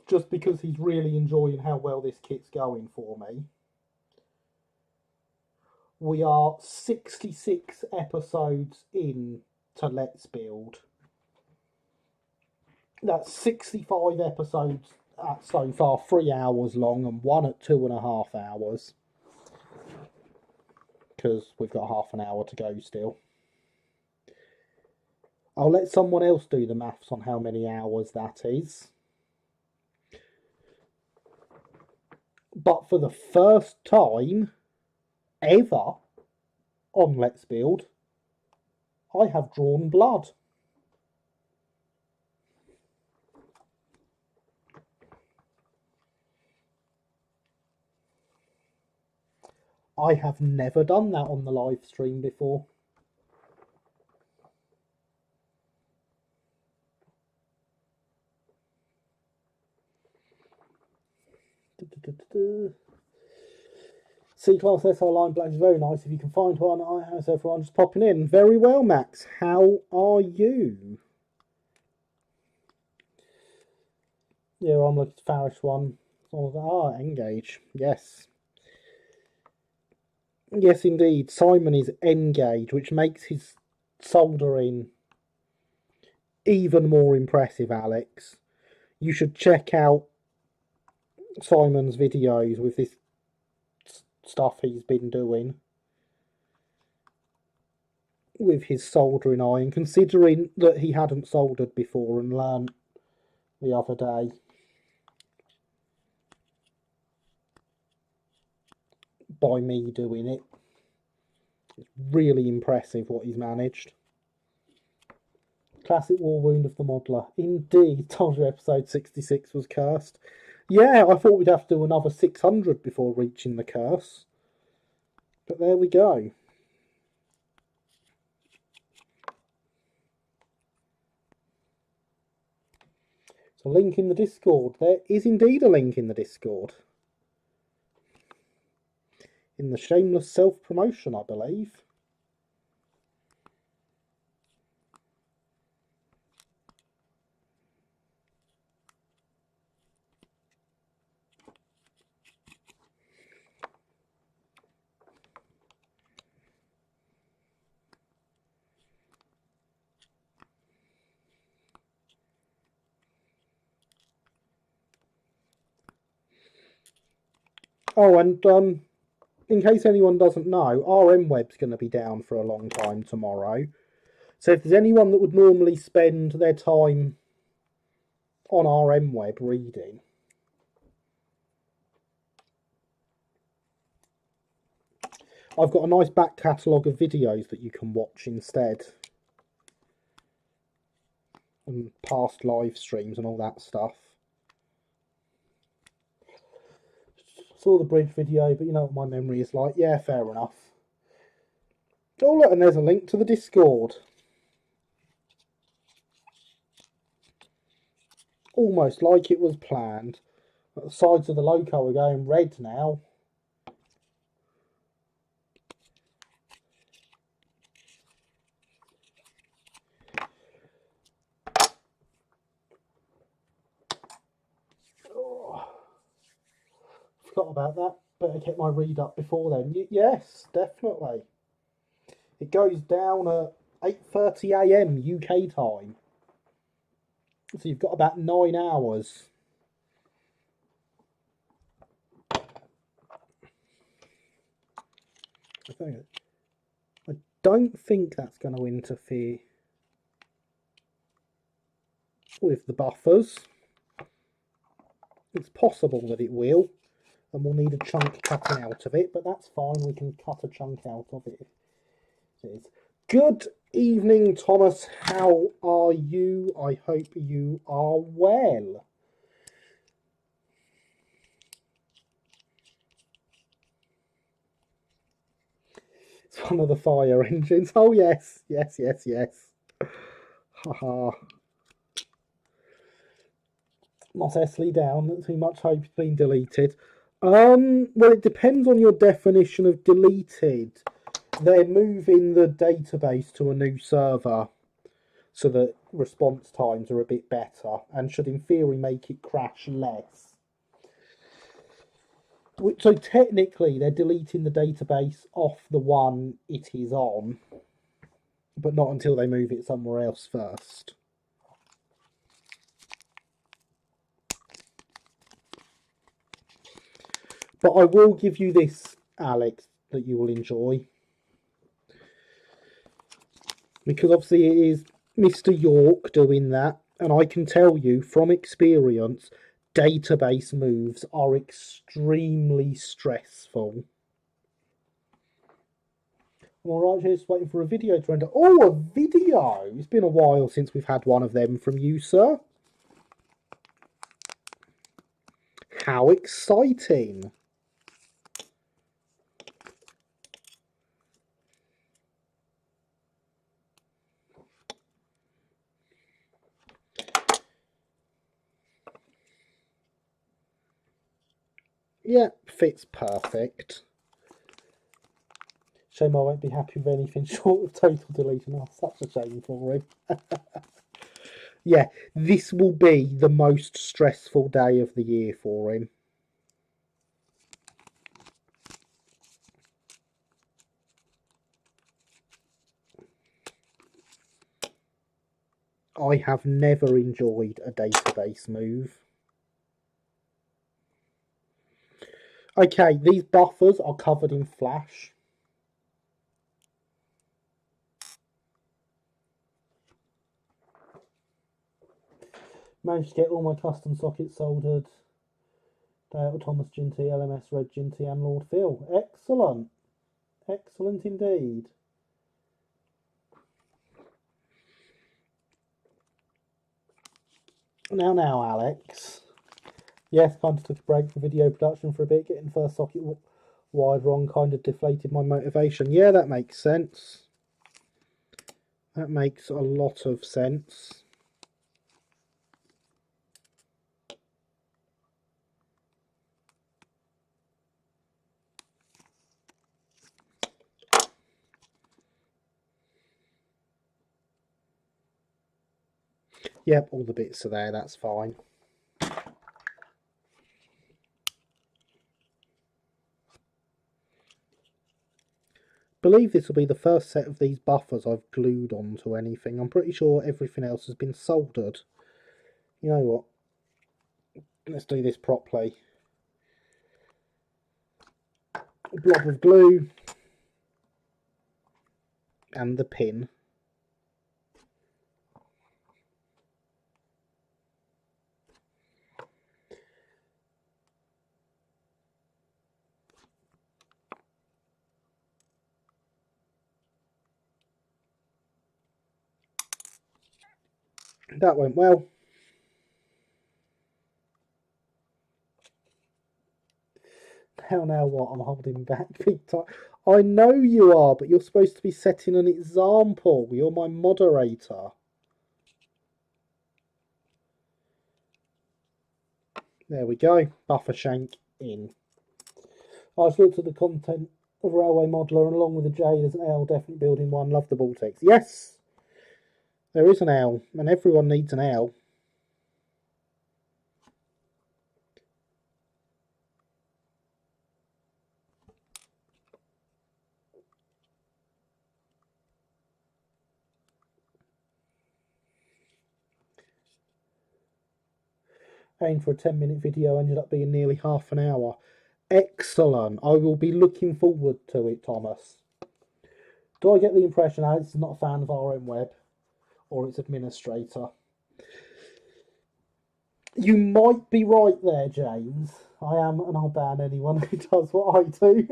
Speaker 1: just because he's really enjoying how well this kit's going for me. We are 66 episodes in to Let's Build. That's 65 episodes so far, 3 hours long, and one at 2.5 hours. Because we've got half an hour to go still. I'll let someone else do the maths on how many hours that is. But for the first time ever on Let's Build, I have drawn blood. I have never done that on the live stream before. C-Class SR line black is very nice. If you can find one, how's everyone? Just popping in. Very well, Max. How are you? Yeah, I'm looking at Farish one. Engage. Yes. Yes, indeed. Simon is Engage, which makes his soldering even more impressive, Alex. You should check out Simon's videos with this stuff he's been doing with his soldering iron, considering that he hadn't soldered before and learned the other day by me doing it. It's really impressive what he's managed. Classic war wound of the modeler. Indeed, told you episode 66 was cursed. Yeah, I thought we'd have to do another 600 before reaching the curse. But there we go. So, link in the Discord. There is indeed a link in the Discord. In the shameless self-promotion, I believe. Oh, and in case anyone doesn't know, RMWeb's going to be down for a long time tomorrow. So if there's anyone that would normally spend their time on RMWeb reading, I've got a nice back catalogue of videos that you can watch instead. And past live streams and all that stuff. Saw the bridge video, but you know what my memory is like. Yeah, fair enough. Oh look, and there's a link to the Discord. Almost like it was planned. The sides of the logo are going red now. Oh, forgot about that. Better get my read up before then. Yes, definitely. It goes down at 8:30 AM UK time. So you've got about 9 hours. I don't think that's going to interfere with the buffers. It's possible that it will, and we'll need a chunk cutting out of it, but that's fine. We can cut a chunk out of it. Good evening, Thomas. How are you? I hope you are well. It's one of the fire engines. Oh, yes. Yes, yes, yes. Haha. Not Esley down. Too much hope it's been deleted. Well, it depends on your definition of deleted. They're moving the database to a new server so that response times are a bit better and should in theory make it crash less. So technically they're deleting the database off the one it is on, but not until they move it somewhere else first. But I will give you this, Alex, that you will enjoy. Because obviously it is Mr. York doing that, and I can tell you from experience, database moves are extremely stressful. I'm alright, just waiting for a video to render. Oh, a video! It's been a while since we've had one of them from you, sir. How exciting! Yeah, fits perfect. Shame I won't be happy with anything short of total deletion. Oh, such a shame for him. Yeah, this will be the most stressful day of the year for him. I have never enjoyed a database move. Okay, these buffers are covered in flash. Managed to get all my custom sockets soldered. Dale, Thomas Ginty, LMS Red Ginty and Lord Phil. Excellent. Excellent indeed. Now, Alex. Yes, kind of took a break from video production for a bit. Getting first socket wired wrong kind of deflated my motivation. Yeah, that makes sense. That makes a lot of sense. Yep, all the bits are there, that's fine. Believe this will be the first set of these buffers I've glued onto anything. I'm pretty sure everything else has been soldered. You know what? Let's do this properly. A blob of glue and the pin. That went well. Now what? I'm holding back big time. I know you are, but you're supposed to be setting an example. You're my moderator. There we go. Buffer shank in. I've looked at the content of Railway Modeler, and along with the J, there's an L. Definitely building one. Love the Baltics. Yes, there is an L, and everyone needs an L. Aimed for a 10-minute video, ended up being nearly half an hour. Excellent. I will be looking forward to it, Thomas. Do I get the impression Alex is not a fan of RM Web or its administrator? You might be right there, James. I am, and I'll ban anyone who does what I do.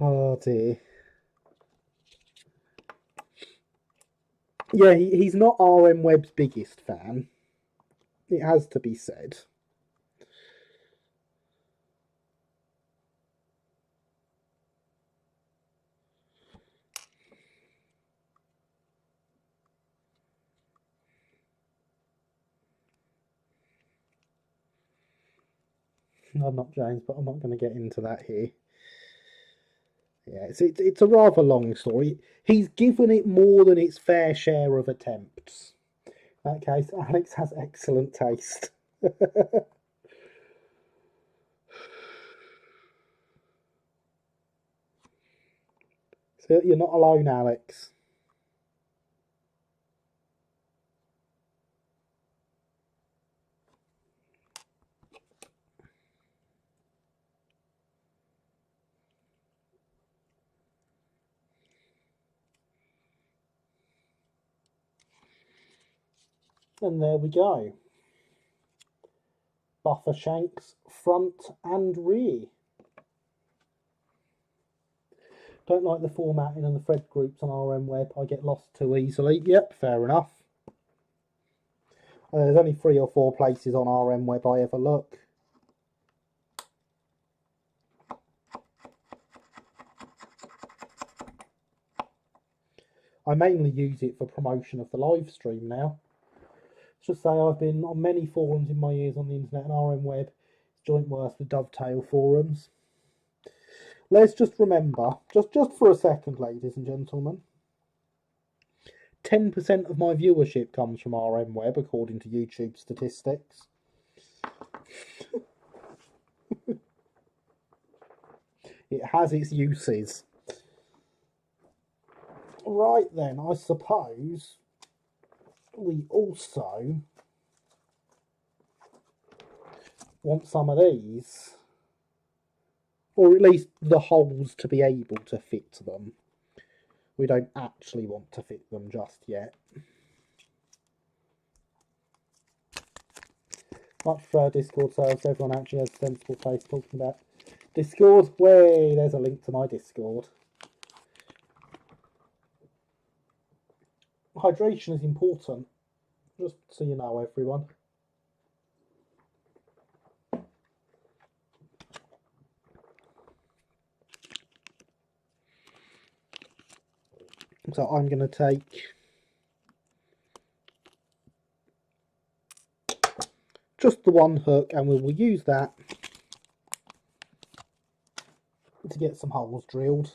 Speaker 1: Oh dear. Yeah, he's not RM Web's biggest fan. It has to be said. I'm not James, but I'm not going to get into that here. Yeah, it's a rather long story. He's given it more than its fair share of attempts. In that case, Alex has excellent taste. So you're not alone, Alex. And there we go. Buffer shanks, front and rear. Don't like the formatting and the thread groups on RM Web. I get lost too easily. Yep, fair enough. There's only 3 or 4 places on RM Web I ever look. I mainly use it for promotion of the live stream now. Just say I've been on many forums in my years on the internet, and RM Web is joint worth with Dovetail forums. Let's just remember, just for a second, ladies and gentlemen, 10% of my viewership comes from RM Web, according to YouTube statistics. It has its uses. Right then, I suppose we also want some of these, or at least the holes to be able to fit them. We don't actually want to fit them just yet. Much prefer Discord servers. Everyone actually has a sensible place talking about Discord. Way, there's a link to my Discord. Hydration is important, just so you know, everyone. So I'm going to take just the one hook, and we will use that to get some holes drilled.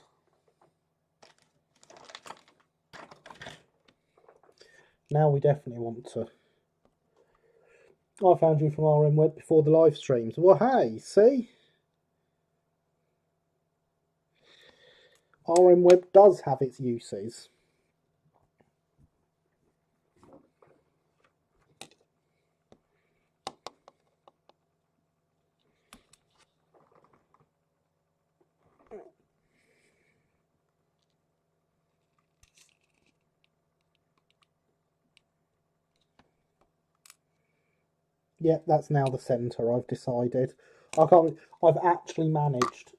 Speaker 1: Now we definitely want to... I found you from RM Web before the live streams. Well, hey, see? RM Web does have its uses. Yep, that's now the centre, I've decided. I've actually managed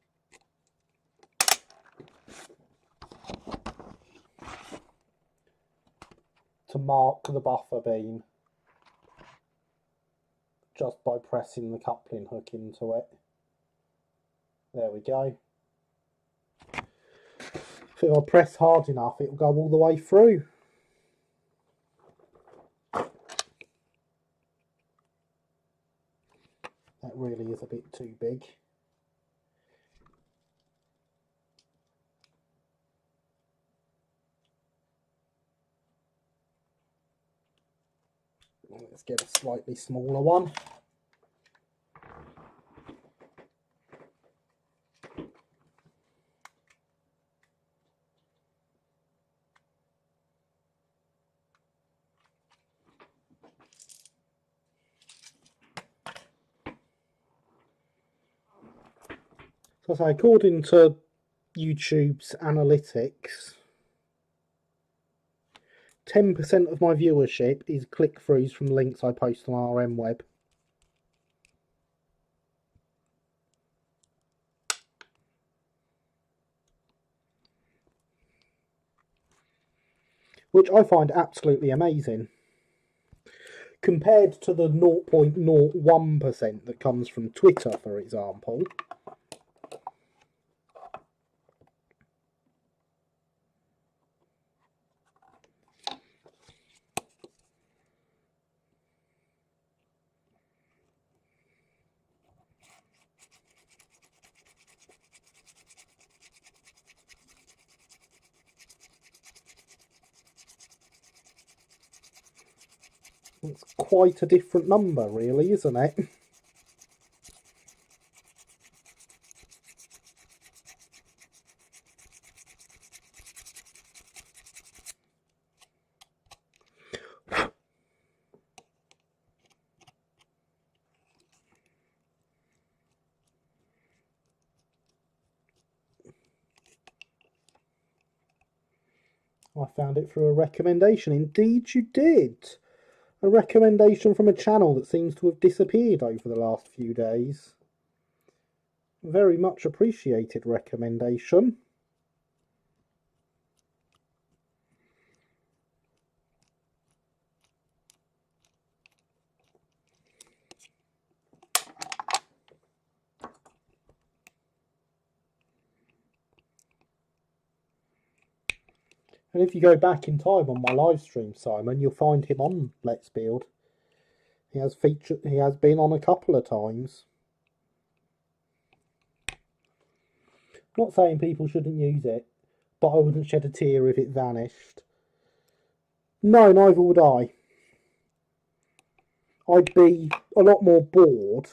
Speaker 1: to mark the buffer beam just by pressing the coupling hook into it. There we go. If I press hard enough, it will go all the way through. That really is a bit too big. Let's get a slightly smaller one. So according to YouTube's analytics, 10% of my viewership is click-throughs from links I post on RMWeb. Which I find absolutely amazing. Compared to the 0.01% that comes from Twitter, for example. It's quite a different number, really, isn't it? I found it through a recommendation. Indeed you did. A recommendation from a channel that seems to have disappeared over the last few days. Very much appreciated recommendation. And if you go back in time on my live stream, Simon, you'll find him on Let's Build. He has been on a couple of times. I'm not saying people shouldn't use it, but I wouldn't shed a tear if it vanished. No, neither would I. I'd be a lot more bored.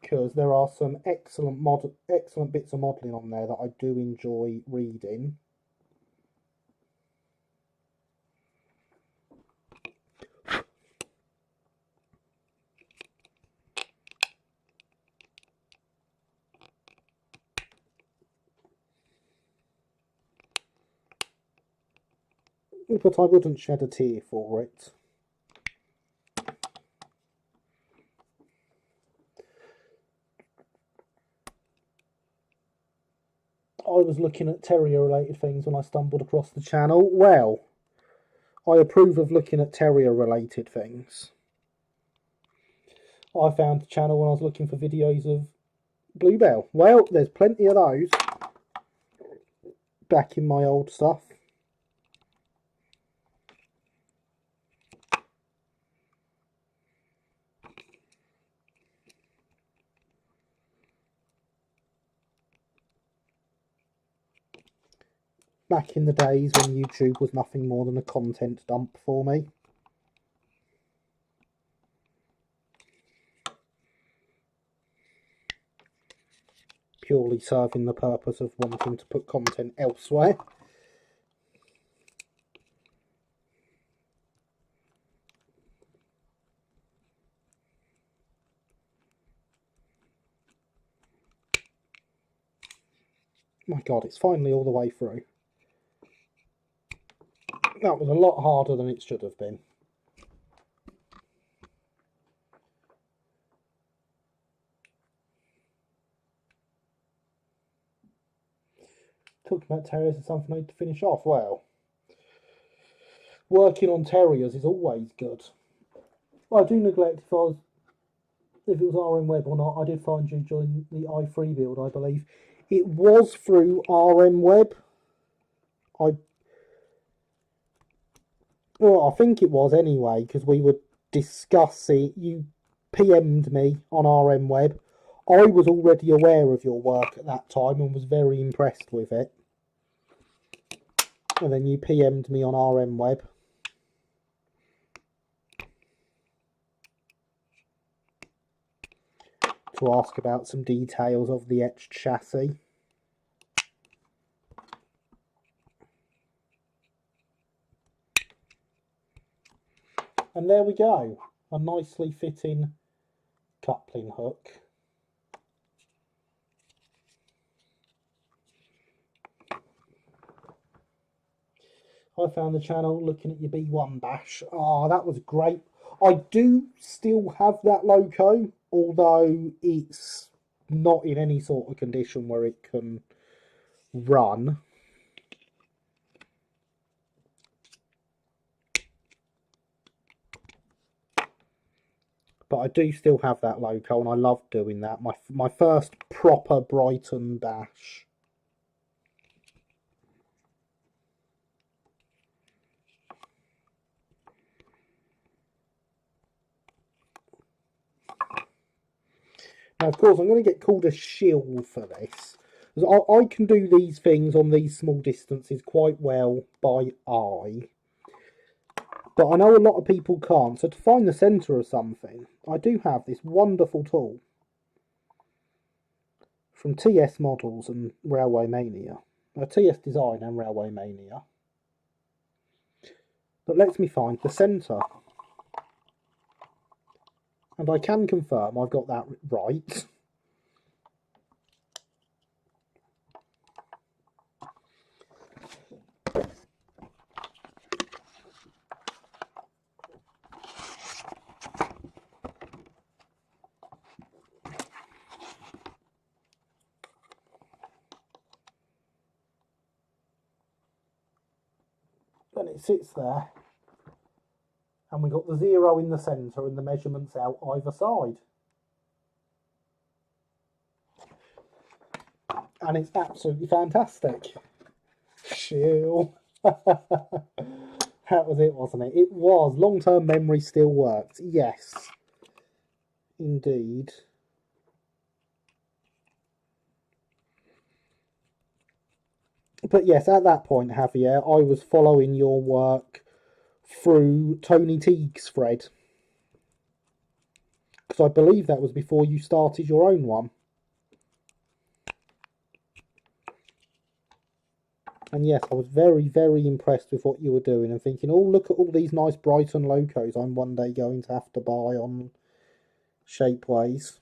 Speaker 1: Because there are some excellent bits of modelling on there that I do enjoy reading. But I wouldn't shed a tear for it. I was looking at terrier-related things when I stumbled across the channel. Well, I approve of looking at terrier-related things. I found the channel when I was looking for videos of Bluebell. Well, there's plenty of those back in my old stuff. Back in the days when YouTube was nothing more than a content dump for me. Purely serving the purpose of wanting to put content elsewhere. My God, it's finally all the way through. That was a lot harder than it should have been. Talking about terriers is something I need to finish off. Well, working on terriers is always good. I do neglect if it was RM Web or not. I did find you during the i3 build, I believe. It was through RM Web. I think it was anyway, because we were discussing. You PM'd me on RM Web. I was already aware of your work at that time and was very impressed with it. And then you PM'd me on RM Web. To ask about some details of the etched chassis. And there we go, a nicely fitting coupling hook. I found the channel looking at your B1 bash. Oh, that was great. I do still have that loco, although it's not in any sort of condition where it can run. But I do still have that loco, and I love doing that. My first proper Brighton bash. Now, of course, I'm going to get called a shill for this. Because I can do these things on these small distances quite well by eye. But I know a lot of people can't. So to find the centre of something, I do have this wonderful tool from TS Models and Railway Mania. TS Design and Railway Mania. That lets me find the centre. And I can confirm I've got that right. And it sits there. And we've got the 0 in the centre and the measurements out either side. And it's absolutely fantastic. Shill. That was it, wasn't it? It was. Long-term memory still works. Yes. Indeed. But yes, at that point, Javier, I was following your work through Tony Teague's thread. Because I believe that was before you started your own one. And yes, I was very, very impressed with what you were doing and thinking, oh, look at all these nice Brighton locos I'm one day going to have to buy on Shapeways.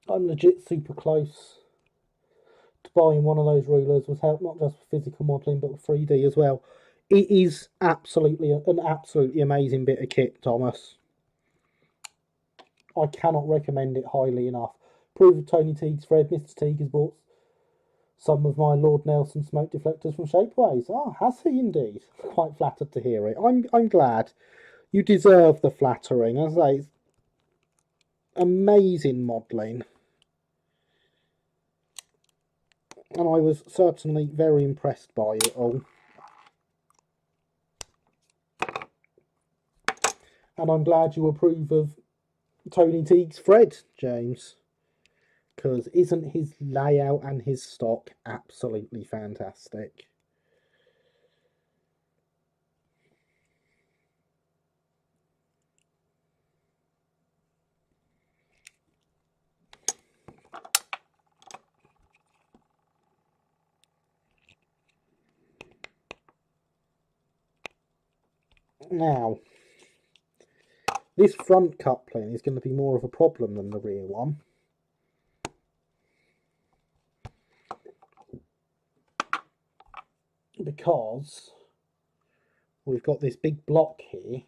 Speaker 1: I'm legit super close to buying one of those rulers. Was helped not just with physical modelling but with 3D as well. It is absolutely an absolutely amazing bit of kit, Thomas. I cannot recommend it highly enough. Proof of Tony Teague's thread. Mr. Teague has bought some of my Lord Nelson smoke deflectors from Shapeways. Ah, has he indeed? Quite flattered to hear it. I'm glad. You deserve the flattering. As I say, it's amazing modelling. And I was certainly very impressed by it all. And I'm glad you approve of Tony Teague's thread, James. Because isn't his layout and his stock absolutely fantastic? Now, this front coupling is going to be more of a problem than the rear one. Because we've got this big block here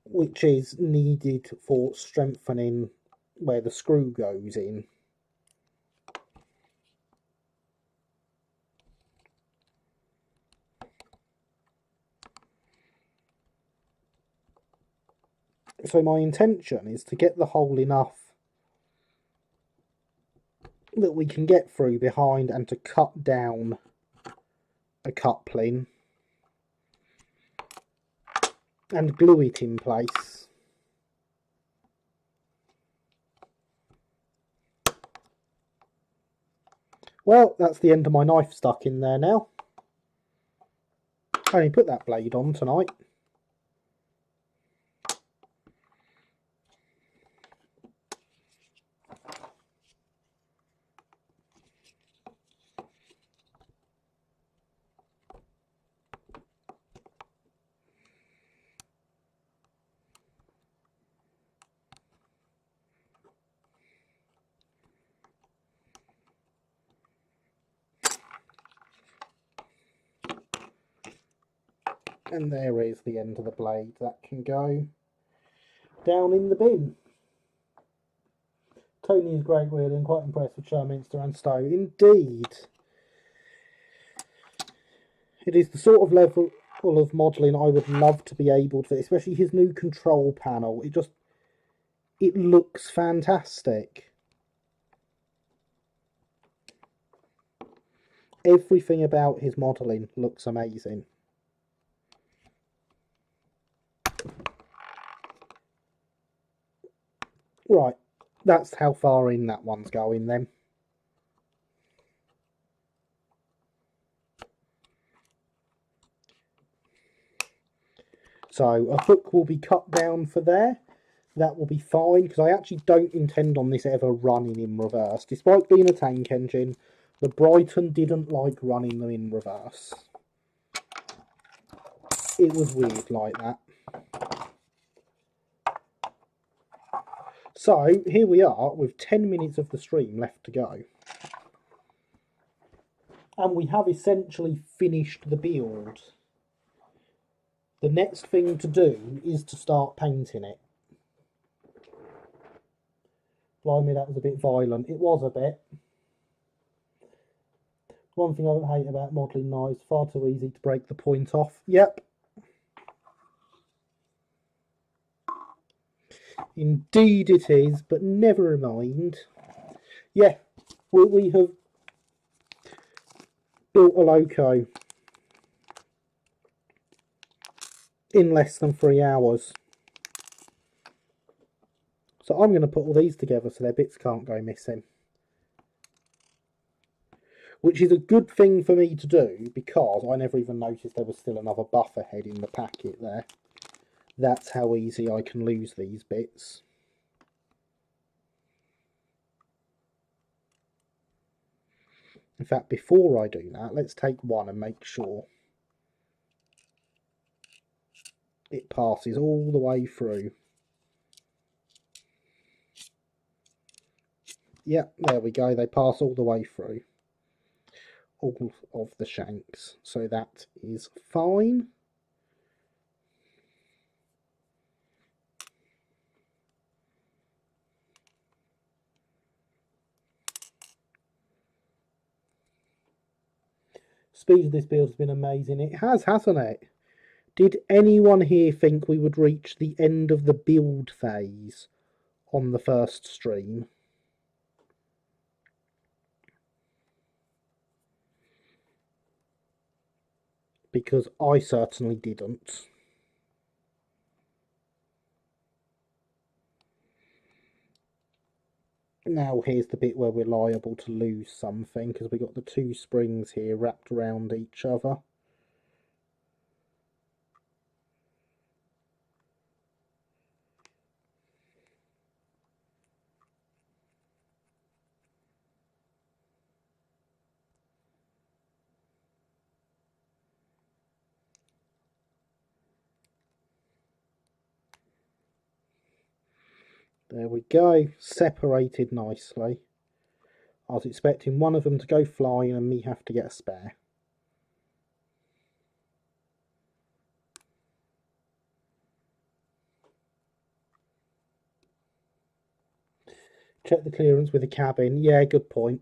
Speaker 1: which is needed for strengthening where the screw goes in. So my intention is to get the hole enough that we can get through behind and to cut down a coupling and glue it in place. Well, that's the end of my knife stuck in there now. I only put that blade on tonight. And there is the end of the blade. That can go down in the bin. Tony is great, really, and quite impressed with Sherminster and Stowe. Indeed. It is the sort of level of modelling I would love to be able to, especially his new control panel. It looks fantastic. Everything about his modelling looks amazing. Right, that's how far in that one's going then. So a hook will be cut down for there. That will be fine, because I actually don't intend on this ever running in reverse. Despite being a tank engine, the Brighton didn't like running them in reverse. It was weird like that. So here we are with 10 minutes of the stream left to go. And we have essentially finished the build. The next thing to do is to start painting it. Blimey, that was a bit violent. It was a bit. One thing I would hate about modelling knives, far too easy to break the point off. Yep. Indeed it is, but never mind. Yeah, we have built a loco in less than 3 hours. So I'm going to put all these together so their bits can't go missing. Which is a good thing for me to do, because I never even noticed there was still another buffer head in the packet there. That's how easy I can lose these bits. In fact, before I do that, let's take one and make sure it passes all the way through. Yep, there we go. They pass all the way through. All of the shanks. So that is fine. Speed of this build has been amazing. It has, hasn't it? Did anyone here think we would reach the end of the build phase on the first stream? Because I certainly didn't. Now here's the bit where we're liable to lose something, because we've got the 2 springs here wrapped around each other. There we go, separated nicely. I was expecting one of them to go flying and me have to get a spare. Check the clearance with the cabin. Yeah, good point.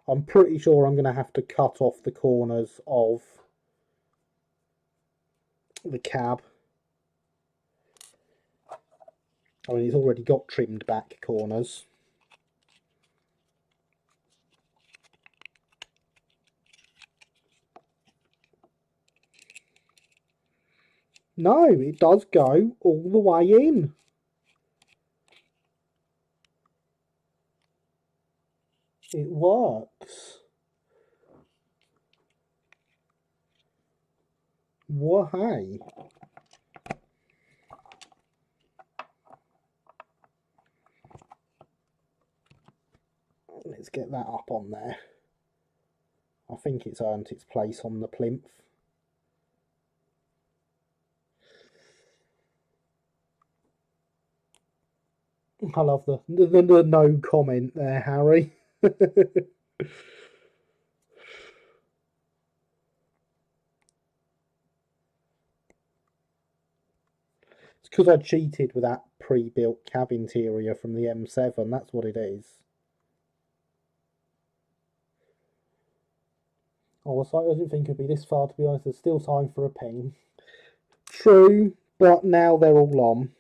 Speaker 1: I'm pretty sure I'm going to have to cut off the corners of the cab. I mean, it's already got trimmed back corners. No, it does go all the way in. It works. Why? Let's get that up on there. I think it's earned its place on the plinth. I love the no comment there, Harry. It's because I cheated with that pre-built cab interior from the M7. That's what it is. I was like, I didn't think it'd be this far, to be honest. There's still time for a ping. True, but now they're all on.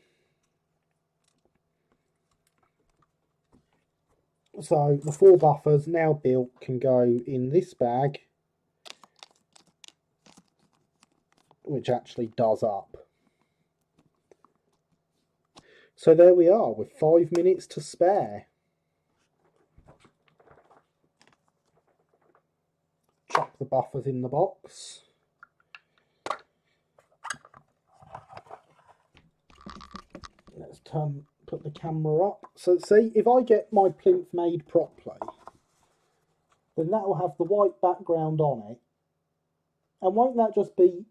Speaker 1: So the 4 buffers now built can go in this bag, which actually does up. So there we are with 5 minutes to spare. Chuck the buffers in the box. Let's put the camera up. So see, if I get my plinth made properly, then that will have the white background on it. And won't that just be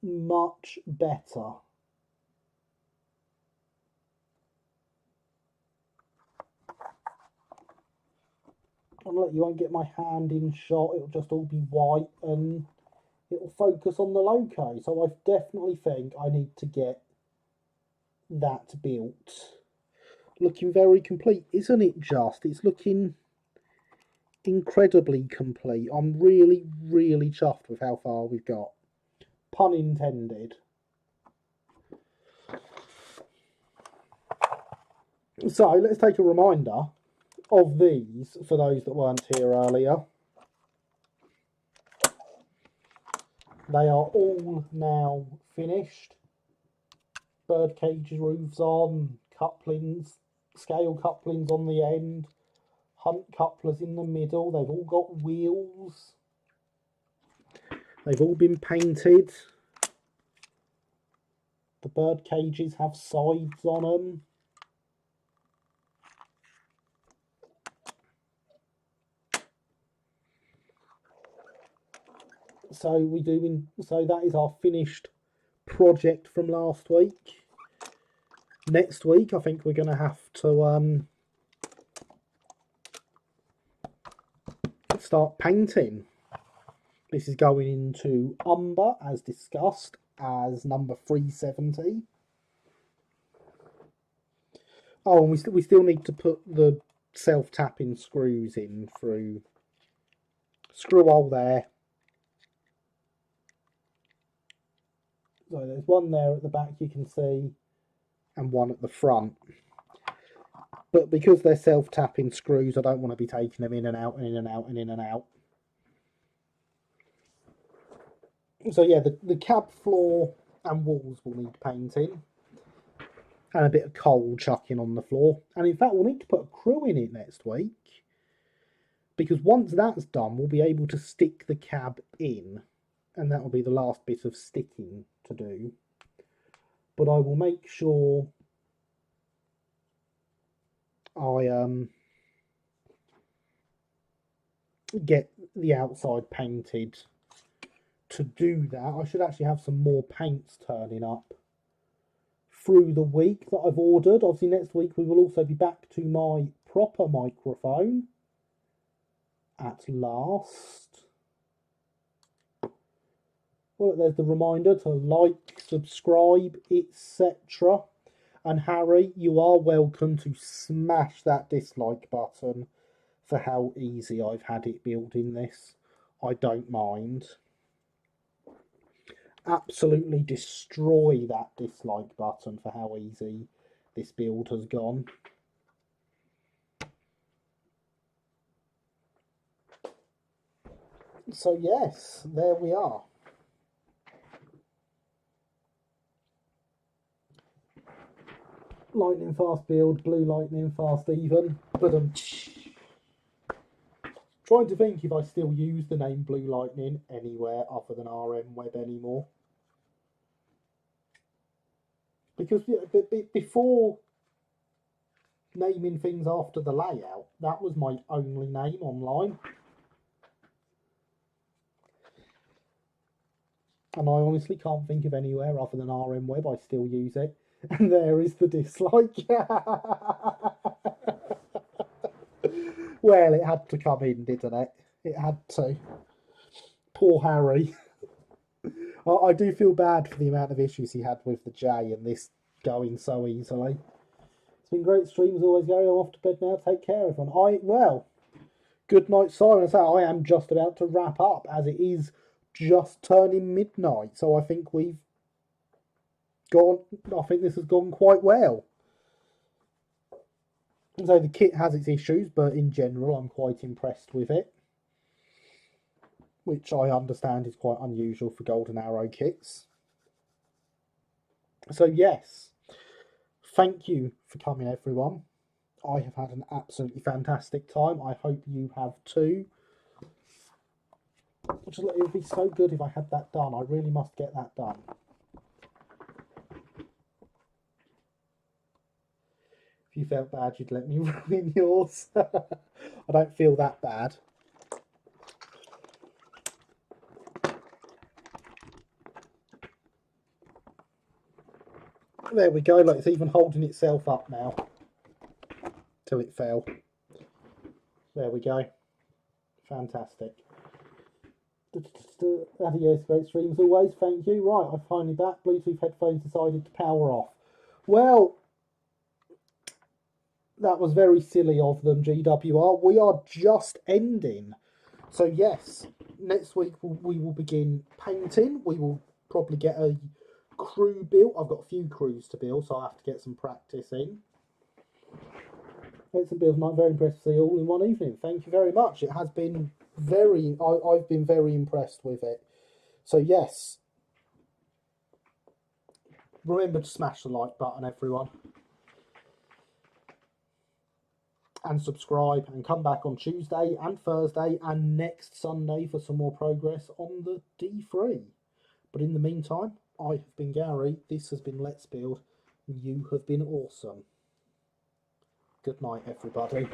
Speaker 1: much better? You won't get my hand in shot, it'll just all be white and it'll focus on the logo. So I definitely think I need to get that built. Looking very complete, isn't it just? It's looking incredibly complete. I'm really, really chuffed with how far we've got. Pun intended. So let's take a reminder of these for those that weren't here earlier. They are all now finished. Bird cage roofs on, couplings, scale couplings on the end, hunt couplers in the middle. They've all got wheels. They've all been painted. The bird cages have sides on them. So that is our finished project from last week. Next week, I think we're going to have to start painting. This is going into umber, as discussed, as number 370. Oh, and we still need to put the self-tapping screws in through screw hole there. So there's one there at the back you can see, and one at the front. But because they're self-tapping screws, I don't want to be taking them in and out and in and out and in and out. So yeah, the cab floor and walls will need painting. And a bit of coal chucking on the floor. And in fact, we'll need to put a crew in it next week. Because once that's done, we'll be able to stick the cab in. And that will be the last bit of sticking to do. But I will make sure I get the outside painted to do that. I should actually have some more paints turning up through the week that I've ordered. Obviously next week we will also be back to my proper microphone at last. Well, there's the reminder to like, subscribe, etc. And Harry, you are welcome to smash that dislike button for how easy I've had it building this. I don't mind. Absolutely destroy that dislike button for how easy this build has gone. So yes, there we are. Lightning fast build, blue lightning fast even. But trying to think if I still use the name Blue Lightning anywhere other than RM Web anymore. Because before naming things after the layout, that was my only name online. And I honestly can't think of anywhere other than RM Web I still use it. And there is the dislike. Well, it had to come in, didn't it? It had to. Poor Harry. I do feel bad for the amount of issues he had with the J and this going so easily. It's been great stream as always, Gary. I'm off to bed now. Take care, everyone. Well, good night, Simon. So I am just about to wrap up as it is just turning midnight. So I think we've gone. I think this has gone quite well. So the kit has its issues, but in general, I'm quite impressed with it. Which I understand is quite unusual for Golden Arrow kits. So yes, thank you for coming, everyone. I have had an absolutely fantastic time. I hope you have too. It would be so good if I had that done. I really must get that done. If you felt bad, you'd let me ruin yours. I don't feel that bad. There we go. Look, it's even holding itself up now. Till it fell. There we go. Fantastic. Adios, great stream as always. Thank you. Right, I'm finally back. Bluetooth headphones decided to power off. Well, that was very silly of them, GWR. We are just ending. So yes, next week we will begin painting. We will probably get a crew built. I've got a few crews to build, so I have to get some practice in. Get some builds. I'm very impressed to see all in one evening. Thank you very much. It has been very, I've been very impressed with it. So yes, remember to smash the like button, everyone. And subscribe and come back on Tuesday and Thursday and next Sunday for some more progress on the D3. But in the meantime, I have been Gary, this has been Let's Build, and you have been awesome. Good night, everybody.